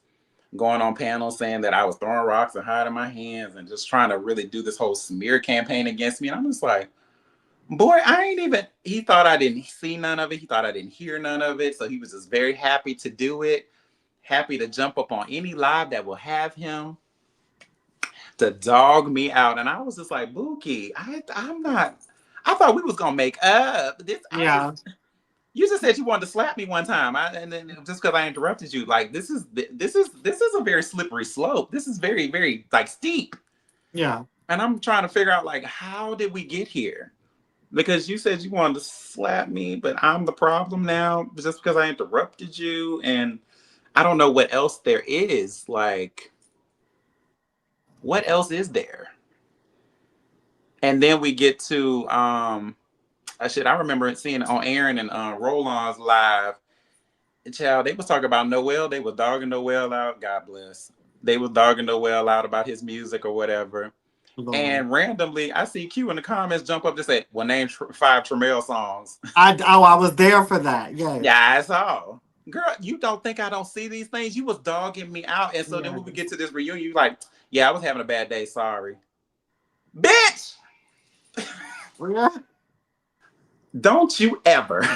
going on panels saying that I was throwing rocks and hiding my hands and just trying to really do this whole smear campaign against me. And I'm just like, boy, I ain't even. He thought I didn't see none of it. He thought I didn't hear none of it. So he was just very happy to do it, happy to jump up on any live that will have him to dog me out. And I was just like, Buki, I'm not. I thought we was gonna make up. This I Yeah, just. You just said you wanted to slap me one time, and then just because I interrupted you, like this is a very slippery slope. This is very very like steep, yeah. and I'm trying to figure out like how did we get here? Because you said you wanted to slap me, but I'm the problem now just because I interrupted you, and I don't know what else there is. Like, what else is there? And then we get to I remember seeing it on Aaron and Roland's live. And child, they was talking about Noel. They was dogging Noel out. God bless. They was dogging Noel out about his music or whatever. Lord. And randomly, I see Q in the comments jump up to say, "Well, name 5 Tramel songs." I was there for that. Yes. Yeah, I saw. Girl, you don't think I don't see these things? You was dogging me out. And so then when we Yes. get to this reunion, you like, yeah, I was having a bad day. Sorry. Bitch! Yeah. Don't you ever,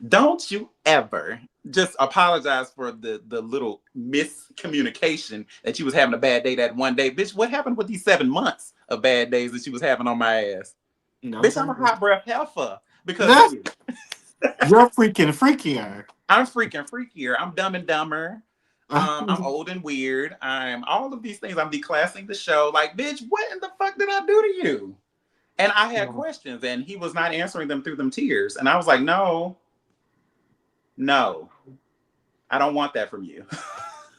don't you ever just apologize for the little miscommunication that you was having a bad day that one day. Bitch, what happened with these 7 months of bad days that you was having on my ass? No, Bitch, I'm a baby. hot breath heifer because of you. You're freaking freakier. I'm freaking freakier. I'm dumb and dumber. I'm old and weird. I'm all of these things. I'm declassing the show. Like, bitch, what in the fuck did I do to you? And I had questions, and he was not answering them through them tears. And I was like, no, I don't want that from you.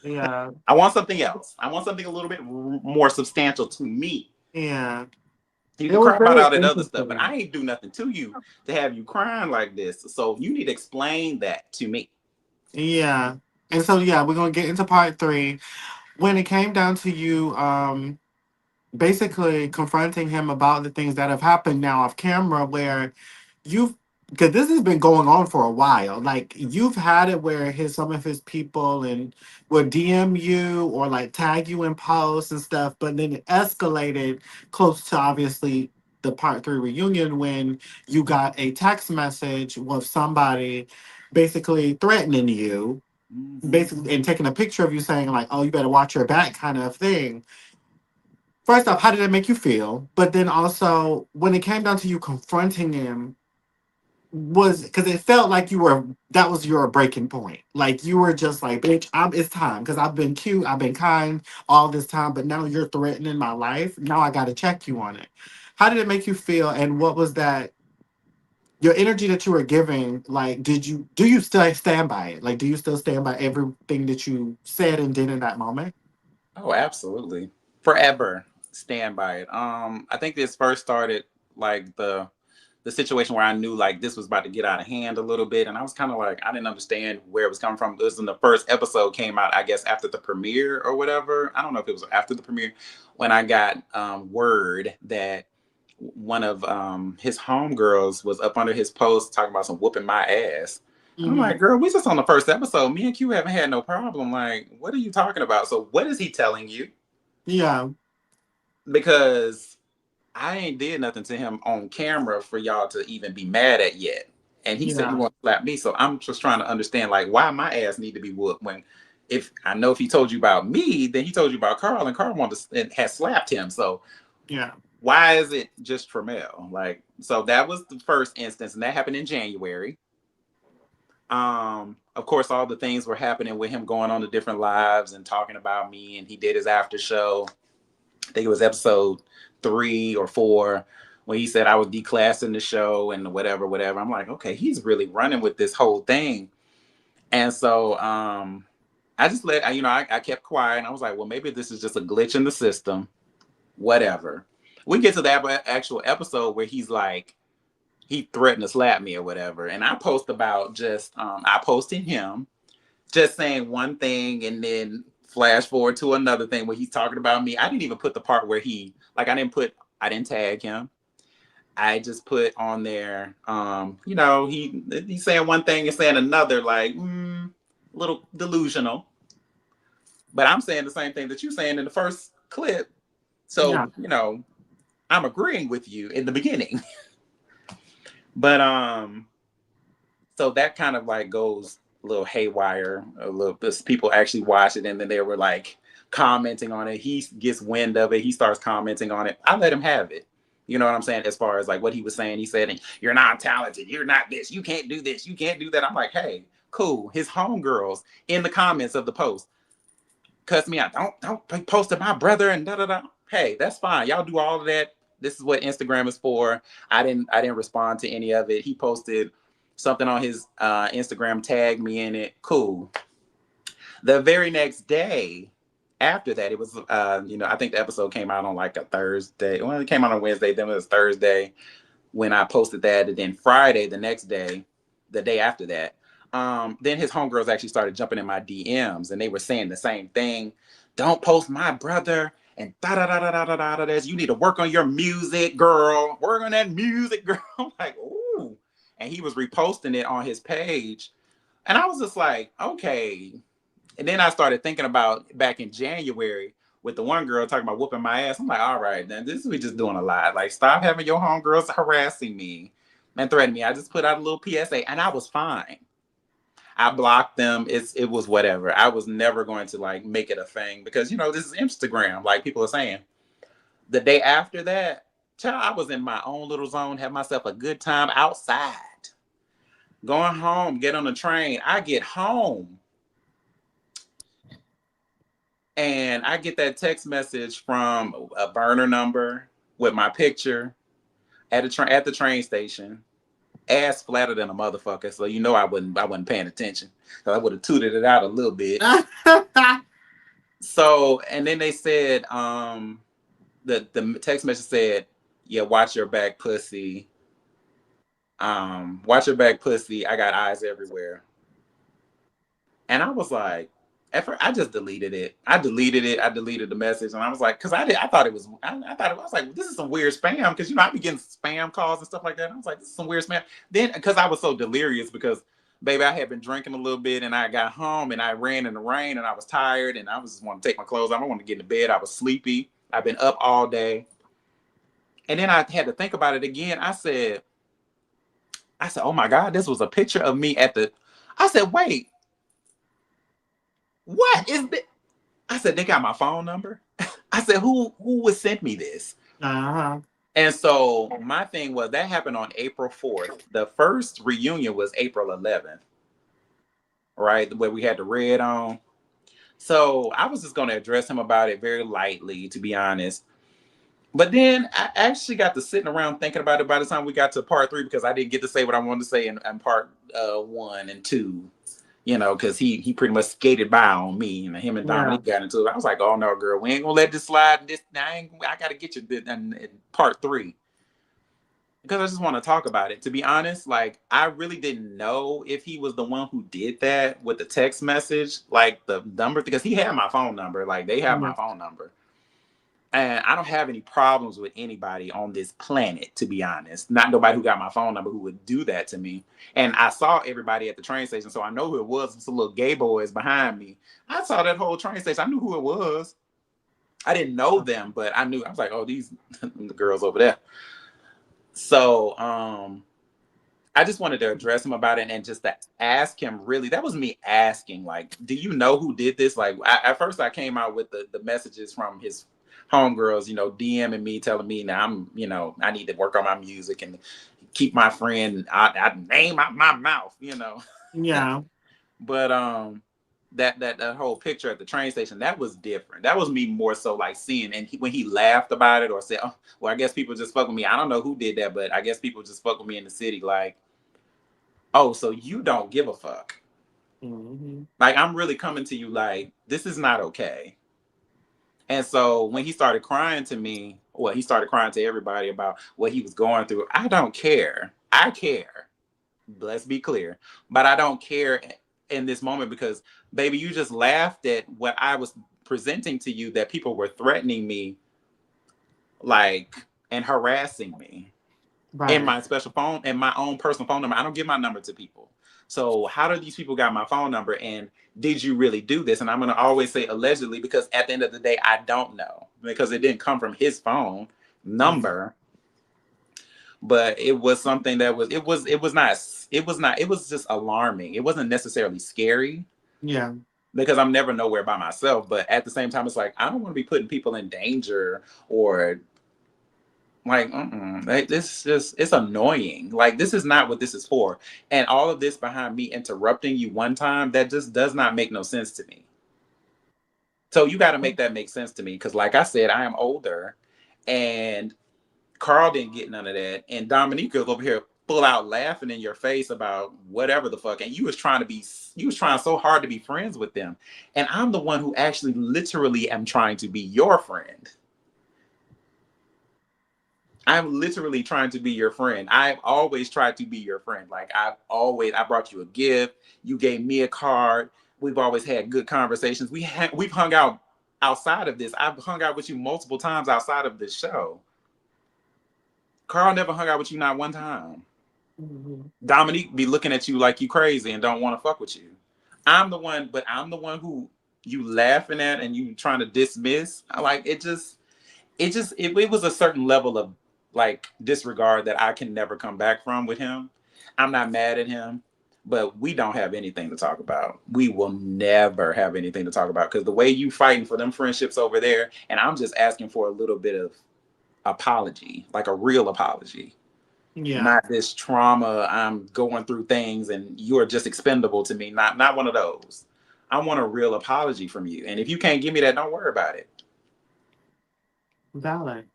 Yeah. I want something else. I want something a little bit more substantial to me. Yeah. You It can was cry about very all that other stuff, but interesting. I ain't do nothing to you to have you crying like this. So you need to explain that to me. Yeah. And so yeah, we're gonna get into part three. When it came down to you, basically confronting him about the things that have happened now off camera, where you've because this has been going on for a while. Like you've had it where some of his people and would DM you or like tag you in posts and stuff, but then it escalated close to obviously the part three reunion when you got a text message with somebody basically threatening you, Mm-hmm. basically and taking a picture of you saying like, "Oh, you better watch your back," kind of thing. First off, how did it make you feel? But then also, when it came down to you confronting him, was because it felt like that was your breaking point. Like you were just like, bitch, it's time because I've been cute, I've been kind all this time, but now you're threatening my life. Now I got to check you on it. How did it make you feel? And what was that? Your energy that you were giving, like, do you still stand by it? Like, do you still stand by everything that you said and did in that moment? Oh, absolutely. Forever stand by it. I think this first started like the situation where I knew like this was about to get out of hand a little bit, and I was kind of like I didn't understand where it was coming from. It was when the first episode came out, I guess after the premiere or whatever. I don't know if it was after the premiere when I got word that one of his homegirls was up under his post talking about some whooping my ass. And I'm Hmm. like, girl, we just on the first episode. Me and Q haven't had no problem. Like, what are you talking about? So what is he telling you? Yeah, Because I ain't did nothing to him on camera for y'all to even be mad at yet. And he said he yeah, want to slap me. So I'm just trying to understand like why my ass need to be whooped when if I know if he told you about me, then he told you about Carl and Carl wanted to, and has slapped him. So yeah, why is it just Tramel? Like, so that was the first instance, and that happened in January. Of course, all the things were happening with him going on to different lives and talking about me, and he did his after show. I think it was episode 3 or 4 when he said I was declassing the show and whatever, whatever. I'm like, okay, he's really running with this whole thing. And so I just I kept quiet and I was like, well, maybe this is just a glitch in the system, whatever. We get to that actual episode where he's like, he threatened to slap me or whatever. And I post about just, I posted him just saying one thing and then flash forward to another thing where he's talking about me. I didn't even put the part where I didn't tag him. I just put on there, he's saying one thing and saying another, like, little delusional. But I'm saying the same thing that you're saying in the first clip. yeah, So, I'm agreeing with you in the beginning. But so that kind of like goes a little haywire. A little bit people actually watch it and then they were like commenting on it. He gets wind of it. He starts commenting on it. I let him have it. You know what I'm saying? As far as like what he was saying, he said, "You're not talented. You're not this. You can't do this. You can't do that." I'm like, "Hey, cool." His homegirls in the comments of the post cuss me out. Don't post to my brother and da da da. Hey, that's fine. Y'all do all of that. This is what Instagram is for. I didn't respond to any of it. He posted something on his Instagram, tagged me in it. Cool. The very next day after that, it was I think the episode came out on like a Thursday. Well, it came out on Wednesday, then it was Thursday when I posted that, and then Friday the next day, the day after that, then his homegirls actually started jumping in my DMs and they were saying the same thing. Don't post my brother and da da da da da da da da. You need to work on your music, girl. Work on that music, girl. I'm like, ooh. And he was reposting it on his page. And I was just like, okay. And then I started thinking about back in January with the one girl talking about whooping my ass. I'm like, all right, then this is we just doing a lot. Like, stop having your homegirls harassing me and threatening me. I just put out a little PSA and I was fine. I blocked them. It was whatever. I was never going to like make it a thing because this is Instagram, like people are saying. The day after that, child, I was in my own little zone, had myself a good time outside. Going home, get on the train. I get home and I get that text message from a burner number with my picture at the train station, ass flatter than a motherfucker. So I wasn't paying attention. So I would have tooted it out a little bit. So, and then they said, the text message said, "Yeah, watch your back, pussy. Watch your back, pussy. I got eyes everywhere." And I was like, at first, I just deleted it. I deleted it. I deleted the message, and I was like, because I thought it was, I was like, this is some weird spam, because I be getting spam calls and stuff like that. And I was like, this is some weird spam. Then, because I was so delirious, because baby, I had been drinking a little bit, and I got home, and I ran in the rain, and I was tired, and I was just want to take my clothes off. I want to get into bed. I was sleepy. I've been up all day, and then I had to think about it again. I said, oh my God, this was a picture of me at the. I said, wait, what is this? I said, they got my phone number. I said, who would send me this? Uh-huh. And so my thing was that happened on April 4th. The first reunion was April 11th, right? Where we had the red on. So I was just going to address him about it very lightly, to be honest. But then I actually got to sitting around thinking about it by the time we got to part 3, because I didn't get to say what I wanted to say in part 1 and 2. Because he pretty much skated by on me, and him and Yeah. Dominique got into it. I was like, "Oh no, girl, we ain't gonna let this slide. I gotta get you in part 3, because I just want to talk about it. To be honest, like I really didn't know if he was the one who did that with the text message, like the number, because he had my phone number. Like they have my Yeah. phone number. And I don't have any problems with anybody on this planet, to be honest. Not nobody who got my phone number who would do that to me. And I saw everybody at the train station, so I know who it was. Some little gay boys behind me. I saw that whole train station. I knew who it was. I didn't know them, but I knew. I was like, oh, these the girls over there. So I just wanted to address him about it, and just to ask him, really, that was me asking, like, do you know who did this? Like, at first I came out with the messages from his homegirls, DMing me, telling me now I need to work on my music and keep my friend I name out my mouth. Yeah. But that whole picture at the train station, that was different. That was me more so like seeing, and when he laughed about it or said, oh, well, I guess people just fuck with me. I don't know who did that, but I guess people just fuck with me in the city. Like, oh, so you don't give a fuck. Mm-hmm. Like, I'm really coming to you like, this is not okay. And so when he started crying to me, well, he started crying to everybody about what he was going through. I don't care. I care. Let's be clear. But I don't care in this moment, because, baby, you just laughed at what I was presenting to you, that people were threatening me, like, and harassing me in Right. my special phone and my own personal phone number. I don't give my number to people. So how do these people got my phone number, and did you really do this? And I'm going to always say allegedly, because at the end of the day, I don't know, because it didn't come from his phone Mm-hmm. number. But it was something that it was just alarming. It wasn't necessarily scary, Yeah. because I'm never nowhere by myself. But at the same time, it's like, I don't want to be putting people in danger, or like, like, this just, it's annoying. Like, this is not what this is for. And all of this behind me interrupting you one time, that just does not make no sense to me. So you got to make that make sense to me, because like I said, I am older, and Carl didn't get none of that, and Dominique was over here full out laughing in your face about whatever the fuck, and you was trying so hard to be friends with them, and I'm the one who actually literally am trying to be your friend. I'm literally trying to be your friend. I've always tried to be your friend. Like, I brought you a gift. You gave me a card. We've always had good conversations. We've hung out outside of this. I've hung out with you multiple times outside of this show. Carl never hung out with you not one time. Mm-hmm. Dominique be looking at you like you crazy and don't want to fuck with you. I'm the one who you laughing at and you trying to dismiss. I like it. It was a certain level of like disregard that I can never come back from with him. I'm not mad at him, but we don't have anything to talk about. We will never have anything to talk about, because the way you fighting for them friendships over there, and I'm just asking for a little bit of apology, like a real apology, Yeah. not this trauma. I'm going through things and you're just expendable to me. Not one of those. I want a real apology from you. And if you can't give me that, don't worry about it. Valid.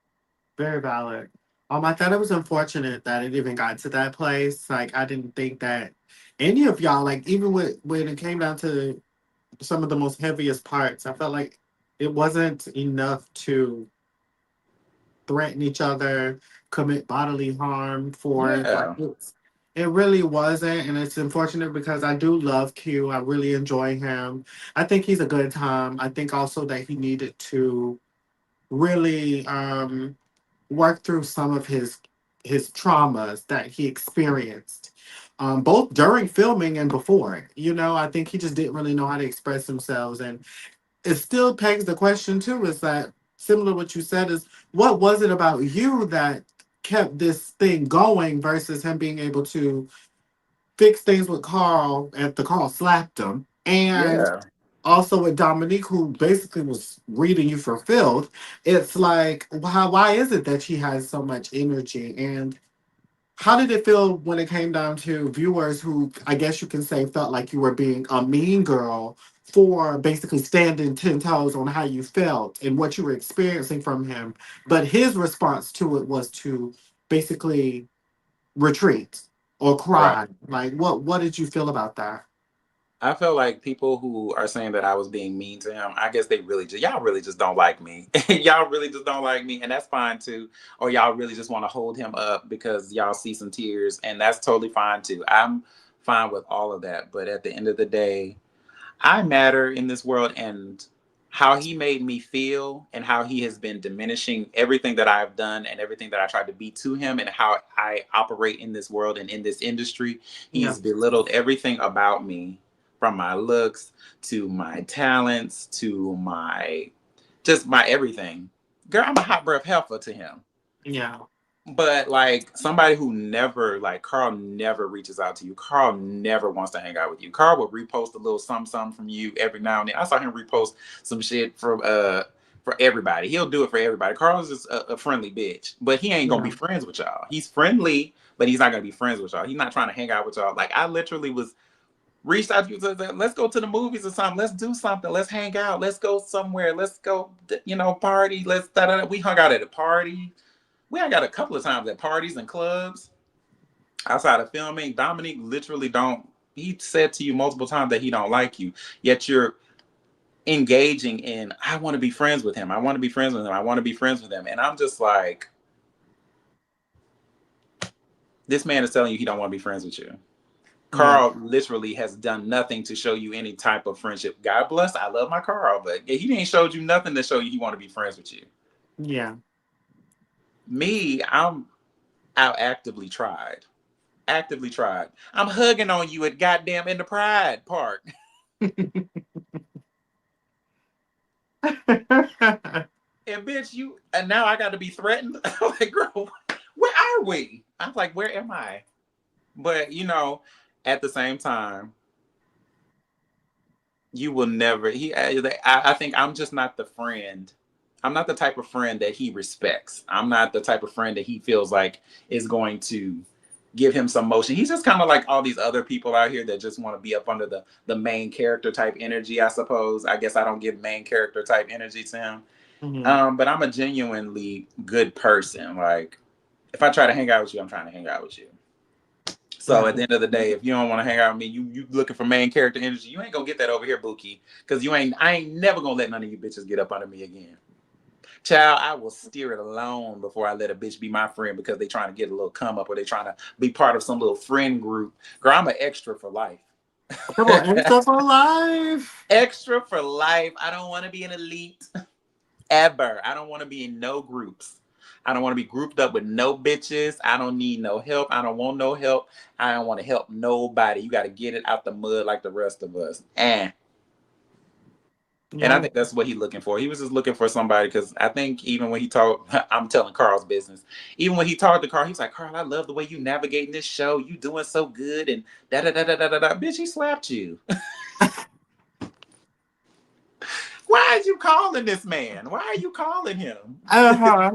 Very valid. I thought it was unfortunate that it even got to that place. Like, I didn't think that any of y'all, like, even when it came down to some of the most heaviest parts, I felt like It wasn't enough to threaten each other, commit bodily harm, force. Like Yeah. it really wasn't, and it's unfortunate because I do love Q. I really enjoy him. I think he's a good time. I think also that he needed to really work through some of his traumas that he experienced. Both during filming and before, I think he just didn't really know how to express himself, and it still pegs the question too. Is that similar to what you said? Is what was it about you that kept this thing going versus him being able to fix things with Carl after Carl slapped him, and Yeah. also with Dominique, who basically was reading you for filth. It's like, why is it that she has so much energy? And how did it feel when it came down to viewers who, I guess you can say, felt like you were being a mean girl for basically standing 10 toes on how you felt and what you were experiencing from him? But his response to it was to basically retreat or Right. cry. Like, what did you feel about that? I feel like people who are saying that I was being mean to him, I guess they really just, y'all really just don't like me. Y'all really just don't like me, and that's fine too. Or y'all really just want to hold him up because y'all see some tears, and that's totally fine too. I'm fine with all of that. But at the end of the day, I matter in this world, and how he made me feel and how he has been diminishing everything that I've done and everything that I tried to be to him and how I operate in this world and in this industry. Yeah, He's belittled everything about me, from my looks to my talents to my just my everything. Girl, I'm a hot breath heifer to him. yeah, But like somebody who never, like Carl never reaches out to you. Carl never wants to hang out with you. Carl will repost a little something from you every now and then. I saw him repost some shit for everybody. He'll do it for everybody. Carl's just a friendly bitch, but he ain't gonna be yeah, friends with y'all. He's friendly, but he's not gonna be friends with y'all. He's not trying to hang out with y'all. Like I literally was reached out to you, said, let's go to the movies or something. Let's do something. Let's hang out. Let's go somewhere. Let's go, party. Let's da da da. We hung out at a party. We hung out a couple of times at parties and clubs outside of filming. Dominique literally don't. He said to you multiple times that he don't like you. Yet you're engaging in. I want to be friends with him. I want to be friends with him. I want to be friends with him. And I'm just like, this man is telling you he don't want to be friends with you. yeah, Carl literally has done nothing to show you any type of friendship. God bless. I love my Carl, but he didn't showed you nothing to show you he want to be friends with you. yeah. Me, I actively tried. Actively tried. I'm hugging on you at goddamn in the Pride Park. And bitch, you and now I gotta be threatened. Like, girl, where are we? I'm like, where am I? But at the same time, you will never. I think I'm just not the friend. I'm not the type of friend that he respects. I'm not the type of friend that he feels like is going to give him some motion. He's just kind of like all these other people out here that just want to be up under the main character type energy, I suppose. I guess I don't give main character type energy to him. Mhm. But I'm a genuinely good person. Like if I try to hang out with you, I'm trying to hang out with you. So Yeah. at the end of the day, if you don't want to hang out with me, you looking for main character energy, you ain't gonna get that over here, Bookie. Cause I ain't never gonna let none of you bitches get up under me again. Child, I will steer it alone before I let a bitch be my friend because they trying to get a little come up or they trying to be part of some little friend group. Girl, I'm an extra for life. Come on, extra for life. Extra for life. I don't want to be an elite ever. I don't want to be in no groups. I don't want to be grouped up with no bitches. I don't need no help. I don't want no help. I don't want to help nobody. You got to get it out the mud like the rest of us. And I Yeah. think that's what he's looking for. He was just looking for somebody because I think even when he talked, I'm telling Carl's business. Even when he talked to Carl, he's like, Carl, I love the way you navigating this show. You doing so good and da da da da da da da. Bitch, he slapped you. Why are you calling this man? Why are you calling him? Uh-huh.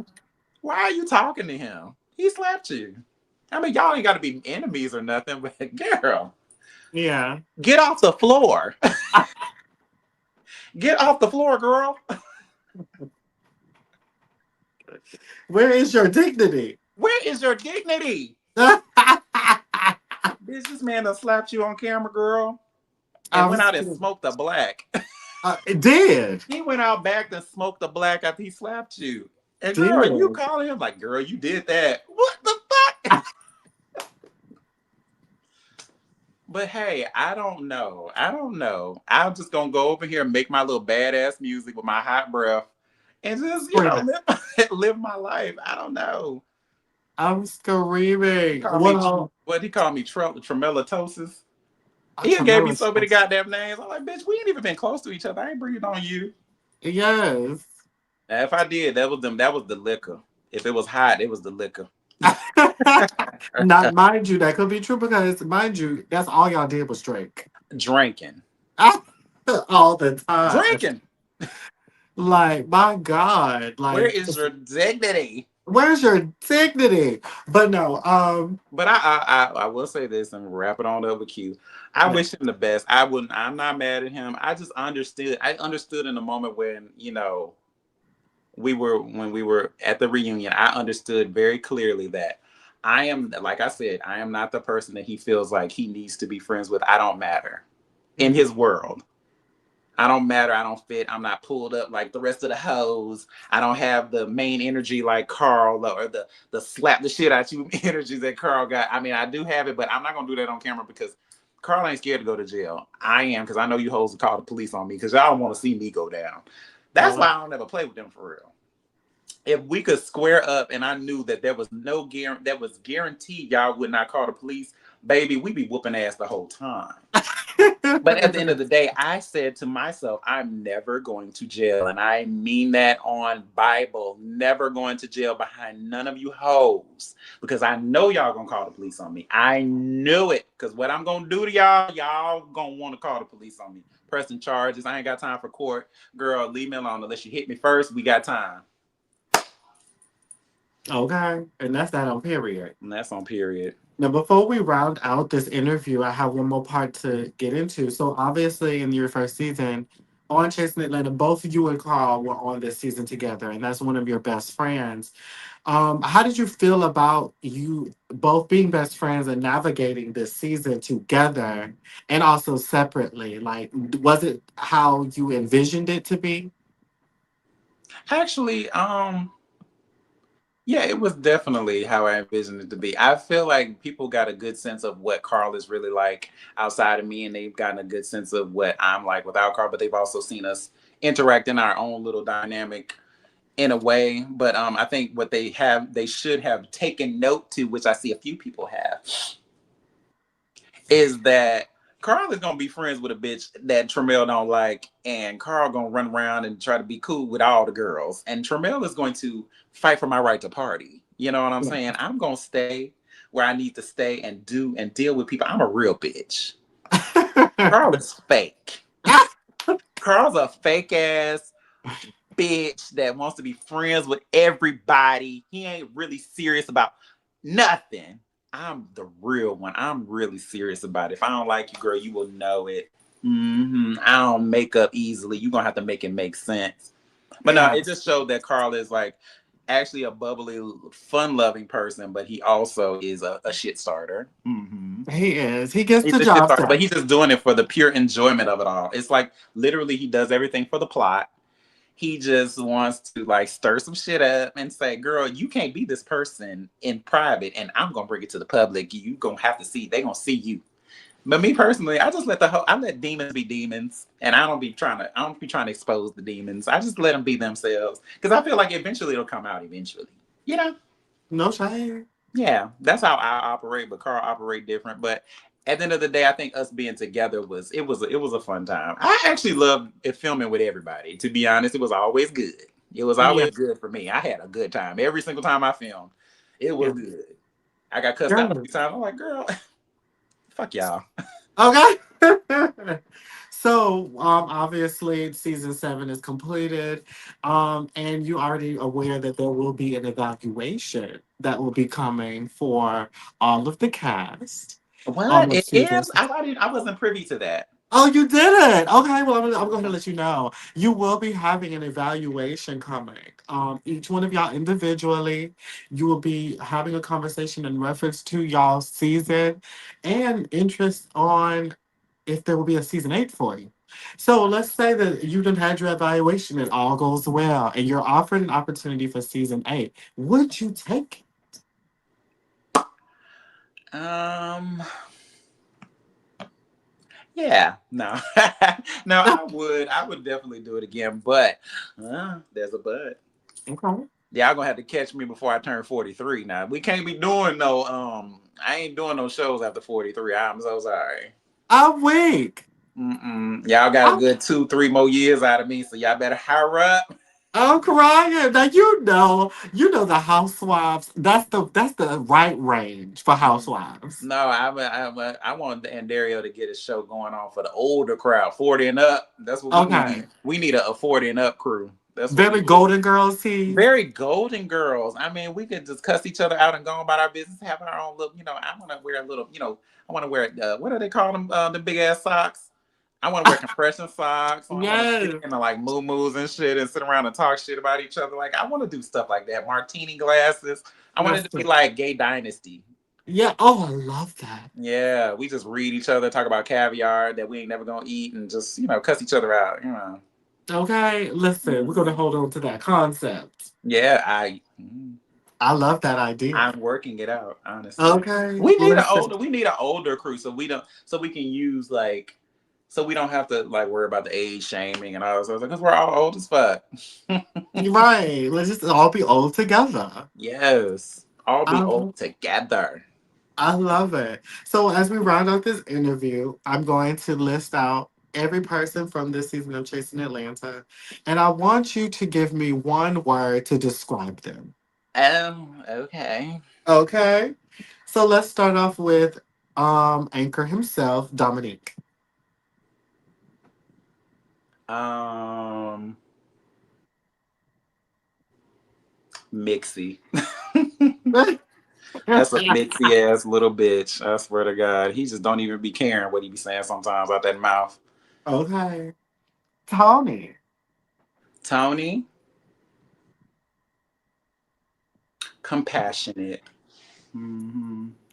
Why are you talking to him? He slapped you. I mean, y'all ain't got to be enemies or nothing, but girl, Yeah. get off the floor. Get off the floor, girl. Where is your dignity? Where is your dignity? Bitch, this man done slapped you on camera, girl, and I'm went out and screaming. smoked a black. It did. He went out back and smoked the black after he slapped you. And girl, you Did. calling him like, girl, you did that. What the fuck? But hey, I don't know. I don't know. I'm just gonna go over here and make my little badass music with my hot breath and just, Screaming. live my life. I don't know. I'm screaming. Call me Well, what he called me Tremelatosis. He gave me tremendous. so many goddamn names. I'm like, bitch, we ain't even been close to each other. I ain't bringing on you. Yes. Now, if I did, that was them. That was the liquor. If it was hot, it was the liquor. Not mind you, that could be true because mind you, that's all y'all did was drink. Drinking, All the time. drinking. Like, my God. Where Like, is your dignity? where's your dignity? But no, But I will say this and wrap it on up with Q. I no. wish him the best. I wouldn't. I'm not mad at him. I just understood. I understood in the moment when when we were at the reunion. I understood very clearly that I am, like I said, I am not the person that he feels like he needs to be friends with. I don't matter in his world. I don't matter. I don't fit. I'm not pulled up like the rest of the hoes. I don't have the main energy like Carl or the slap the shit out you energy that Carl got. I mean, I do have it, but I'm not gonna do that on camera because Carl ain't scared to go to jail. I am because I know you hoes will call the police on me because y'all want to see me go down. That's why I don't ever play with them for real. If we could square up and I knew that there was no guarantee, that was guaranteed y'all would not call the police, baby, we be whooping ass the whole time. But at the end of the day, I said to myself, I'm never going to jail. And I mean that on Bible. Never going to jail behind none of you hoes. Because I know y'all gonna call the police on me. I knew it. Because what I'm gonna do to y'all, y'all gonna want to call the police on me. Pressing charges. I ain't got time for court. Girl, leave me alone. Unless you hit me first, we got time. Okay. And that's that on period. And that's on period. Now, before we round out this interview, I have one more part to get into. So, obviously, in your first season, on Chasing Atlanta, both you and Carl were on this season together, and that's one of your best friends. How did you feel about you both being best friends and navigating this season together and also separately? Like, was it how you envisioned it to be? Actually, yeah, it was definitely how I envisioned it to be. I feel like people got a good sense of what Carl is really like outside of me, and they've gotten a good sense of what I'm like without Carl, but they've also seen us interact in our own little dynamic in a way. But I think what they should have taken note to, which I see a few people have, is that Carl is gonna be friends with a bitch that Tramel don't like, and Carl gonna run around and try to be cool with all the girls, and Tramel is going to fight for my right to party. You know what I'm Yeah. saying? I'm gonna stay where I need to stay and do and deal with people. I'm a real bitch. Carl is fake. Carl's a fake ass bitch that wants to be friends with everybody. He ain't really serious about nothing. I'm the real one. I'm really serious about it. If I don't like you, girl, you will know it. I don't make up easily. You're gonna have to make it make sense. But no, it Yes, just showed that Carl is like actually a bubbly, fun-loving person, but he also is a shit starter. he is. He gets He's the a shit job starter, but done. he's just doing it for the pure enjoyment of it all. It's like literally he does everything for the plot. He just wants to like stir some shit up and say, girl, you can't be this person in private and I'm gonna bring it to the public. You gonna have to see, they gonna see you. But me personally, I just I let demons be demons, and I don't be trying to expose the demons. I just let them be themselves because I feel like eventually it'll come out eventually. You know? No shame. Yeah, that's how I operate. But Carl operate different. But at the end of the day, I think us being together was a fun time. I actually loved it filming with everybody. To be honest, it was always good. It was Yeah, always good for me. I had a good time every single time I filmed. It was yeah. good. I got cussed out a few Yes. times. I'm like, girl, fuck y'all. Okay. So, obviously, season 7 is completed, and you already aware that there will be an evaluation that will be coming for all of the cast What of it season is? 7. I wasn't privy to that. Oh, you didn't? Okay, well, I'm going to let you know. You will be having an evaluation coming. Each one of y'all individually, you will be having a conversation in reference to y'all's season and interest on if there will be a season 8 for you. So let's say that you done had your evaluation and all goes well, and you're offered an opportunity for season 8. Would you take Um, yeah, no, no, it? I would definitely do it again, but there's a but. Okay. Y'all gonna have to catch me before I turn 43. Now we can't be doing no. I ain't doing no shows after 43. I'm so sorry. I'm weak. Y'all got a I'm, good 2, 3 more years out of me, so y'all better hurry up. I'm crying. Now you know the housewives. That's the right range for housewives. No, I want Andario to get a show going on for the older crowd, 40 and up. That's what we need. Okay. We need a 40 and up crew. That's what we Very need. Golden Girls tease. Very golden girls. I mean, we could just cuss each other out and go about our business, have our own little, I want to wear a little, I want to wear, what do they call them? The big ass socks. I want to wear compression socks. I want to sit Yes. in the like moo and shit and sit around and talk shit about each other. Like, I want to do stuff like that. Martini glasses. I want it to be Listen. like Gay Dynasty. Yeah. Oh, I love that. Yeah, we just read each other, talk about caviar that we ain't never gonna eat, and just cuss each other out. Okay. Listen, we're gonna hold on to that concept. Yeah, I love that idea. I'm working it out, honestly. Okay. We Listen. need an older crew so we can use like so we don't have to like worry about the age shaming and all this stuff because we're all old as fuck. Right. Let's just all be old together. Yes, all be I old together. I love it. So as we round out this interview, I'm going to list out every person from this season of Chasing Atlanta, and I want you to give me one word to describe them. Okay. Okay? So let's start off with Anchor himself, Dominique. Um, Mixie. That's a mixy ass little bitch. I swear to God, he just don't even be caring what he be saying sometimes out that mouth. Okay. Tony. Tony, compassionate.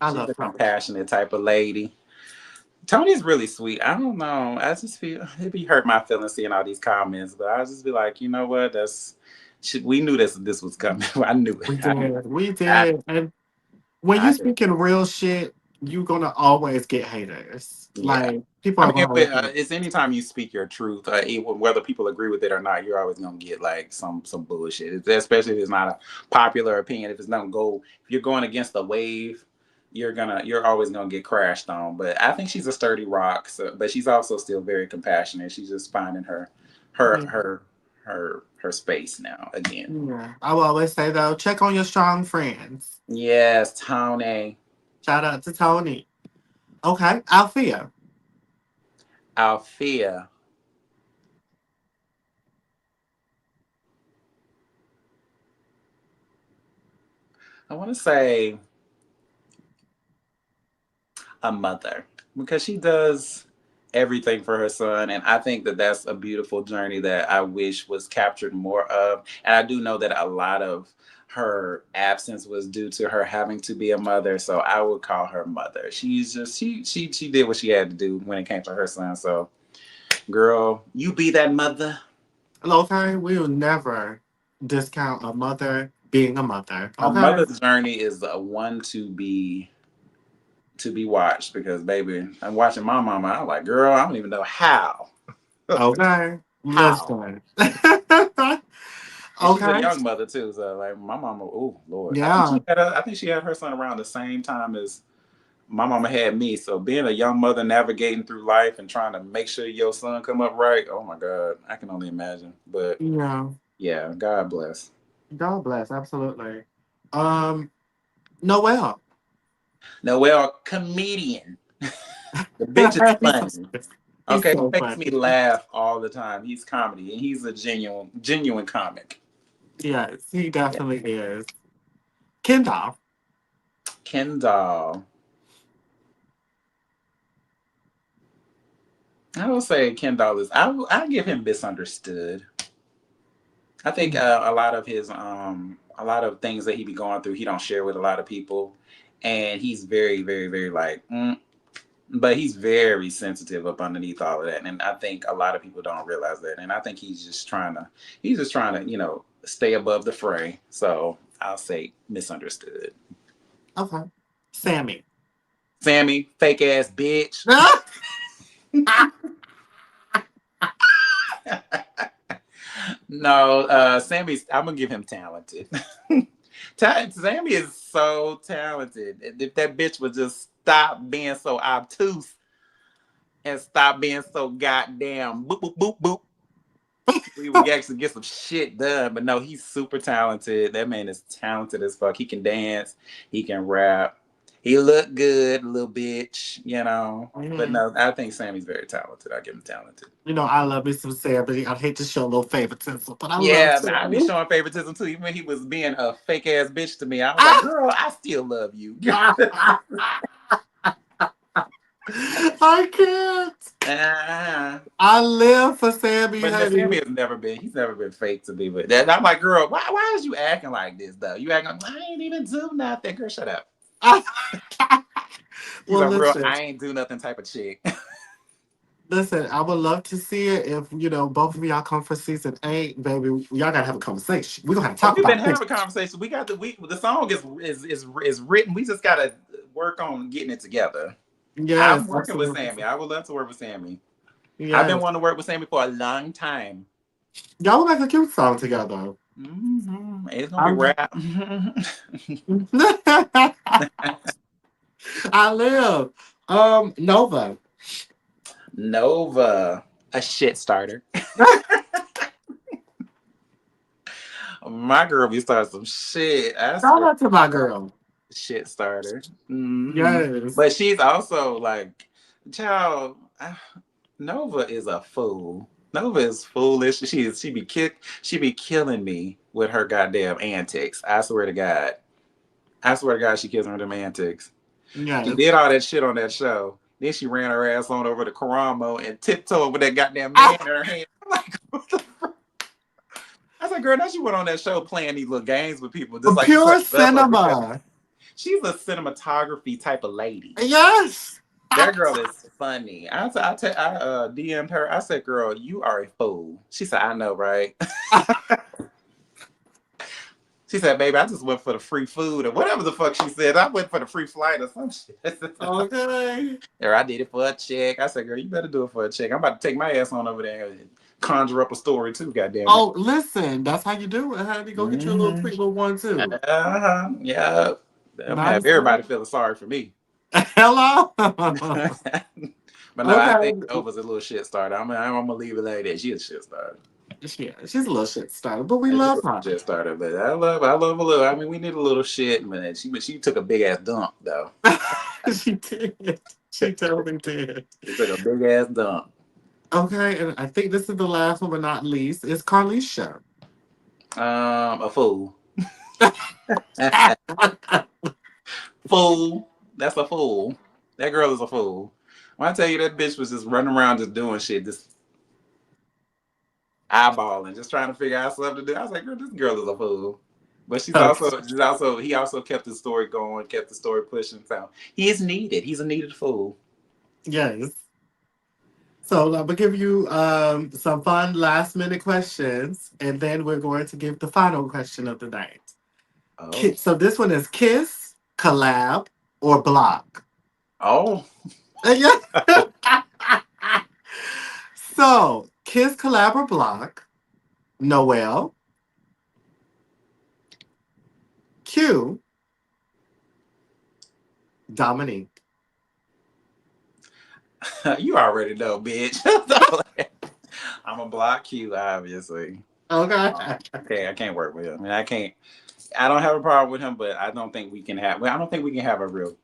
I She's love a Tony. compassionate type of lady. Tony's really sweet. I don't know. I just feel it be hurt my feelings seeing all these comments, but I just be like, you know what? We knew this was coming. I knew it. We did. We I, did. And when you I, speaking real shit, you're gonna always get haters. yeah. Like people I are mean, gonna it's anytime you speak your truth, whether people agree with it or not, you're always gonna get like some bullshit. Especially if it's not a popular opinion. If it's not go, if you're going against the wave, you're always gonna get crashed on. But I think she's a sturdy rock. So, but she's also still very compassionate. She's just finding her yeah. her her space now again. Yeah. I will always say though, check on your strong friends. Yes, Tony, Shout out to Tony. Okay, Althea. Althea. I want to say a mother because she does everything for her son, and I think that that's a beautiful journey that I wish was captured more of. And I do know that a lot of her absence was due to her having to be a mother, so I would call her mother. She's just she did what she had to do when it came to her son. So girl, you be that mother. Okay, we will never discount a mother being a mother. A Okay. mother's journey is a one to be watched because baby, I'm watching my mama. I'm like, girl, I don't even know how. Okay. How? Listen. And she's a Okay. young mother too, so like my mama. Oh Lord, Yeah. I think she had her son around the same time as my mama had me. So being a young mother navigating through life and trying to make sure your son come up right. Oh my God, I can only imagine. But Yeah. yeah, God bless. God bless. Absolutely. Um, Noel. Noel, comedian. The bitch is he's, so, funny. he's Okay, so he makes me funny. laugh all the time. He's comedy and he's a genuine comic. Yes, he Yeah. definitely is. Kendall. Kendall. I will say Kendall is. I give him misunderstood. I think a lot of things that he be going through, he don't share with a lot of people, and he's very, very, very like But he's very sensitive up underneath all of that, and I think a lot of people don't realize that. And I think he's just trying to, stay above the fray. So I'll say misunderstood. Okay. Sammy. Sammy, fake ass bitch. No, Sammy's. I'm gonna give him talented. Sammy is so talented. If that bitch would just stop being so obtuse and stop being so goddamn boop boop boop boop, we would actually get some shit done. But no, he's super talented. That man is talented as fuck. He can dance. He can rap. He look good, little bitch, But Mhm. no, I think Sammy's very talented. I give him talented. I love me some Sammy. I hate to show a little favoritism, but I love Yeah, I be Sammy. showing favoritism too. Even when he was being a fake ass bitch to me, I was like, girl, I still love you. I can't. uh I live for Sammy, But Sammy honey. he's never been fake to me. But that, I'm like, girl, why is you acting like this though? You acting like, I ain't even do nothing. Girl, shut up. He's Well, a real, listen. I ain't do nothing type of chick. Listen, I would love to see it if, both of y'all come for season 8, baby. Y'all gotta have a conversation. We're gonna have to Oh, talk we've been about this. having a conversation. We got the song is written. We just gotta work on getting it together. I'm Yes, working with absolutely. Sammy. I would love to work with Sammy. I've been Yes. wanting to work with Sammy for a long time. Y'all will make a cute song together. It's gonna be I'm rap. I live. Nova. Nova, a shit starter. My girl be starting some shit. I Shout swear, out to my girl. shit starter. Yes. But she's also like, child. Nova is a fool. Nova is foolish. She be killing me with her goddamn antics. I swear to God. I swear to God, she kills me with them antics. She Yes. did all that shit on that show. Then she ran her ass on over to Karamo and tiptoed with that goddamn man in her hand. I'm like, what the fuck? I was like, girl, now she went on that show playing these little games with people, just like she Pure played up over there. cinema. She's a cinematography type of lady. Yes. That girl is funny. I DM'd her. I said, girl, you are a fool. She said, I know, right? She said, baby, I just went for the free food or whatever the fuck she said. I went for the free flight or some shit. Okay. Or I did it for a check. I said, girl, you better do it for a check. I'm about to take my ass on over there and conjure up a story too, goddamn it. Oh, listen, that's how you do it, honey. Go get you a little Mm-hmm. quick little one too. Yeah. I'm have Nice. everybody feeling sorry for me. Hello. But no, I think Okay. Nova's a little shit starter. I'm gonna leave it like that. She's a shit starter. Yeah, she's a little shit starter, but we And she love was her. a shit starter, but I love a little. I mean, we need a little shit, man. She took a big ass dump though. She did. She totally did. She took a big ass dump. Okay, and I think this is the last one, but not least, is Carlisha. A fool. Fool. That's a fool. That girl is a fool. When I tell you that bitch was just running around just doing shit, just eyeballing, just trying to figure out something to do. I was like, girl, this girl is a fool. But he also kept the story going, kept the story pushing. So he is needed. He's a needed fool. Yes. So I'm gonna give you some fun last minute questions, and then we're going to give the final question of the night. Oh. So this one is kiss, collab, or block. Oh. Yeah. So kiss, collab, or block. Noel, Q, Dominique. You already know, bitch. I'm a block you, obviously. Okay. I can't work with him. I mean, I can't. I don't have a problem with him, but I don't think we can have. Well, I don't think we can have a real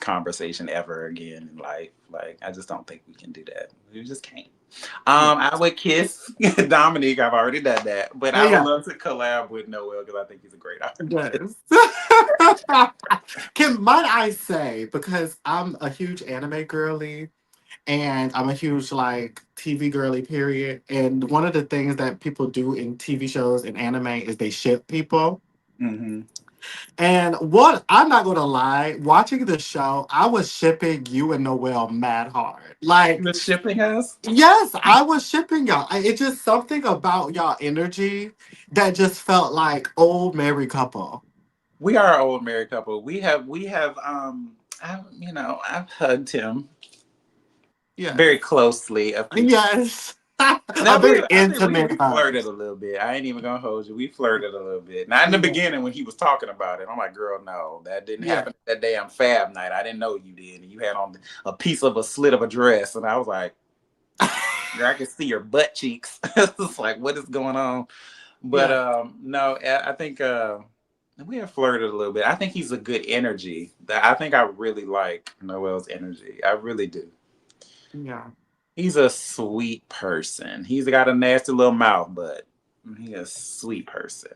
conversation ever again in life. Like, I just don't think we can do that. We just can't. Yeah. I would kiss Dominique. I've already done that, but I would Yeah. love to collab with Noel because I think he's a great artist. Yes. Might I say, because I'm a huge anime girly and I'm a huge like TV girly, period. And one of the things that people do in TV shows and anime is they ship people. Mm-hmm. And what I'm not gonna lie, watching the show, I was shipping you and Noel mad hard. Like, The shipping us. yes, I was shipping y'all. It's just something about y'all energy that just felt like old married couple. We are an old married couple. I've hugged him Yes. very closely a few. Yes. A Now very I think we intimate hug. flirted a little bit. I ain't even gonna hold you. We flirted a little bit. Not in the Yeah. beginning when he was talking about it. I'm like, girl, no, that didn't Yeah. happen that damn fab night. I didn't know you did. And you had on a piece of a slit of a dress, and I was like, girl, I can see your butt cheeks. It's like, what is going on? But Yeah. no, I think we have flirted a little bit. I think he's a good energy. I think I really like Noel's energy. I really do. Yeah. He's a sweet person. He's got a nasty little mouth, but he's a sweet person.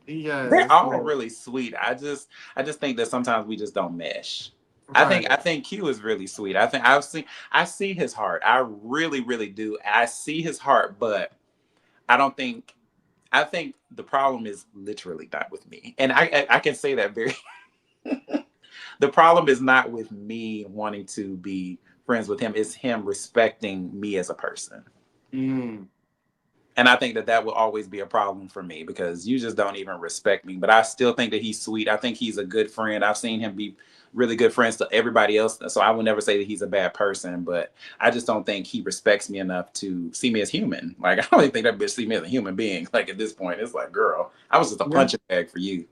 They're Yes. all Yes. really sweet. I just think that sometimes we just don't mesh. Right. I think Q is really sweet. I see his heart. I really, really do. I see his heart, but I don't think I think the problem is literally not with me. And I can say that very the problem is not with me wanting to be friends with him. It's him respecting me as a person. Mm. And I think that that will always be a problem for me because you just don't even respect me. But I still think that he's sweet. I think he's a good friend. I've seen him be really good friends to everybody else. So I would never say that he's a bad person, but I just don't think he respects me enough to see me as human. Like, I don't even think that bitch see me as a human being. Like, at this point, it's like, girl, I was just a Yeah. punching bag for you.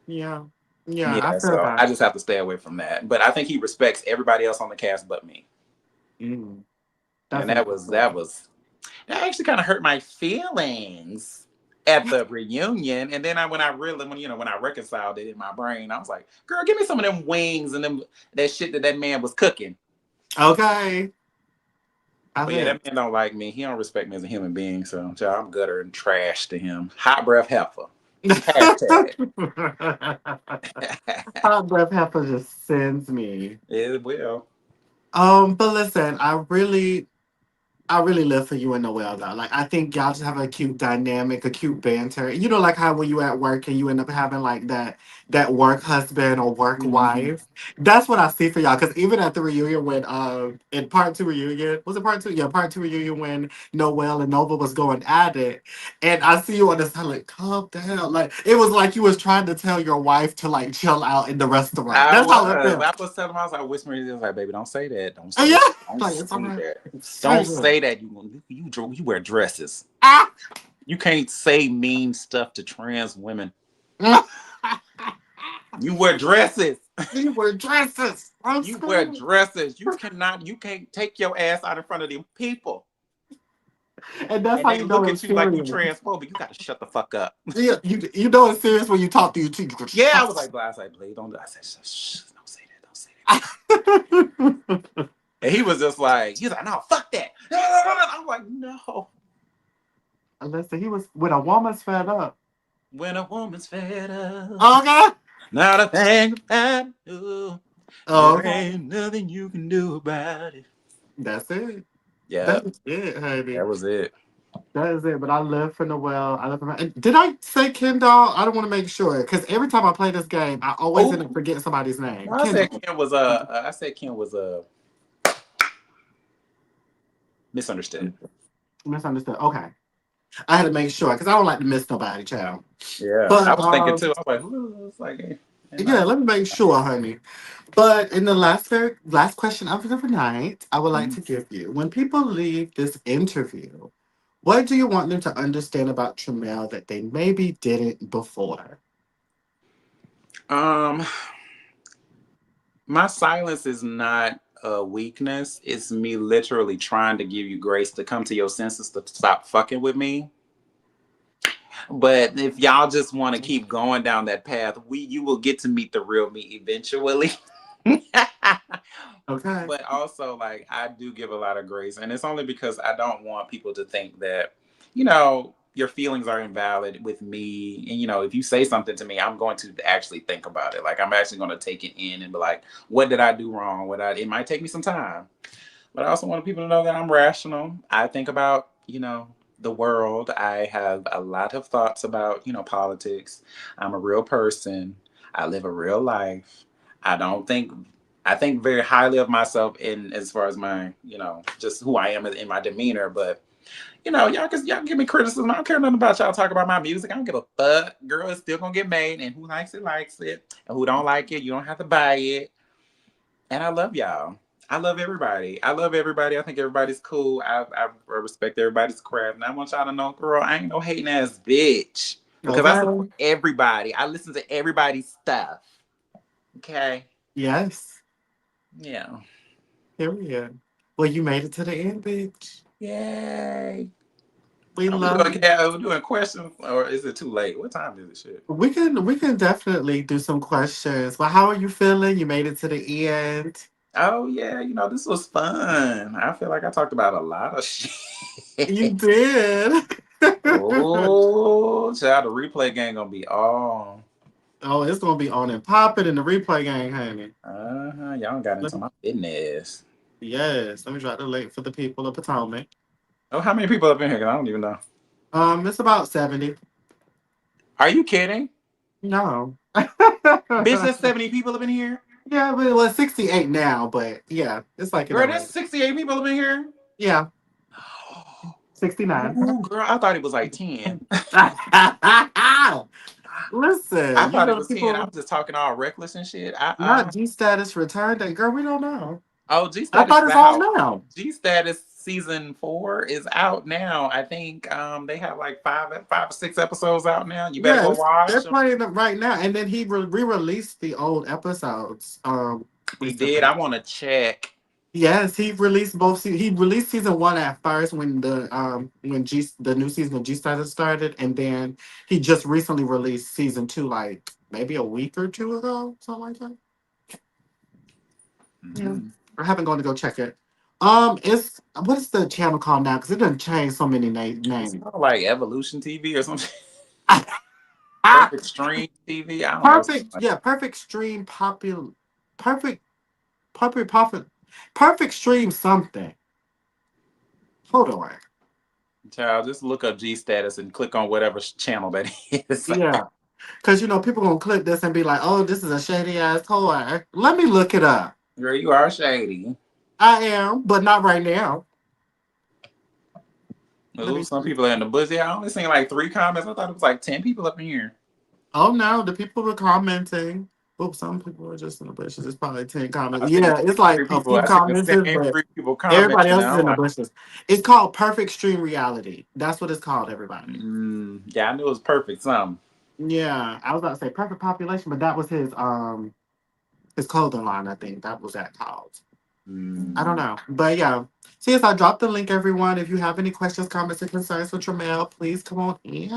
Yeah. Yeah. I Yeah, feel so I that. just have to stay away from that. But I think he respects everybody else on the cast but me. Mm. And That's important. that actually kind of hurt my feelings at the reunion. And then when I really when I reconciled it in my brain, I was like, girl, give me some of them wings and them that shit that man was cooking. Okay. I But yeah, live. that man don't like me. He don't respect me as a human being. So child, I'm gutter and trash to him. Hot breath heifer. Hashtag. Hot breath heifer just sends me. It will. But listen, I really live for you and Noel though. Like I think y'all just have a cute dynamic, a cute banter. You know, like how when you at work and you end up having like that work husband or work Mhm. wife. That's what I see for y'all. Because even at the reunion when in part two reunion was it part two? Yeah, part two reunion when Noel and Nova was going at it, and I see you on the side like calm down. Like it was like you was trying to tell your wife to like chill out in the restaurant. That's how it felt. I was telling him, I was like whispering, he was like, baby, don't say that. Oh yeah, Don't like it's all say right. that. It's Don't good. say that. You wear dresses. Ah. You can't say mean stuff to trans women. You wear dresses. These were dresses. I'm You wear screaming. dresses. You can't take your ass out in front of them people. And that's And how they you know look it's at you like you serious. transphobic. You gotta shut the fuck up. Yeah, you know it's serious when you talk to you too. Yeah, I was like, I was like, please don't. I said, shh, don't say that, don't say that. And he was just like, he's like, no, fuck that. I'm like, no. Listen, he was when a woman's fed up. When a woman's fed up, Okay. not a thing about you. There Okay. ain't nothing you can do about it. That's it. Yeah, That's it, honey. that was it. That is it. But I live for Noel. I live for my. And did I say Kendall? I don't want to make sure because every time I play this game, I always end Oh, up forgetting somebody's name. no, I said Kendall. Ken was misunderstood. Misunderstood. Okay. I had to make sure because I don't like to miss nobody, child. Yeah, I But was thinking too. I was like, ooh, it's like, yeah, let me make sure, honey. But in the last question of the night, I would like to give you when people leave this interview, what do you want them to understand about Tramel that they maybe didn't before? um, my silence is not a weakness. It's me literally trying to give you grace to come to your senses to stop fucking with me. But if y'all just want to keep going down that path, you will get to meet the real me eventually. Okay. But also, like, I do give a lot of grace, and it's only because I don't want people to think that, your feelings are invalid with me. And if you say something to me, I'm going to actually think about it. Like, I'm actually going to take it in and be like, what did I do wrong? It might take me some time, but I also want people to know that I'm rational. I think about the world. I have a lot of thoughts about, politics. I'm a real person. I live a real life. I don't think I think very highly of myself in as far as my, just who I am in my demeanor. But y'all can give me criticism. I don't care nothing about y'all talk about my music. I don't give a fuck. Girl, it's still gonna get made, and who likes it, and who don't like it, you don't have to buy it. And I love y'all. I love everybody. I love everybody. I think everybody's cool. I respect everybody's craft. And I want y'all to know, girl, I ain't no hating ass bitch. Because I support Okay. everybody. I listen to everybody's stuff. Okay? Yes. Yeah. Period. Well, you made it to the end, bitch. Yay. We Are we love doing, you. are we doing questions or is it too late? What time is it shit? We can definitely do some questions. But how are you feeling? You made it to the end. Oh yeah, this was fun. I feel like I talked about a lot of You shit. did. Oh, child, the replay game gonna be on. Oh, it's gonna be on and popping in the replay game, honey. Y'all got Let into me- my business. Yes, let me drop the link for the people of Potomac. Oh, how many people up in here? 'Cause I don't even know. It's about 70. Are you kidding? No. Bitch, there's 70 people up in here? Yeah, but it was 68 now, but yeah, it's like in Girl, that there's range. 68 people up in here? Yeah, 69. Ooh, girl, I thought it was like 10. I Listen, thought it the was 10. I people, was just talking all reckless and shit. not G status returned that girl, we don't know. Oh, G I Status thought is it's all out. now. G Status season 4 is out now. I think they have like five or six episodes out now. You better go Yes, they're watch them. playing it right now. And then he re-released the old episodes He did. recently. I want to check. Yes, he released both. He released season one at first when the new season of G Status started, and then he just recently released season two, like maybe a week or two ago, something like that. Yeah, Mm. I haven't gone to go check it. It's what is the channel called now? Because it doesn't change so many It's names. called like Evolution TV or something. Ah, Perfect Stream TV. I don't know. perfect. Yeah, perfect stream popular. Perfect. Perfect. Perfect. Perfect stream something. Hold on. Child, just look up G Status and click on whatever channel that is. Yeah. Because, people going to click this and be like, oh, this is a shady ass toy. Let me look it up. Girl, you are shady. I am, but not right now. Let Ooh, me some see. people are in the buzz. Yeah, I only seen like 3 comments. I thought it was like 10 people up in here. Oh, no, the people were commenting. Oops, some people are just in the bushes. It's probably 10 comments. I seen the Yeah, it's same like three a people. few I seen the comments, same but 3 people everybody commenting. else is I'm in the like, bushes. It's called Perfect Stream Reality. That's what it's called, everybody. yeah, I knew it was perfect. Some. Yeah, I was about to say Perfect Population, but that was his clothing line, I think. That was that called. I don't Mm. know. But yeah. See, as I dropped the link, everyone. If you have any questions, comments, or concerns for Tramel, please come on in.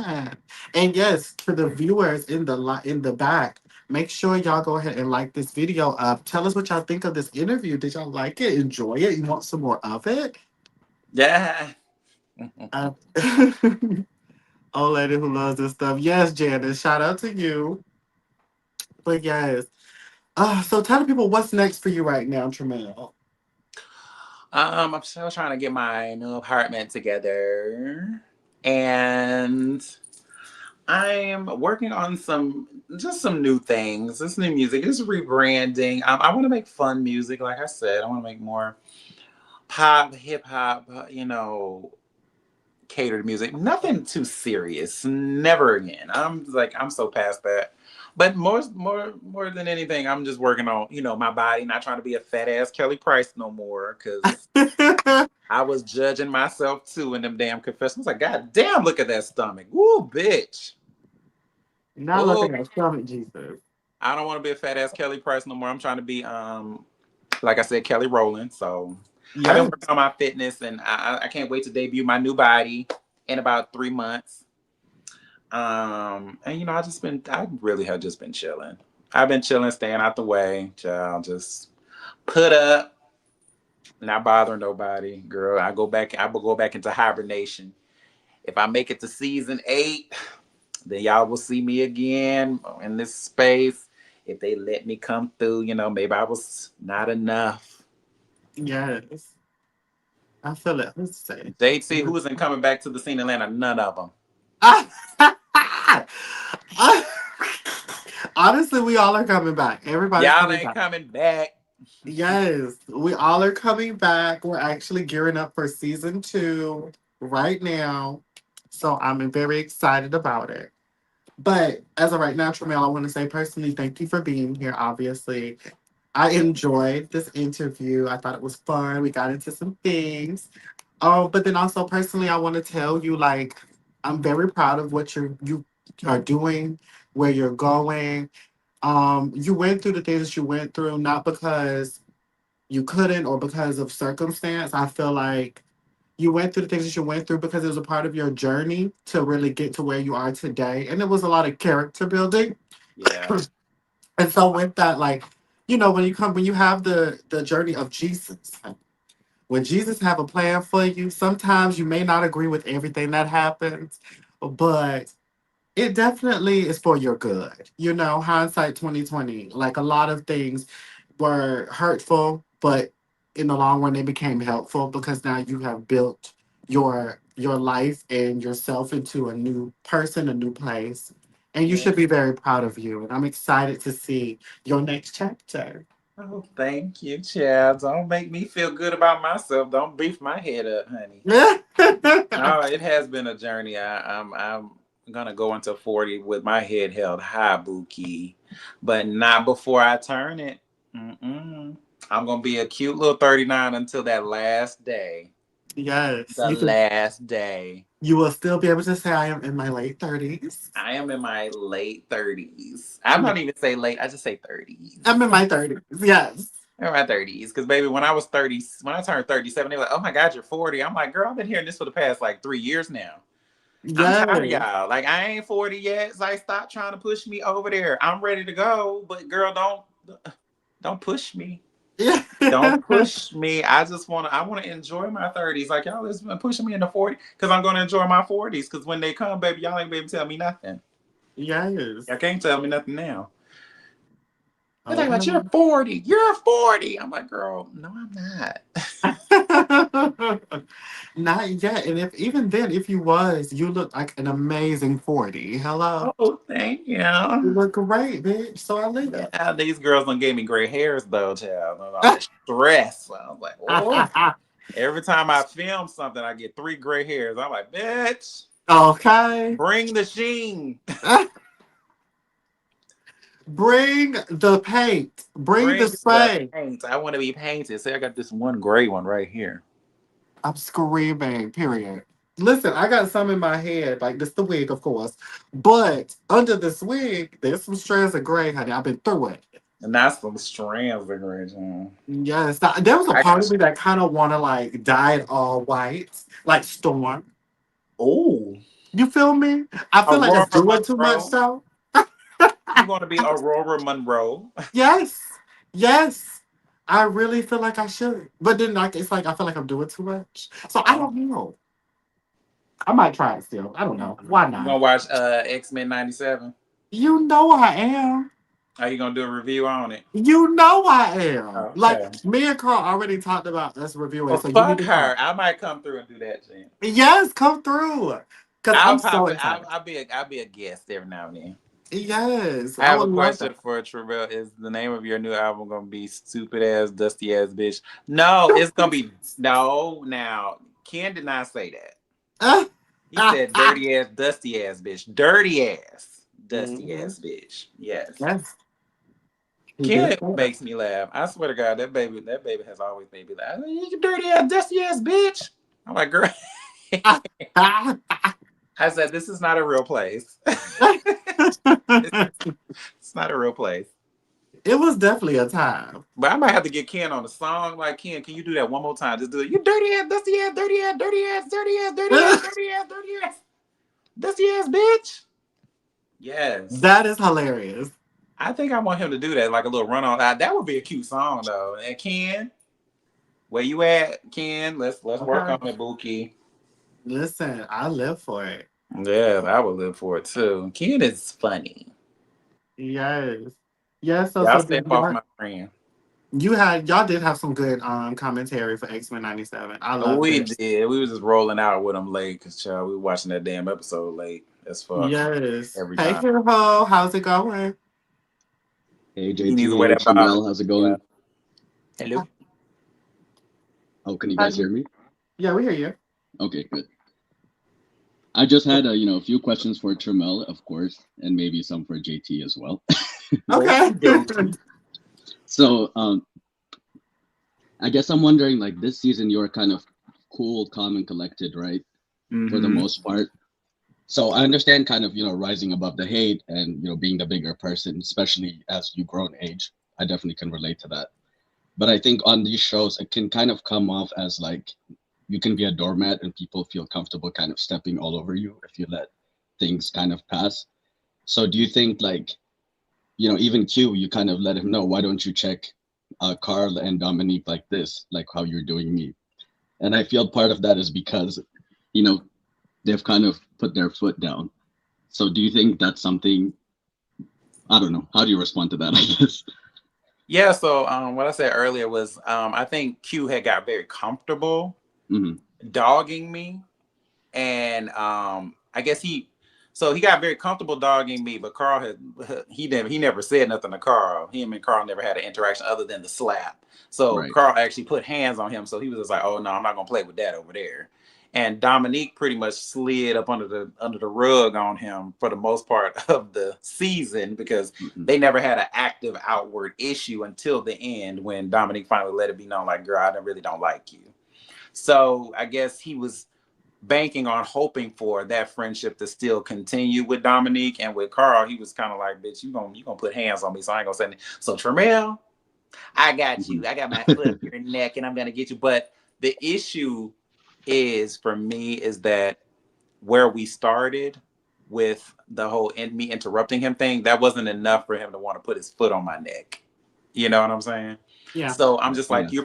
And yes, to the viewers in the back, make sure y'all go ahead and like this video up. Tell us what y'all think of this interview. Did y'all like it? Enjoy it? You want some more of it? Yeah. Uh, old lady who loves this stuff. Yes, Janice. Shout out to you. But yes. So tell the people what's next for you right now, Tramel. I'm still trying to get my new apartment together, and I'm working on some new things. This new music is rebranding. I want to make fun music, like I said. I want to make more pop, hip hop, catered music. Nothing too serious. Never again. I'm so past that. But more than anything, I'm just working on, my body, not trying to be a fat ass Kelly Price no more. Cause I was judging myself too in them damn confessions. I was like, God damn, look at that stomach. Woo, bitch. Not Oh, looking at stomach, Jesus. I don't want to be a fat ass Kelly Price no more. I'm trying to be like I said, Kelly Rowland. So I've been working Yes. on my fitness, and I can't wait to debut my new body in about 3 months. And I really have just been chilling. I've been chilling, staying out the way, child, just put up, not bothering nobody, girl. I will go back into hibernation. If I make it to season 8, then y'all will see me again in this space. If they let me come through, maybe I was not enough. Yes. I feel it. Let's say. JT, who isn't coming back to the scene in Atlanta? None of them. Honestly, we all are coming back. Everybody's Y'all coming ain't back. coming back. Yes, we all are coming back. We're actually gearing up for season 2 right now. So I'm very excited about it. But as of right now, Tramel, I want to say personally, thank you for being here, obviously. I enjoyed this interview. I thought it was fun. We got into some things. Oh, but then also personally, I want to tell you, like, I'm very proud of what you are doing, where you're going. You went through the things that you went through, not because you couldn't or because of circumstance. I feel like you went through the things that you went through because it was a part of your journey to really get to where you are today. And it was a lot of character building. Yeah. And so with that, like, when you have the journey of Jesus, when Jesus have a plan for you, sometimes you may not agree with everything that happens, but it definitely is for your good. Hindsight 2020. Like a lot of things were hurtful, but in the long run they became helpful because now you have built your life and yourself into a new person, a new place. And you Yeah. should be very proud of you. And I'm excited to see your next chapter. Oh, thank you, child. Don't make me feel good about myself. Don't beef my head up, honey. No, it has been a journey. I'm gonna go into 40 with my head held high, Bookie, but not before I turn it. Mm-mm. I'm gonna be a cute little 39 until that last day. Yes, The last day. you will still be able to say I am in my late 30s. I am in my late 30s. I'm not even say late. I just say 30s. I'm in my 30s. Yes. In my 30s, because baby, when I was 30, when I turned 37, they were like, "Oh my God, you're 40." I'm like, "Girl, I've been hearing this for the past like 3 years now. I'm tired of Yes. y'all. Like, I ain't 40 yet. It's like, stop trying to push me over there. I'm ready to go, but girl, don't push me. Yeah. Don't push me. I want to enjoy my 30s. Like y'all is pushing me in the 40s because I'm gonna enjoy my 40s. Because when they come, baby, y'all ain't gonna be able to tell me nothing. Yes. Y'all can't tell me nothing now. They're talking about Okay. you're 40. You're 40. I'm like, girl, no, I'm not. Not yet. And if even then, if you was, you look like an amazing 40. Hello. Oh, thank You you. look great, bitch. So I live it. Yeah, these girls done gave me gray hairs though, child. All that stress. I was like, oh. Every time I film something, I get 3 gray hairs. I'm like, bitch, Okay. bring the sheen. Bring the paint. Bring the Bring the spray. paint. I want to be painted. See, I got this one gray one right here. I'm screaming, period. Listen, I got some in my head, like this the wig, of course. But under this wig, there's some strands of gray, honey. I've been through it. And that's some strands of gray. Yes. There was a I part got of me that kind of want to like dye it all white, like Storm. oh, You feel me? I feel like it's Aurora doing too much, Monroe. though. You want to be Aurora Monroe? Yes. Yes. I really feel like I should. But then, like, it's like I feel like I'm doing too much. So I don't know. I might try it still. I don't know. Why You not? gonna watch X-Men 97? You know I am. Are you gonna do a review on it? You know I am. Okay. Like me and Carl already talked about us reviewing, Well, so you need fuck to her. come. I might come through and do that, Jen. Yes, come through. Cause I'll I'm so pop it. excited. I'll be a guest every now and then. Yes, I I have would a love question that. for Travell. Is the name of your new album gonna be "Stupid Ass Dusty Ass Bitch"? No, it's gonna be no. Now, Ken did not say that. He said "Dirty Ass Dusty Ass Bitch." Dirty ass Dusty Mhm. Ass Bitch. Yes. Yes, he did Ken say makes me laugh. I swear to God, that baby has always made me laugh. You dirty ass, dusty ass bitch. I'm like, girl. that. I said, this is not a real place. It's not a real place. It was definitely a time. But I might have to get Ken on the song. Like, Ken, can you do that one more time? Just do it. You dirty ass, dusty ass, dirty ass, dirty ass, dirty ass, dirty ass, dirty ass, dirty ass, dusty ass bitch. Yes. That is hilarious. I think I want him to do that, like a little run on. That would be a cute song though. And Ken, where you at, Ken? Let's work Okay. on it, Bookie. Listen, I live for it. Yeah, I would live for it too. Ken is funny. Yes. Yes, so Y'all so stay did off y'all my friend. Y'all did have some good commentary for X-Men 97. I loved We it. did. We was just rolling out with them late because child, we were watching that damn episode late as fuck Yes. every Hey, time. Hero, how's it going? Hey He needs to JT, wear hey that bottle. Tramel, how's it Yeah. going? Hello. Oh, can you How guys you? hear me? Yeah, we hear you. Okay, good. I just had a few questions for Tramel, of course, and maybe some for JT as well. Okay. Okie dokie. So, I guess I'm wondering, like this season, you're kind of cool, calm, and collected, right? For the Mm-hmm. most part. So I understand kind of, rising above the hate and, being the bigger person, especially as you grow in age. I definitely can relate to that. But I think on these shows, it can kind of come off as like you can be a doormat and people feel comfortable kind of stepping all over you if you let things kind of pass. So do you think like, even Q, you kind of let him know, why don't you check Carl and Dominique like this, like how you're doing me? And I feel part of that is because, you know, they've kind of put their foot down. So do you think that's something, I don't know, how do you respond to that, I guess? Yeah, so what I said earlier was I think Q had got very comfortable Hmm. dogging me. And I guess he got very comfortable dogging me, but Carl he never said nothing to Carl. Him and Carl never had an interaction other than the slap. So Right. Carl actually put hands on him. So he was just like, "Oh no, I'm not gonna play with that over there." And Dominique pretty much slid up under the rug on him for the most part of the season because Hmm. they never had an active outward issue until the end when Dominique finally let it be known, like, "Girl, I really don't like you." So I guess he was banking on hoping for that friendship to still continue with Dominique, and with Carl, he was kind of like, "Bitch, you gonna put hands on me, so I ain't gonna say anything." So Tramel, I got Hmm. you. I got my foot up your neck, and I'm gonna get you. But the issue is for me is that where we started with the whole me interrupting him thing, that wasn't enough for him to want to put his foot on my neck. You know what I'm saying? Yeah. So I'm just like, Yeah.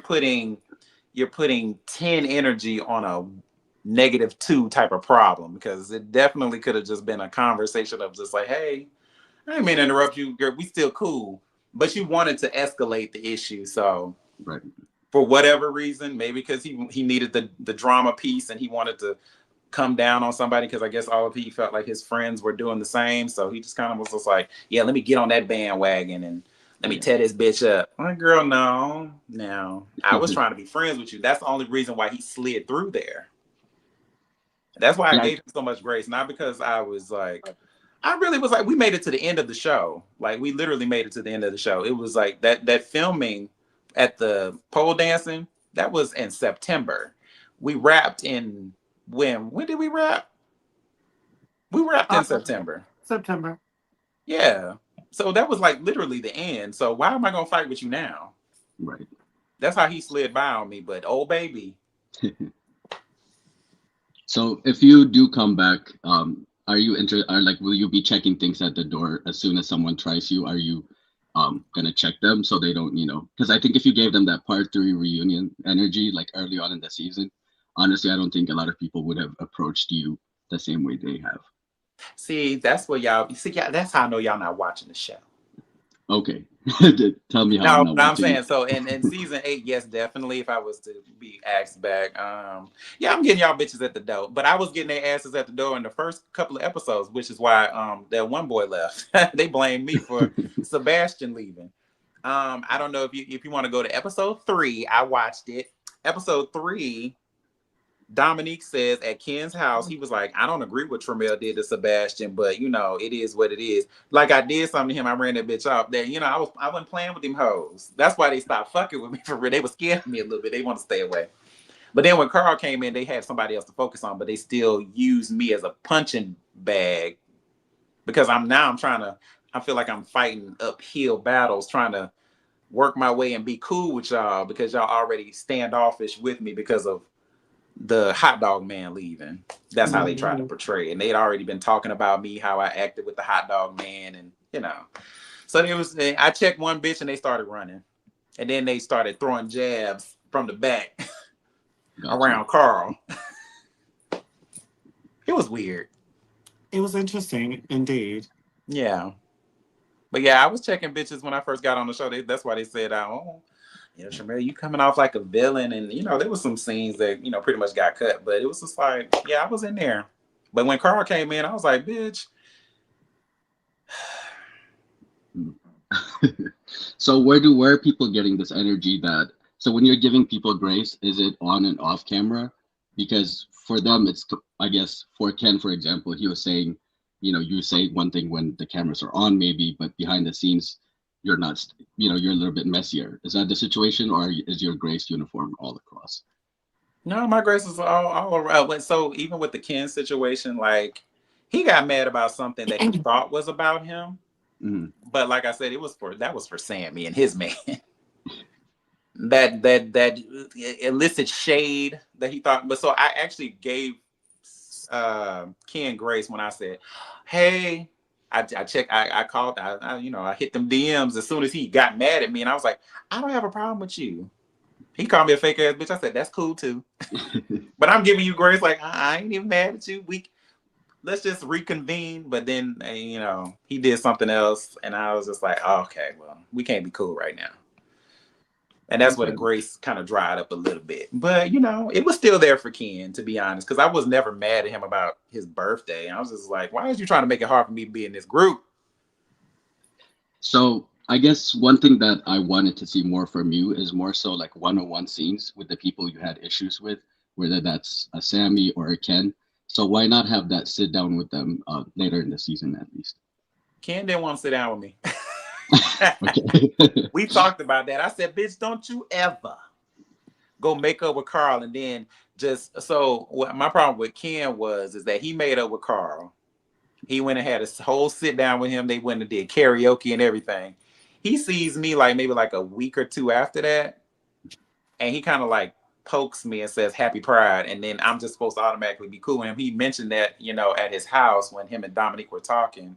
you're putting 10 energy on a -2 type of problem because it definitely could have just been a conversation of just like, hey, I didn't mean to interrupt you, girl. We still cool. But you wanted to escalate the issue. So Right. for whatever reason, maybe because he needed the drama piece and he wanted to come down on somebody because I guess all of he felt like his friends were doing the same. So he just kind of was just like, yeah, let me get on that bandwagon and let me Yeah. tear this bitch up. I'm like, girl, no, no. I was trying to be friends with you. That's the only reason why he slid through there. That's why I Yeah. gave him so much grace, not because I was like, I really was like, we made it to the end of the show. Like we literally made it to the end of the show. It was like that filming at the pole dancing, that was in September. We wrapped in when? When did we wrap? We wrapped in Uh, September. September. Yeah. So that was like literally the end. So why am I gonna fight with you now? Right. That's how he slid by on me. But oh baby, So if you do come back, are like, will you be checking things at the door as soon as someone tries you? Are you gonna check them so they don't, because I think if you gave them that part 3 reunion energy like early on in the season, honestly, I don't think a lot of people would have approached you the same way they have. see, that's what y'all see. Yeah, that's how I know y'all not watching the show. Okay. Tell me how I'm No, not but I'm watching saying it. so in season 8, yes, definitely. If I was to be asked back, yeah, I'm getting y'all bitches at the door. But I was getting their asses at the door in the first couple of episodes, which is why that one boy left. They blamed me for Sebastian leaving. I don't know if you want to go to episode 3. I watched it. Episode 3, Dominique says at Ken's house, he was like, I don't agree with Tramel did to Sebastian, but it is what it is. Like I did something to him, I ran that bitch off. That I wasn't playing with them hoes. That's why they stopped fucking with me for real. They were scared of me a little bit. They want to stay away. But then when Carl came in, they had somebody else to focus on, but they still used me as a punching bag because I'm trying to. I feel like I'm fighting uphill battles, trying to work my way and be cool with y'all because y'all already standoffish with me because of the hot dog man leaving. That's how they tried to Mhm. portray it. And they'd already been talking about me, how I acted with the hot dog man, and. So there was I checked one bitch and they started running. And then they started throwing jabs from the back Got you. around Carl. It was weird. It was interesting, indeed. Yeah. But yeah, I was checking bitches when I first got on the show. That's why they said, you know, Tramel, you coming off like a villain, and you know, there was some scenes that pretty much got cut, but it was just like, yeah, I was in there. But when Carl came in, I was like, bitch. So where are people getting this energy that so when you're giving people grace, is it on and off camera? Because for them, it's I guess for Ken, for example, he was saying, you say one thing when the cameras are on, maybe, but behind the scenes, you're not, you're a little bit messier. Is that the situation, or is your grace uniform all across? No, my grace is all around. So even with the Ken situation, like he got mad about something that he thought was about him. Mm-hmm. But like I said, that was for Sammy and his man. that illicit shade that he thought. But so I actually gave Ken grace when I said, "Hey." I checked. I called. I hit them DMs as soon as he got mad at me, and I was like, "I don't have a problem with you." He called me a fake ass bitch. I said, "That's cool too." But I'm giving you grace. Like I ain't even mad at you. Let's just reconvene. But then, he did something else. And I was just like, oh, okay, well, we can't be cool right now. And that's where the grace kind of dried up a little bit. But, it was still there for Ken, to be honest, because I was never mad at him about his birthday. I was just like, why is you trying to make it hard for me to be in this group? So I guess one thing that I wanted to see more from you is more so like one-on-one scenes with the people you had issues with, whether that's a Sammy or a Ken. So why not have that sit down with them later in the season at least? Ken didn't want to sit down with me. We talked about that. I said, bitch, don't you ever go make up with Carl and then what my problem with Ken is that he made up with Carl. He went and had a whole sit down with him. They went and did karaoke and everything. He sees me like maybe like a week or two after that. And he kind of like pokes me and says happy Pride, and then I'm just supposed to automatically be cool with him. He mentioned that at his house when him and Dominique were talking.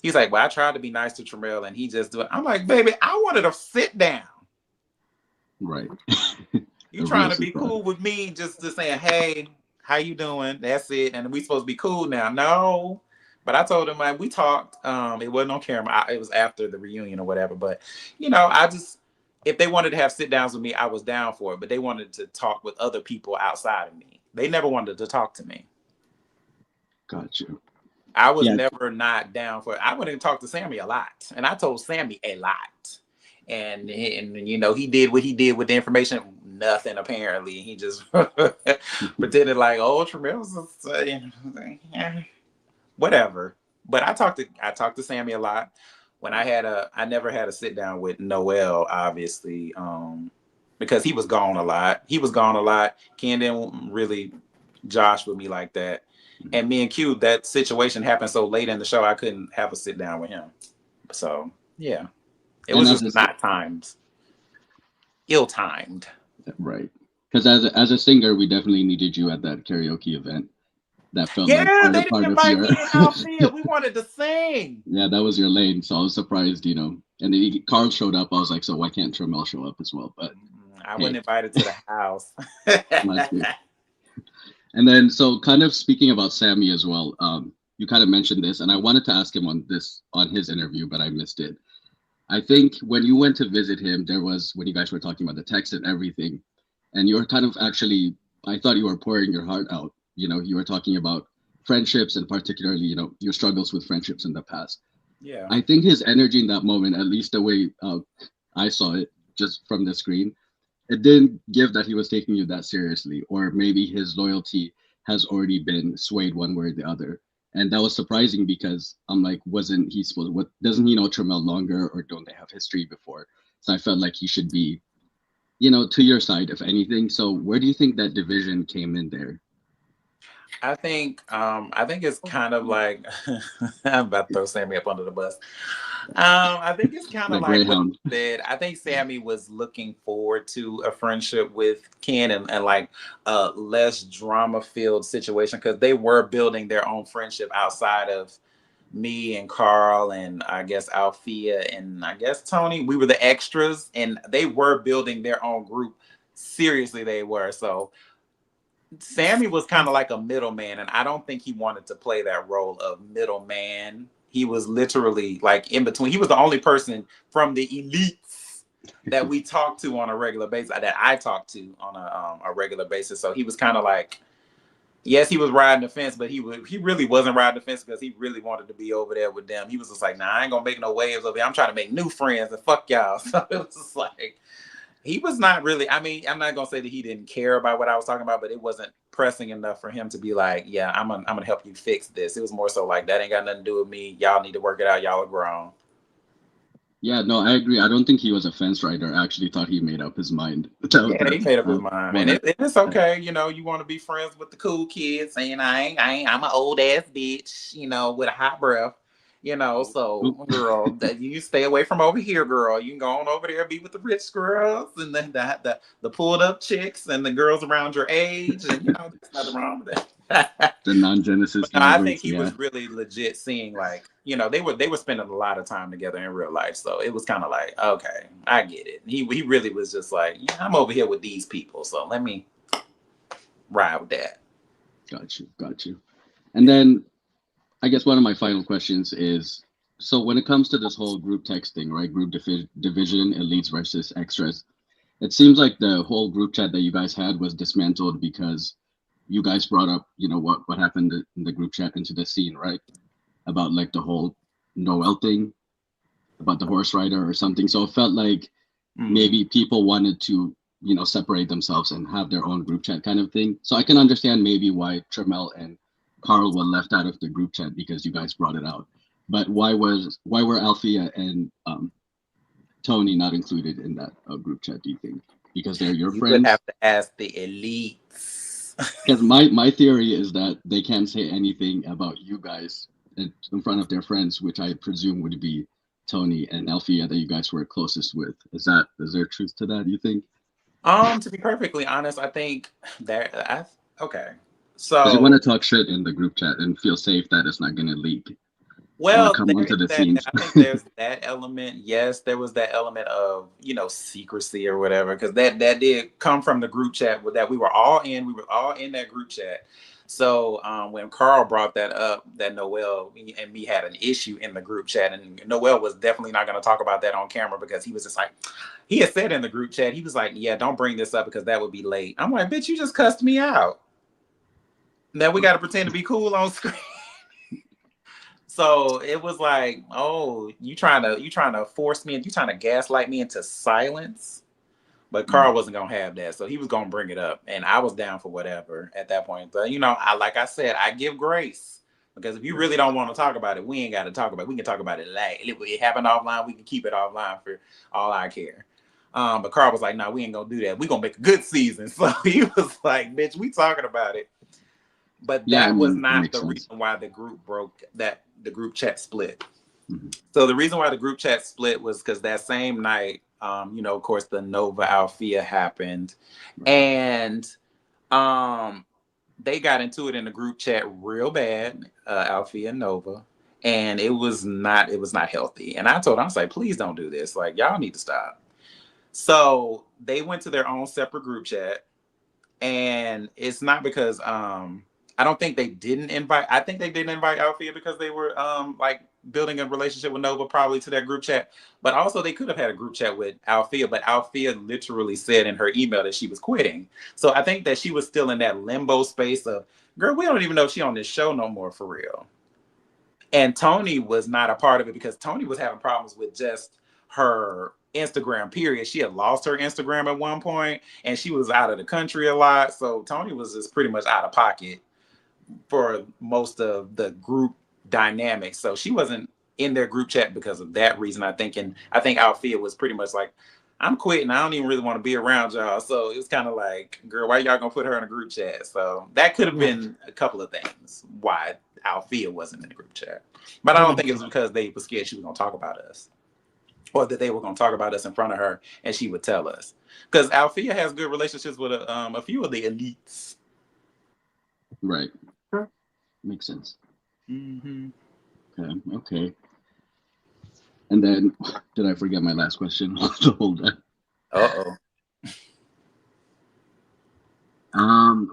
He's like, well, I tried to be nice to Tramel and he just do it. I'm like, baby, I wanted to sit down. Right. You trying to be cool with me just to saying, hey, how you doing? That's it. And we supposed to be cool now. No. But I told him, like, we talked. It wasn't on camera. It was after the reunion or whatever. But if they wanted to have sit downs with me, I was down for it. But they wanted to talk with other people outside of me. They never wanted to talk to me. Got you. I was never not down for it. I went and talked to Sammy a lot. And I told Sammy a lot. And he did what he did with the information. Nothing, apparently. He just pretended like, oh, Tramel's whatever. But I talked to Sammy a lot. When I never had a sit down with Noel, obviously, because he was gone a lot. Ken didn't really josh with me like that. And me and Q, that situation happened so late in the show, I couldn't have a sit down with him. So, yeah. It was just not timed. Ill-timed. Right. Because as a singer, we definitely needed you at that karaoke event. That felt like they didn't invite me out there. We wanted to sing. Yeah, that was your lane. So I was surprised, And then Carl showed up. I was like, so why can't Tramel show up as well? But I wasn't invited to the house. And then, so kind of speaking about Sammy as well, you kind of mentioned this, and I wanted to ask him on his interview, but I missed it. I think when you went to visit him, when you guys were talking about the text and everything, and you were kind of actually, I thought you were pouring your heart out. You were talking about friendships and particularly, your struggles with friendships in the past. Yeah. I think his energy in that moment, at least the way I saw it just from the screen, it didn't give that he was taking you that seriously, or maybe his loyalty has already been swayed one way or the other. And that was surprising because I'm like, doesn't he know Tramel longer, or don't they have history before? So I felt like he should be, to your side, if anything. So where do you think that division came in there? I think it's kind of like I'm about to throw Sammy up under the bus. I think it's kind of like what you said. I think Sammy was looking forward to a friendship with Ken and like a less drama-filled situation because they were building their own friendship outside of me and Carl and I guess Althea and I guess Tony. We were the extras and they were building their own group. Seriously, they were. So Sammy was kind of like a middleman, and I don't think he wanted to play that role of middleman. He was literally like in between. He was the only person from the elites that we talk to on a regular basis, that I talk to on a regular basis. So he was kind of like, yes, he was riding the fence, but he really wasn't riding the fence because he really wanted to be over there with them. He was just like, nah, I ain't gonna make no waves over here. I'm trying to make new friends and fuck y'all. So it was just like, he was not really, I mean, I'm not gonna say that he didn't care about what I was talking about, but it wasn't pressing enough for him to be like, yeah, I'm gonna help you fix this. It was more so like, that ain't got nothing to do with me. Y'all need to work it out. Y'all are grown. Yeah, no, I agree. I don't think he was a fence rider. I actually thought he made up his mind. Yeah, he made up his mind, and it's okay. You know, you want to be friends with the cool kids, saying I'm an old ass bitch, you know, with a hot breath, you know. So, girl, that you stay away from over here, girl. You can go on over there, be with the rich girls, and then the pulled up chicks, and the girls around your age, and you know, there's nothing wrong with that. The non-Genesis No, I lovers, think he was really legit seeing, like, you know, they were spending a lot of time together in real life, so it was kind of like, okay, I get it. He really was just like, yeah, I'm over here with these people, so let me ride with that. Got you. And then I guess one of my final questions is, so when it comes to this whole group texting, right, group division, elites versus extras, it seems like the whole group chat that you guys had was dismantled because you guys brought up, you know, what happened in the group chat into the scene, right? About like the whole Noel thing, about the horse rider or something. So it felt like maybe people wanted to, you know, separate themselves and have their own group chat kind of thing. So I can understand maybe why Tramel and Carl were left out of the group chat because you guys brought it out. But why were Althea and Tony not included in that group chat, do you think? Because they're your friends? You would have to ask the elites. Because my theory is that they can't say anything about you guys in front of their friends, which I presume would be Tony and Althea that you guys were closest with. Is there truth to that, you think? To be perfectly honest, I think okay. So you want to talk shit in the group chat and feel safe that it's not gonna leak. Well, come onto the I scenes. think there's that element. Yes, there was that element of, you know, secrecy or whatever, because that did come from the group chat that we were all in. We were all in that group chat. So when Carl brought that up, that Noel and me had an issue in the group chat, and Noel was definitely not going to talk about that on camera because he was just like, he had said in the group chat, he was like, yeah, don't bring this up because that would be late. I'm like, bitch, you just cussed me out. Now we got to pretend to be cool on screen. So it was like, oh, you trying to force me, and you trying to gaslight me into silence. But Carl wasn't gonna have that, so he was gonna bring it up, and I was down for whatever at that point. But you know, like I said, I give grace, because if you really don't want to talk about it, we ain't got to talk about it. We can talk about it like it happened offline. We can keep it offline for all I care. But Carl was like, no, we ain't gonna do that. We gonna make a good season. So he was like, bitch, we talking about it. But that was not the reason why the group broke, that the group chat split. So the reason why the group chat split was because that same night, you know, of course, the Nova Althea happened, and they got into it in the group chat real bad, Althea and Nova, and it was not healthy. And I told them, I was like, please don't do this. Like, y'all need to stop. So they went to their own separate group chat, and it's not because I don't think they didn't invite. I think they didn't invite Althea because they were like building a relationship with Nova, probably, to their group chat. But also they could have had a group chat with Althea, but Althea literally said in her email that she was quitting. So I think that she was still in that limbo space of, girl, we don't even know if she's on this show no more for real. And Tony was not a part of it because Tony was having problems with just her Instagram, period. She had lost her Instagram at one point, and she was out of the country a lot. So Tony was just pretty much out of pocket for most of the group dynamics. So she wasn't in their group chat because of that reason, I think. And I think Althea was pretty much like, I'm quitting. I don't even really want to be around y'all. So it was kind of like, girl, why y'all gonna put her in a group chat? So that could have been a couple of things why Althea wasn't in the group chat. But I don't think it was because they were scared she was gonna talk about us, or that they were gonna talk about us in front of her and she would tell us. Because Althea has good relationships with a few of the elites. Right. Makes sense. Okay. And then, did I forget my last question? Hold on.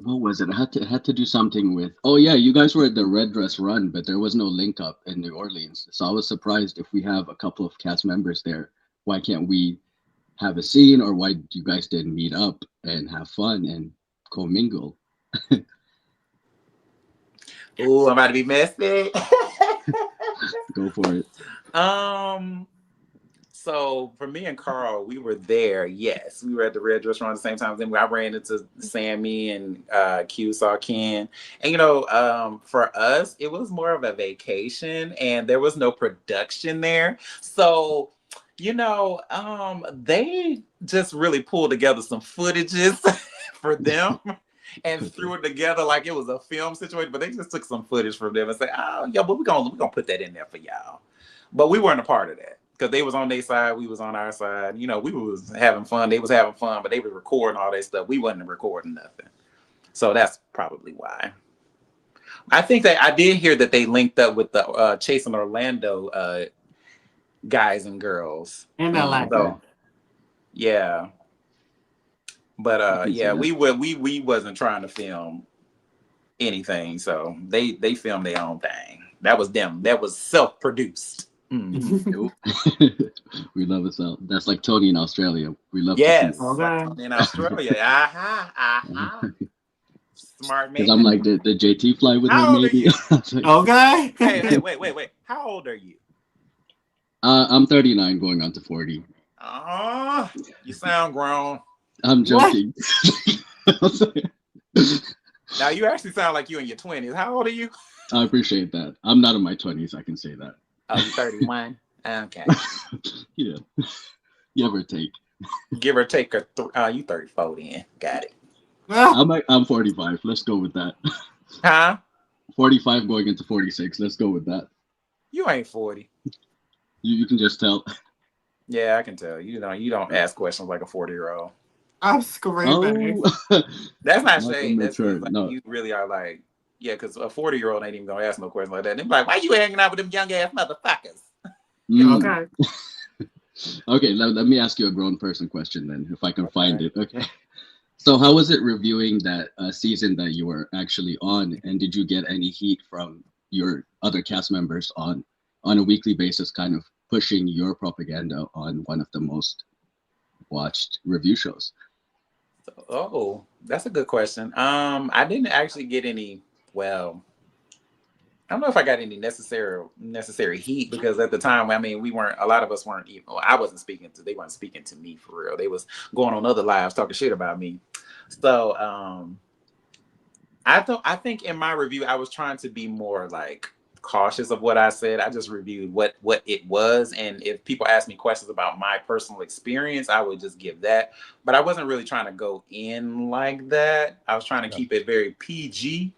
What was it? I had to do something with. Oh yeah, you guys were at the Red Dress Run, but there was no link up in New Orleans. So I was surprised, if we have a couple of cast members there, why can't we have a scene, or why you guys didn't meet up and have fun and commingle. Ooh, I'm about to be messy. Go for it. um, so for me and Carl, we were there. Yes, we were at the Red Restaurant at the same time. Then I ran into Sammy and Q saw Ken. And for us, it was more of a vacation, and there was no production there. So they just really pulled together some footages for them and threw it together like it was a film situation. But they just took some footage from them and said, "Oh, yeah, but we're gonna put that in there for y'all." But we weren't a part of that because they was on their side, we was on our side. We was having fun, they was having fun, but they were recording all that stuff. We wasn't recording nothing. So that's probably why. I think that I did hear that they linked up with the Chasing Orlando guys and girls. In LA. So yeah. But See that. we wasn't trying to film anything. So they filmed their own thing. That was them. That was self-produced. Nope. We love it. So that's like Tony in Australia. We love Yes. to see Okay. In Australia. Smart man. because I'm like, the JT fly with How her old are maybe. you? Okay. Hey, wait. How old are you? I'm 39 going on to 40. Oh, you sound grown. I'm What? joking. Now you actually sound like you in your 20s. How old are you? I appreciate that. I'm not in my 20s. I can say that. Oh, you 31. Okay. Yeah. Give or take. Give or take you 34 then. Got it. I'm 45. Let's go with that. Huh? 45 going into 46. Let's go with that. You ain't 40. You can just tell. Yeah, I can tell. You don't ask questions like a 40-year-old. I'm screaming. Oh, That's not not shade. That's immature. just like No. you really are like, yeah, because a 40-year-old ain't even gonna ask no question like that. They're like, why you hanging out with them young ass motherfuckers? Okay. Okay, let me ask you a grown person question then, if I can find Okay. it. Okay. So how was it reviewing that season that you were actually on, and did you get any heat from your other cast members on a weekly basis, kind of pushing your propaganda on one of the most watched review shows? Oh, that's a good question. I didn't actually get any. Well, I don't know if I got any necessary heat because at the time, I mean, a lot of us weren't even. Well, I wasn't speaking to. They weren't speaking to me for real. They was going on other lives talking shit about me. So, I think in my review, I was trying to be more like cautious of what I said. I just reviewed what it was, and if people ask me questions about my personal experience, I would just give that. But I wasn't really trying to go in like that. I was trying to keep it very PG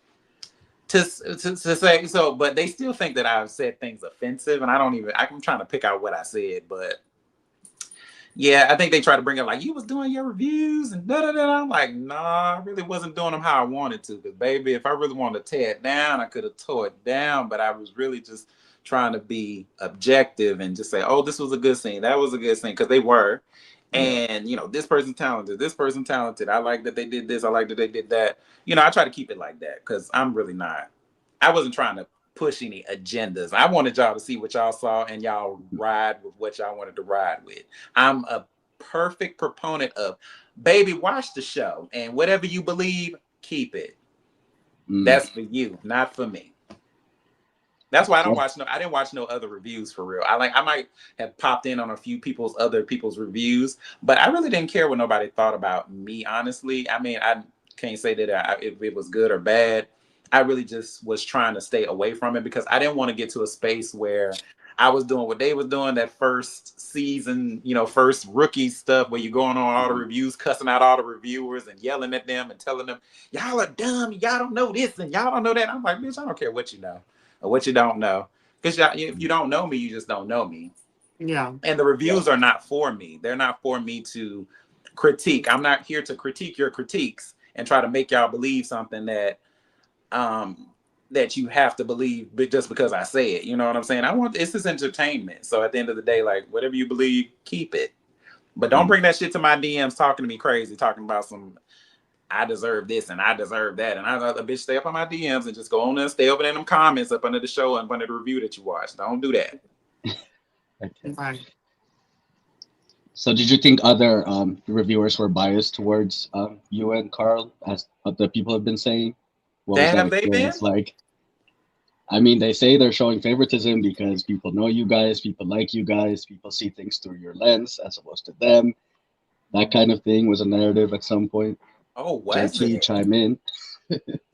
to say so. But they still think that I've said things offensive, and I'm trying to pick out what I said, but. Yeah, I think they try to bring up like you was doing your reviews and da da da. I'm like, nah, I really wasn't doing them how I wanted to. Because baby, if I really wanted to tear it down, I could have tore it down. But I was really just trying to be objective and just say, oh, this was a good scene, that was a good scene, because they were. And this person's talented, this person's talented. I like that they did this. I like that they did that. I try to keep it like that because I'm really not. I wasn't trying to push any agendas. I wanted y'all to see what y'all saw and y'all ride with what y'all wanted to ride with. I'm a perfect proponent of, baby, watch the show and whatever you believe, keep it. That's for you, not for me. That's why I didn't watch no other reviews for real. I might have popped in on a few other people's reviews, but I really didn't care what nobody thought about me, honestly. I mean, I can't say that if it was good or bad. I really just was trying to stay away from it because I didn't want to get to a space where I was doing what they was doing that first season, first rookie stuff where you're going on all the reviews, cussing out all the reviewers and yelling at them and telling them, y'all are dumb, y'all don't know this and y'all don't know that. I'm like, bitch, I don't care what you know or what you don't know. Because if you don't know me, you just don't know me. Yeah. And the reviews are not for me. They're not for me to critique. I'm not here to critique your critiques and try to make y'all believe something that you have to believe just because I say it. You know what I'm saying? It's this entertainment. So at the end of the day, like whatever you believe, keep it. But don't bring that shit to my DMs talking to me crazy, talking about some I deserve this and I deserve that. And I a bitch stay up on my DMs and just go on there and stay up in them comments up under the show and under the review that you watch. Don't do that. Okay. Right. So did you think other reviewers were biased towards you and Carl, as the people have been saying? What was That that have they experience been? like? I mean, they say they're showing favoritism because people know you guys, people like you guys, people see things through your lens as opposed to them. That kind of thing was a narrative at some point. Oh, was JT, it? chime in.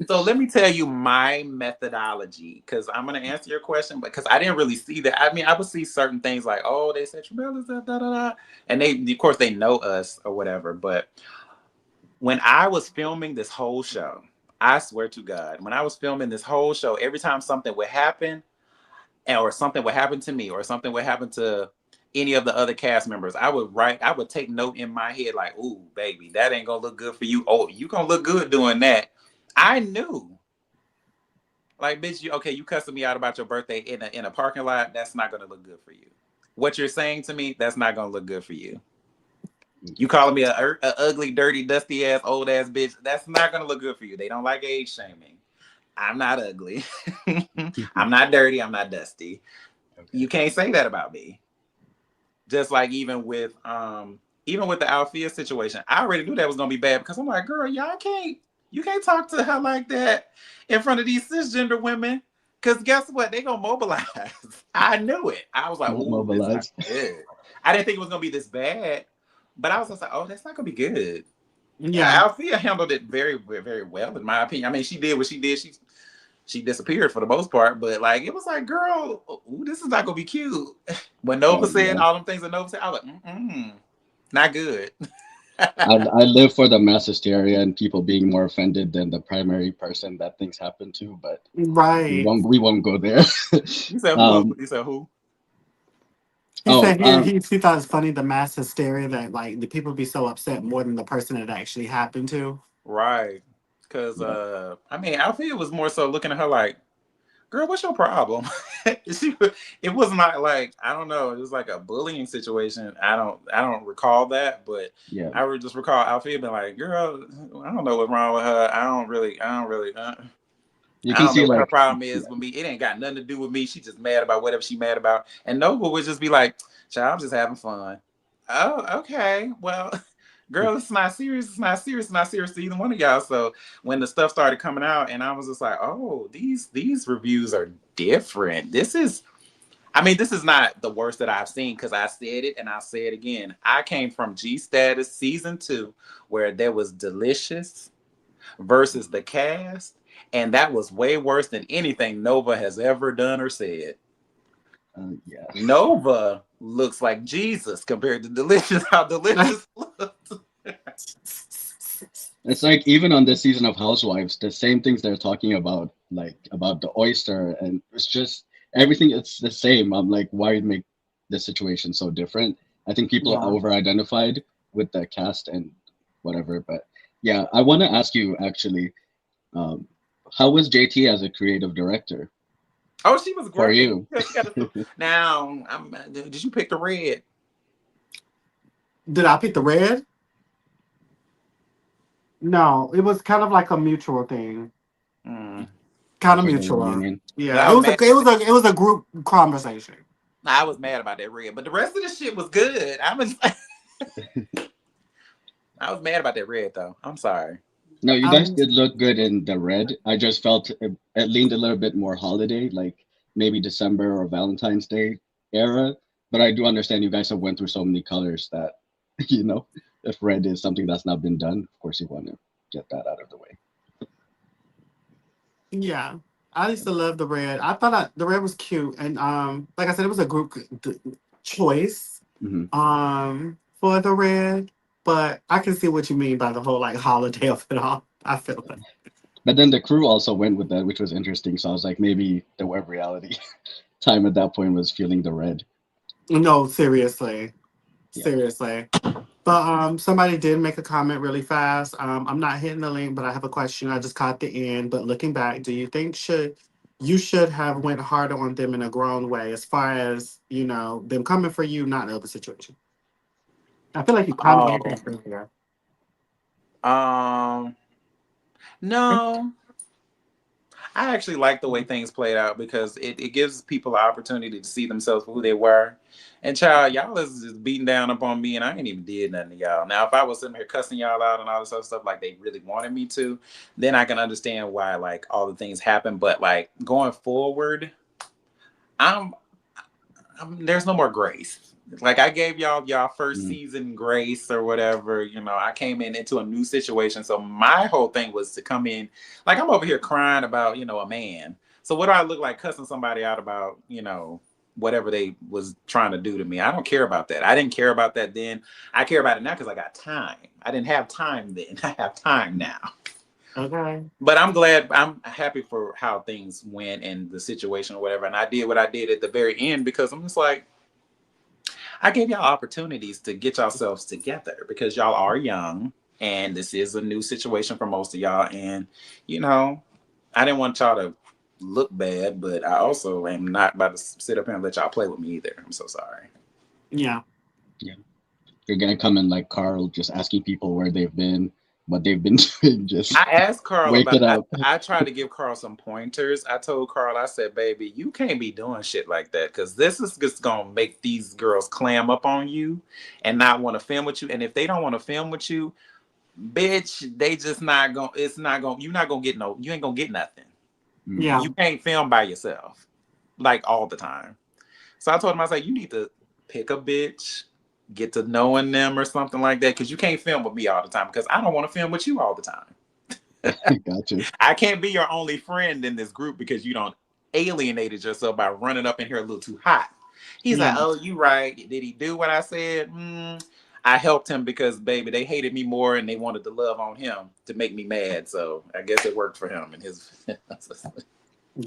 So let me tell you my methodology, because I'm gonna answer your question, but because I didn't really see that. I mean, I would see certain things like, oh, they said Tramel is da da da da, and they, of course, they know us or whatever. But when I was filming this whole show, I swear to God, when I was filming this whole show, every time something would happen, or something would happen to me, or something would happen to any of the other cast members, I would take note in my head like, "Ooh, baby, that ain't gonna look good for you. Oh, you gonna look good doing that." I knew, like, bitch, you cussing me out about your birthday in a parking lot. That's not gonna look good for you. What you're saying to me, that's not gonna look good for you. You calling me a ugly, dirty, dusty ass, old ass bitch. That's not gonna look good for you. They don't like age shaming. I'm not ugly. I'm not dirty. I'm not dusty. Okay. You can't say that about me. Just like even with the Althea situation, I already knew that was gonna be bad because I'm like, girl, you can't talk to her like that in front of these cisgender women. Cause guess what? They gonna mobilize. I knew it. I was like, Not ooh, this is not mobilized. good. I didn't think it was gonna be this bad, but I was just like, oh, that's not gonna be good. Yeah. Althea handled it very, very well, in my opinion. I mean, she did what she did. She disappeared for the most part, but like it was like, girl, ooh, this is not gonna be cute. When Nova Oh said yeah. all them things that Nova said, I was like, not good. I live for the mass hysteria and people being more offended than the primary person that things happen to, but Right. we won't go there. You said who? um, You said who? He oh, said he thought it's funny the mass hysteria that like the people be so upset more than the person it actually happened to. Right. Because yeah. I mean, Althea was more so looking at her like, girl, what's your problem? It was not like, I don't know, it was like a bullying situation. I don't recall that, but Yeah. I would just recall Althea being like, girl, I don't know what's wrong with her. You I can don't know see what her like problem is with me. It ain't got nothing to do with me. She just mad about whatever she mad about. And Nova would just be like, child, I'm just having fun. Oh, okay. Well, girl, it's not serious. It's not serious. It's not serious to either one of y'all. So when the stuff started coming out, and I was just like, oh, these reviews are different. This is not the worst that I've seen because I said it and I'll say it again. I came from G Status season 2, where there was Delicious versus the cast, and that was way worse than anything Nova has ever done or said. yeah. Nova looks like Jesus compared to Delicious, how Delicious looked. It's like even on this season of Housewives, the same things they're talking about, like about the oyster, and it's just everything. It's the same. I'm like, why make the situation so different? I think people are Yeah. over-identified with the cast and whatever. But yeah, I want to ask you actually, um, how was JT as a creative director Oh, she was for great. you? Yeah, she got a, now. Did you pick the red? Did I pick the red? No, it was kind of like a mutual thing. Mm. Kind Like of for the mutual. reunion? Yeah, I it was was a mad. it was a group conversation. I was mad about that red, but the rest of the shit was good. I was mad about that red though. I'm sorry. No, you guys Um, did look good in the red. I just felt it leaned a little bit more holiday, like maybe December or Valentine's Day era. But I do understand you guys have went through so many colors that, you know, if red is something that's not been done, of course you want to get that out of the way. yeah, I used to love the red. I thought the red was cute, and like I said, it was a group choice Hmm. for the red. But I can see what you mean by the whole like holiday of it all. I feel that. But then the crew also went with that, which was interesting. So I was like, maybe the web reality time at that point was feeling the red. No, seriously, Yeah. seriously. But somebody did make a comment really fast. I'm not hitting the link, but I have a question. I just caught the end. But looking back, do you think should have went harder on them in a grown way, as far as them coming for you, not in other situation? I feel like you kind of Oh, answered that earlier. um, no. I actually like the way things played out because it gives people an opportunity to see themselves for who they were. And child, y'all is just beating down upon me, and I ain't even did nothing to y'all. Now, if I was sitting here cussing y'all out and all this other stuff like they really wanted me to, then I can understand why like all the things happen. But like going forward, I'm there's no more grace. Like I gave y'all first Mm. season grace or whatever. You know, I came in into a new situation, so my whole thing was to come in. Like I'm over here crying about a man. So what do I look like cussing somebody out about whatever they was trying to do to me? I don't care about that. I didn't care about that then. I care about it now because I got time. I didn't have time then. I have time now. Okay. But I'm glad, I'm happy for how things went and the situation or whatever. And I did what I did at the very end because I'm just like, I gave y'all opportunities to get yourselves together because y'all are young and this is a new situation for most of y'all. And, you know, I didn't want y'all to look bad, but I also am not about to sit up here and let y'all play with me either. I'm so sorry. Yeah. Yeah. You're gonna come in like Carl, just asking people where they've been, what they've been doing. I Just asked Carl wake about it up. I tried to give Carl some pointers. I told Carl, I said, baby, you can't be doing shit like that because this is just gonna make these girls clam up on you and not want to film with you. And if they don't want to film with you, bitch, they just not gonna it's not gonna you're not gonna get no you ain't gonna get nothing. Mm. Yeah. You can't film by yourself like all the time. So I told him, I was like, you need to pick a bitch, get to knowing them or something like that, because you can't film with me all the time because I don't want to film with you all the time. Gotcha. I can't be your only friend in this group because you don't alienated yourself by running up in here a little too hot. He's like, Yeah. oh, you right. Did he do what I said? I helped him because, baby, they hated me more and they wanted to love on him to make me mad. So I guess it worked for him and his.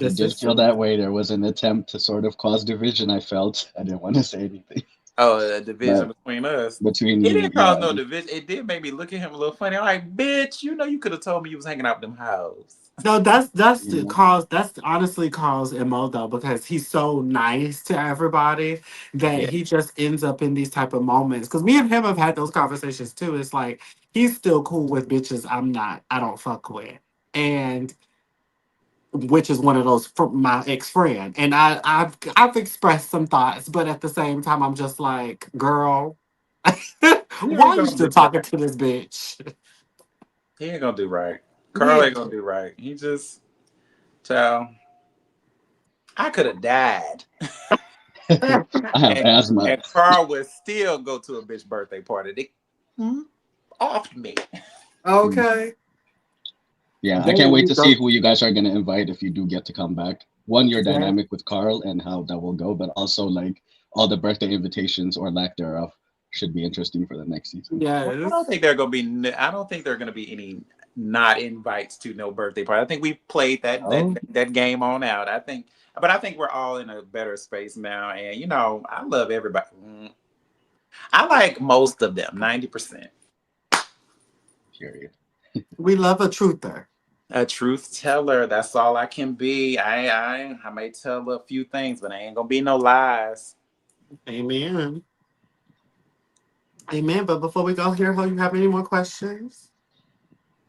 It This did is feel true. that way. There was an attempt to sort of cause division. I felt I didn't want to say anything, Oh, a division but between us. between It you, didn't yeah, cause no division. It did make me look at him a little funny. I'm like, bitch, you could have told me you was hanging out with them hoes. No, that's you the know, cause. That's honestly cause Mo though, because he's so nice to everybody that Yeah. he just ends up in these type of moments. Because me and him have had those conversations too. It's like he's still cool with bitches I'm not. I don't fuck with, and which is one of those from my ex friend. And I've expressed some thoughts, but at the same time, I'm just like, girl, He why ain't are you gonna still do right. talking to this bitch? He ain't gonna do right. Carl Yeah. ain't gonna do right. He just, child, I could have died. I have And asthma. and Carl would still go to a bitch birthday party. They off me. Mm. Okay. Yeah, I There can't wait you to see go. who you guys are gonna invite if you do get to come back. One, your Yeah. dynamic with Carl and how that will go, but also like all the birthday invitations or lack thereof should be interesting for the next season. Well, I Yes. don't think I don't think there are gonna be any not invites to no birthday party. I think we played Oh, that game on out. But I think we're all in a better space now. And I love everybody. I like most of them, 90%. period. We love a truther. A truth teller. That's all I can be. I may tell a few things, but I ain't gonna be no lies. Amen. Amen. But before we go here, you have any more questions?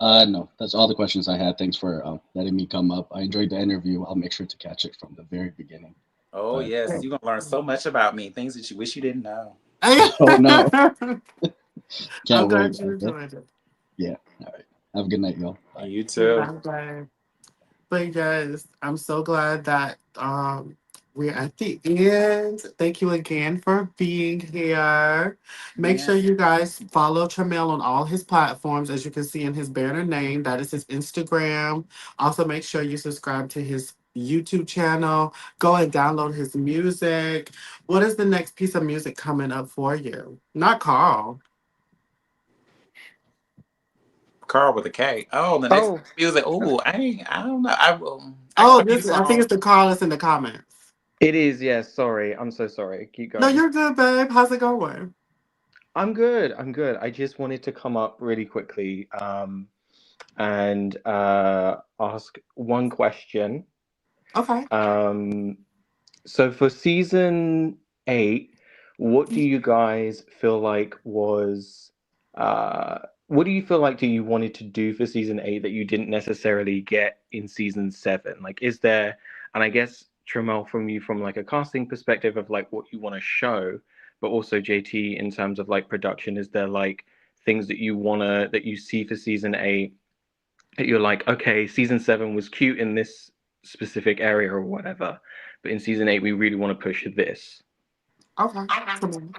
No, that's all the questions I had. Thanks for letting me come up. I enjoyed the interview. I'll make sure to catch it from the very beginning. Oh But yes, you're gonna learn so much about me, things that you wish you didn't know. oh no, I'm can't wait. glad you Okay, enjoyed it. yeah. All right. Have a good night, y'all. Bye. You too. Bye. But yes, I'm so glad that we're at the end. Thank you again for being here. Make Yeah. sure you guys follow Tramel on all his platforms, as you can see in his banner name. That is his Instagram. Also, make sure you subscribe to his YouTube channel. Go and download his music. What is the next piece of music coming up for you? Not Carl. Carl with a K. Oh, the next Oh, music. Oh, I don't know. I Oh, could be this I think wrong. it's the Carl that's in the comments. it is. Yes. Sorry. I'm so sorry. Keep No, going. you're good, babe. How's it going? I'm good. I'm good. I just wanted to come up really quickly and ask one question. Okay. Um, so for season 8, what do you guys feel like was uh what do you feel like do you wanted to do for season 8 that you didn't necessarily get in season 7? Like, is there, and I guess Tramel, from you, from like a casting perspective of like what you want to show, but also JT in terms of like production, is there like things that you wanna that you see for season 8 that you're like, okay, season 7 was cute in this specific area or whatever, but in season 8 we really want to push this. Okay. Come on.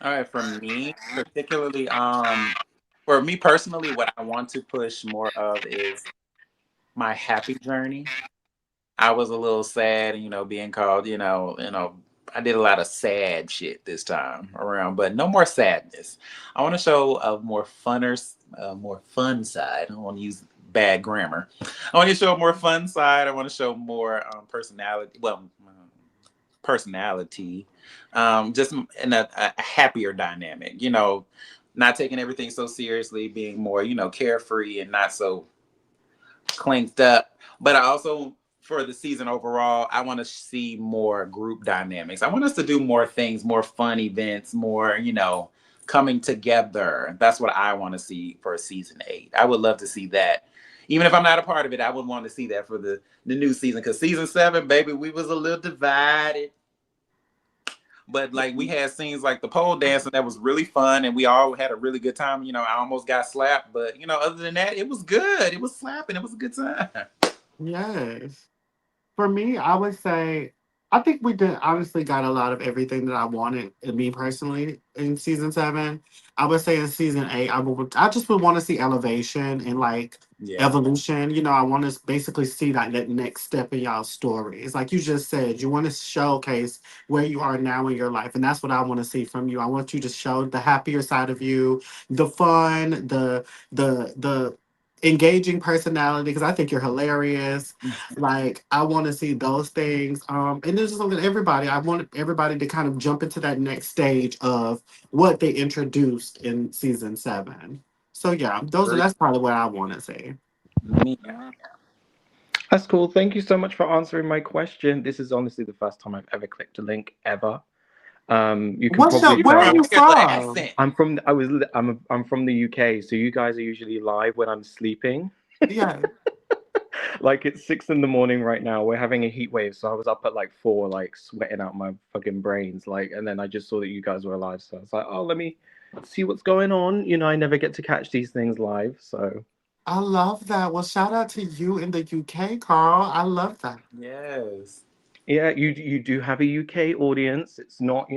All right, for me, particularly, for me personally, what I want to push more of is my happy journey. I was a little sad, being called, I did a lot of sad shit this time around, but no more sadness. I want to show a more fun side. I don't want to use bad grammar. I want to show a more fun side. I want to show more personality. Well, personality, just in a happier dynamic. Not taking everything so seriously, being more, carefree and not so clanked up. But I also, for the season overall, I want to see more group dynamics. I want us to do more things, more fun events, more, coming together. That's what I want to see for season 8. I would love to see that. Even if I'm not a part of it, I would want to see that for the new season. Because season 7, baby, we was a little divided. But like we had scenes like the pole dancing that was really fun, and we all had a really good time. I almost got slapped, but other than that, it was good. It was slapping. It was a good time. Yes. For me, I would say I think we did honestly got a lot of everything that I wanted in me personally in season 7. I would say in season 8, I just would want to see elevation and like Yeah. evolution. I want to basically see that next step in y'all's story. It's like you just said, you want to showcase where you are now in your life, and that's what I want to see from you. I want you to show the happier side of you, the fun, the engaging personality, because I think you're hilarious. Like I want to see those things. And there's just something everybody. I want everybody to kind of jump into that next stage of what they introduced in season 7. So yeah, that's probably what I want to see. Me. That's cool. Thank you so much for answering my question. This is honestly the first time I've ever clicked a link ever. You can probably Where are tell you from? I'm from the UK, so you guys are usually live when I'm sleeping. Yeah. Like it's 6 in the morning right now. We're having a heat wave, so I was up at like 4, like sweating out my fucking brains. Like, and then I just saw that you guys were alive, so I was like, oh, let me see what's going on. I never get to catch these things live, so. I love that. Well, shout out to you in the UK, Carl. I love that. Yes. Yeah, you do have a UK audience. It's not,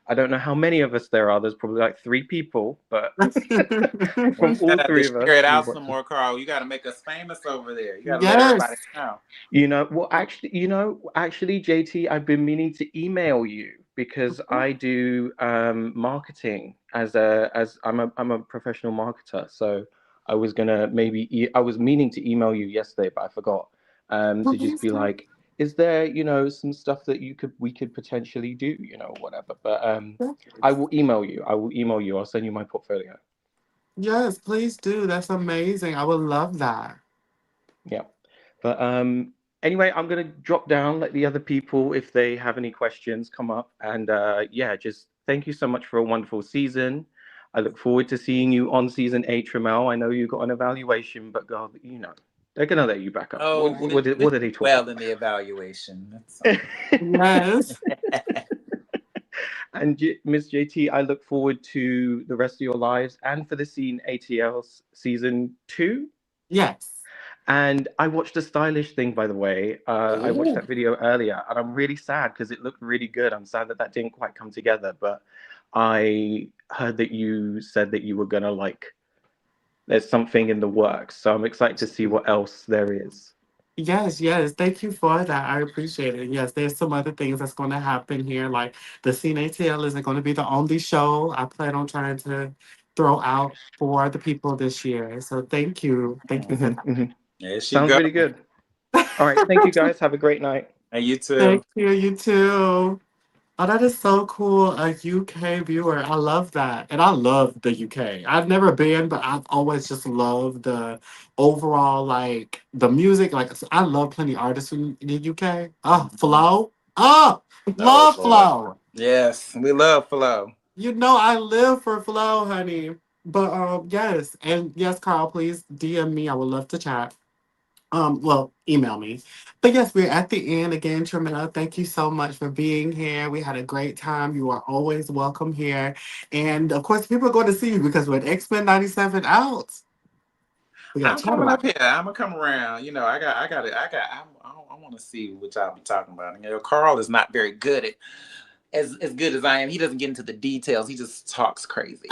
I don't know how many of us there are. There's probably like 3 people, but Well, from you all gotta have to 3 of us, share it we out some watch. more, Carl. You gotta make us famous over there. You gotta let everybody Yes. know. Well, actually, JT, I've been meaning to email you because I do marketing as I'm a professional marketer. So I was gonna I was meaning to email you yesterday, but I forgot. To just Please be do. like, is there some stuff that we could potentially do, whatever. But I will email you. I will email you. I'll send you my portfolio. Yes, please do. That's amazing. I would love that. Yeah. But anyway, I'm gonna drop down, let the other people, if they have any questions, come up. And yeah, just thank you so much for a wonderful season. I look forward to seeing you on season 8, Tramel. I know you got an evaluation, but God, they're gonna let you back up. Oh, we What are did they talking well in about? the evaluation. That's Yes. And Miss JT, I look forward to the rest of your lives and for the scene ATL season 2. Yes. And I watched a stylish thing, by the way. I watched Oh. that video earlier, and I'm really sad because it looked really good. I'm sad that that didn't quite come together, but I heard that you said that you were gonna there's something in the works. So I'm excited to see what else there is. Yes, yes. Thank you for that. I appreciate it. Yes, there's some other things that's going to happen here. Like the CNATL isn't going to be the only show I plan on trying to throw out for the people this year. So thank you. Thank you for there she Sounds go. really good. All right, thank you that. guys. Have a great night. And you too. Thank you. You too. Oh, that is so cool. A UK viewer. I love that. And I love the UK. I've never been, but I've always just loved the overall, like, the music. Like, I love plenty artists in the UK. Oh, Flo. Oh, Oh love Lord. Flo. Yes, we love Flo. You know I live for Flo, honey. But yes, and yes, Carl, please DM me. I would love to chat. Well, email me. But yes, we're at the end again, Tramel. Thank you so much for being here. We had a great time. You are always welcome here. And of course, people are going to see you because when X-Men 97 out, we got I'm to chat coming about up it. here. I'm gonna come around. You know, I want to see what y'all be talking about. You know, Carl is not very good at as good as I am. He doesn't get into the details. He just talks crazy.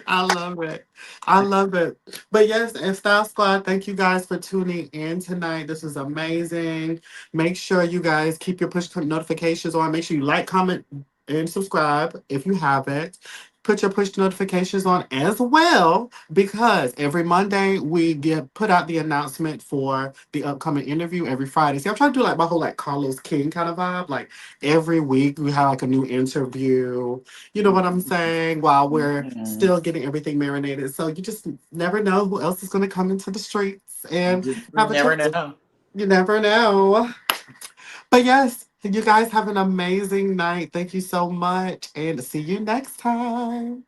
I love it. I love it. But yes, and Style Squad, thank you guys for tuning in tonight. This is amazing. Make sure you guys keep your push notifications on. Make sure you like, comment, and subscribe if you haven't. Put your push notifications on as well because every Monday we get put out the announcement for the upcoming interview every Friday. See, I'm trying to do like my whole like Carlos King kind of vibe. Like every week we have like a new interview. You know what I'm saying? While we're Mhm. still getting everything marinated. So you just never know who else is going to come into the streets You and just have a never chat. know. You never know. But yes, you guys have an amazing night. Thank you so much. And see you next time.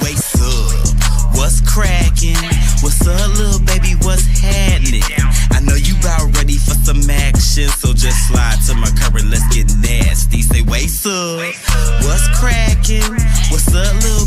Waist up, what's cracking? What's up, little baby? What's happening? I know you about ready for some action, so just slide to my current. Let's get nasty. Say waist up, what's cracking? What's up, little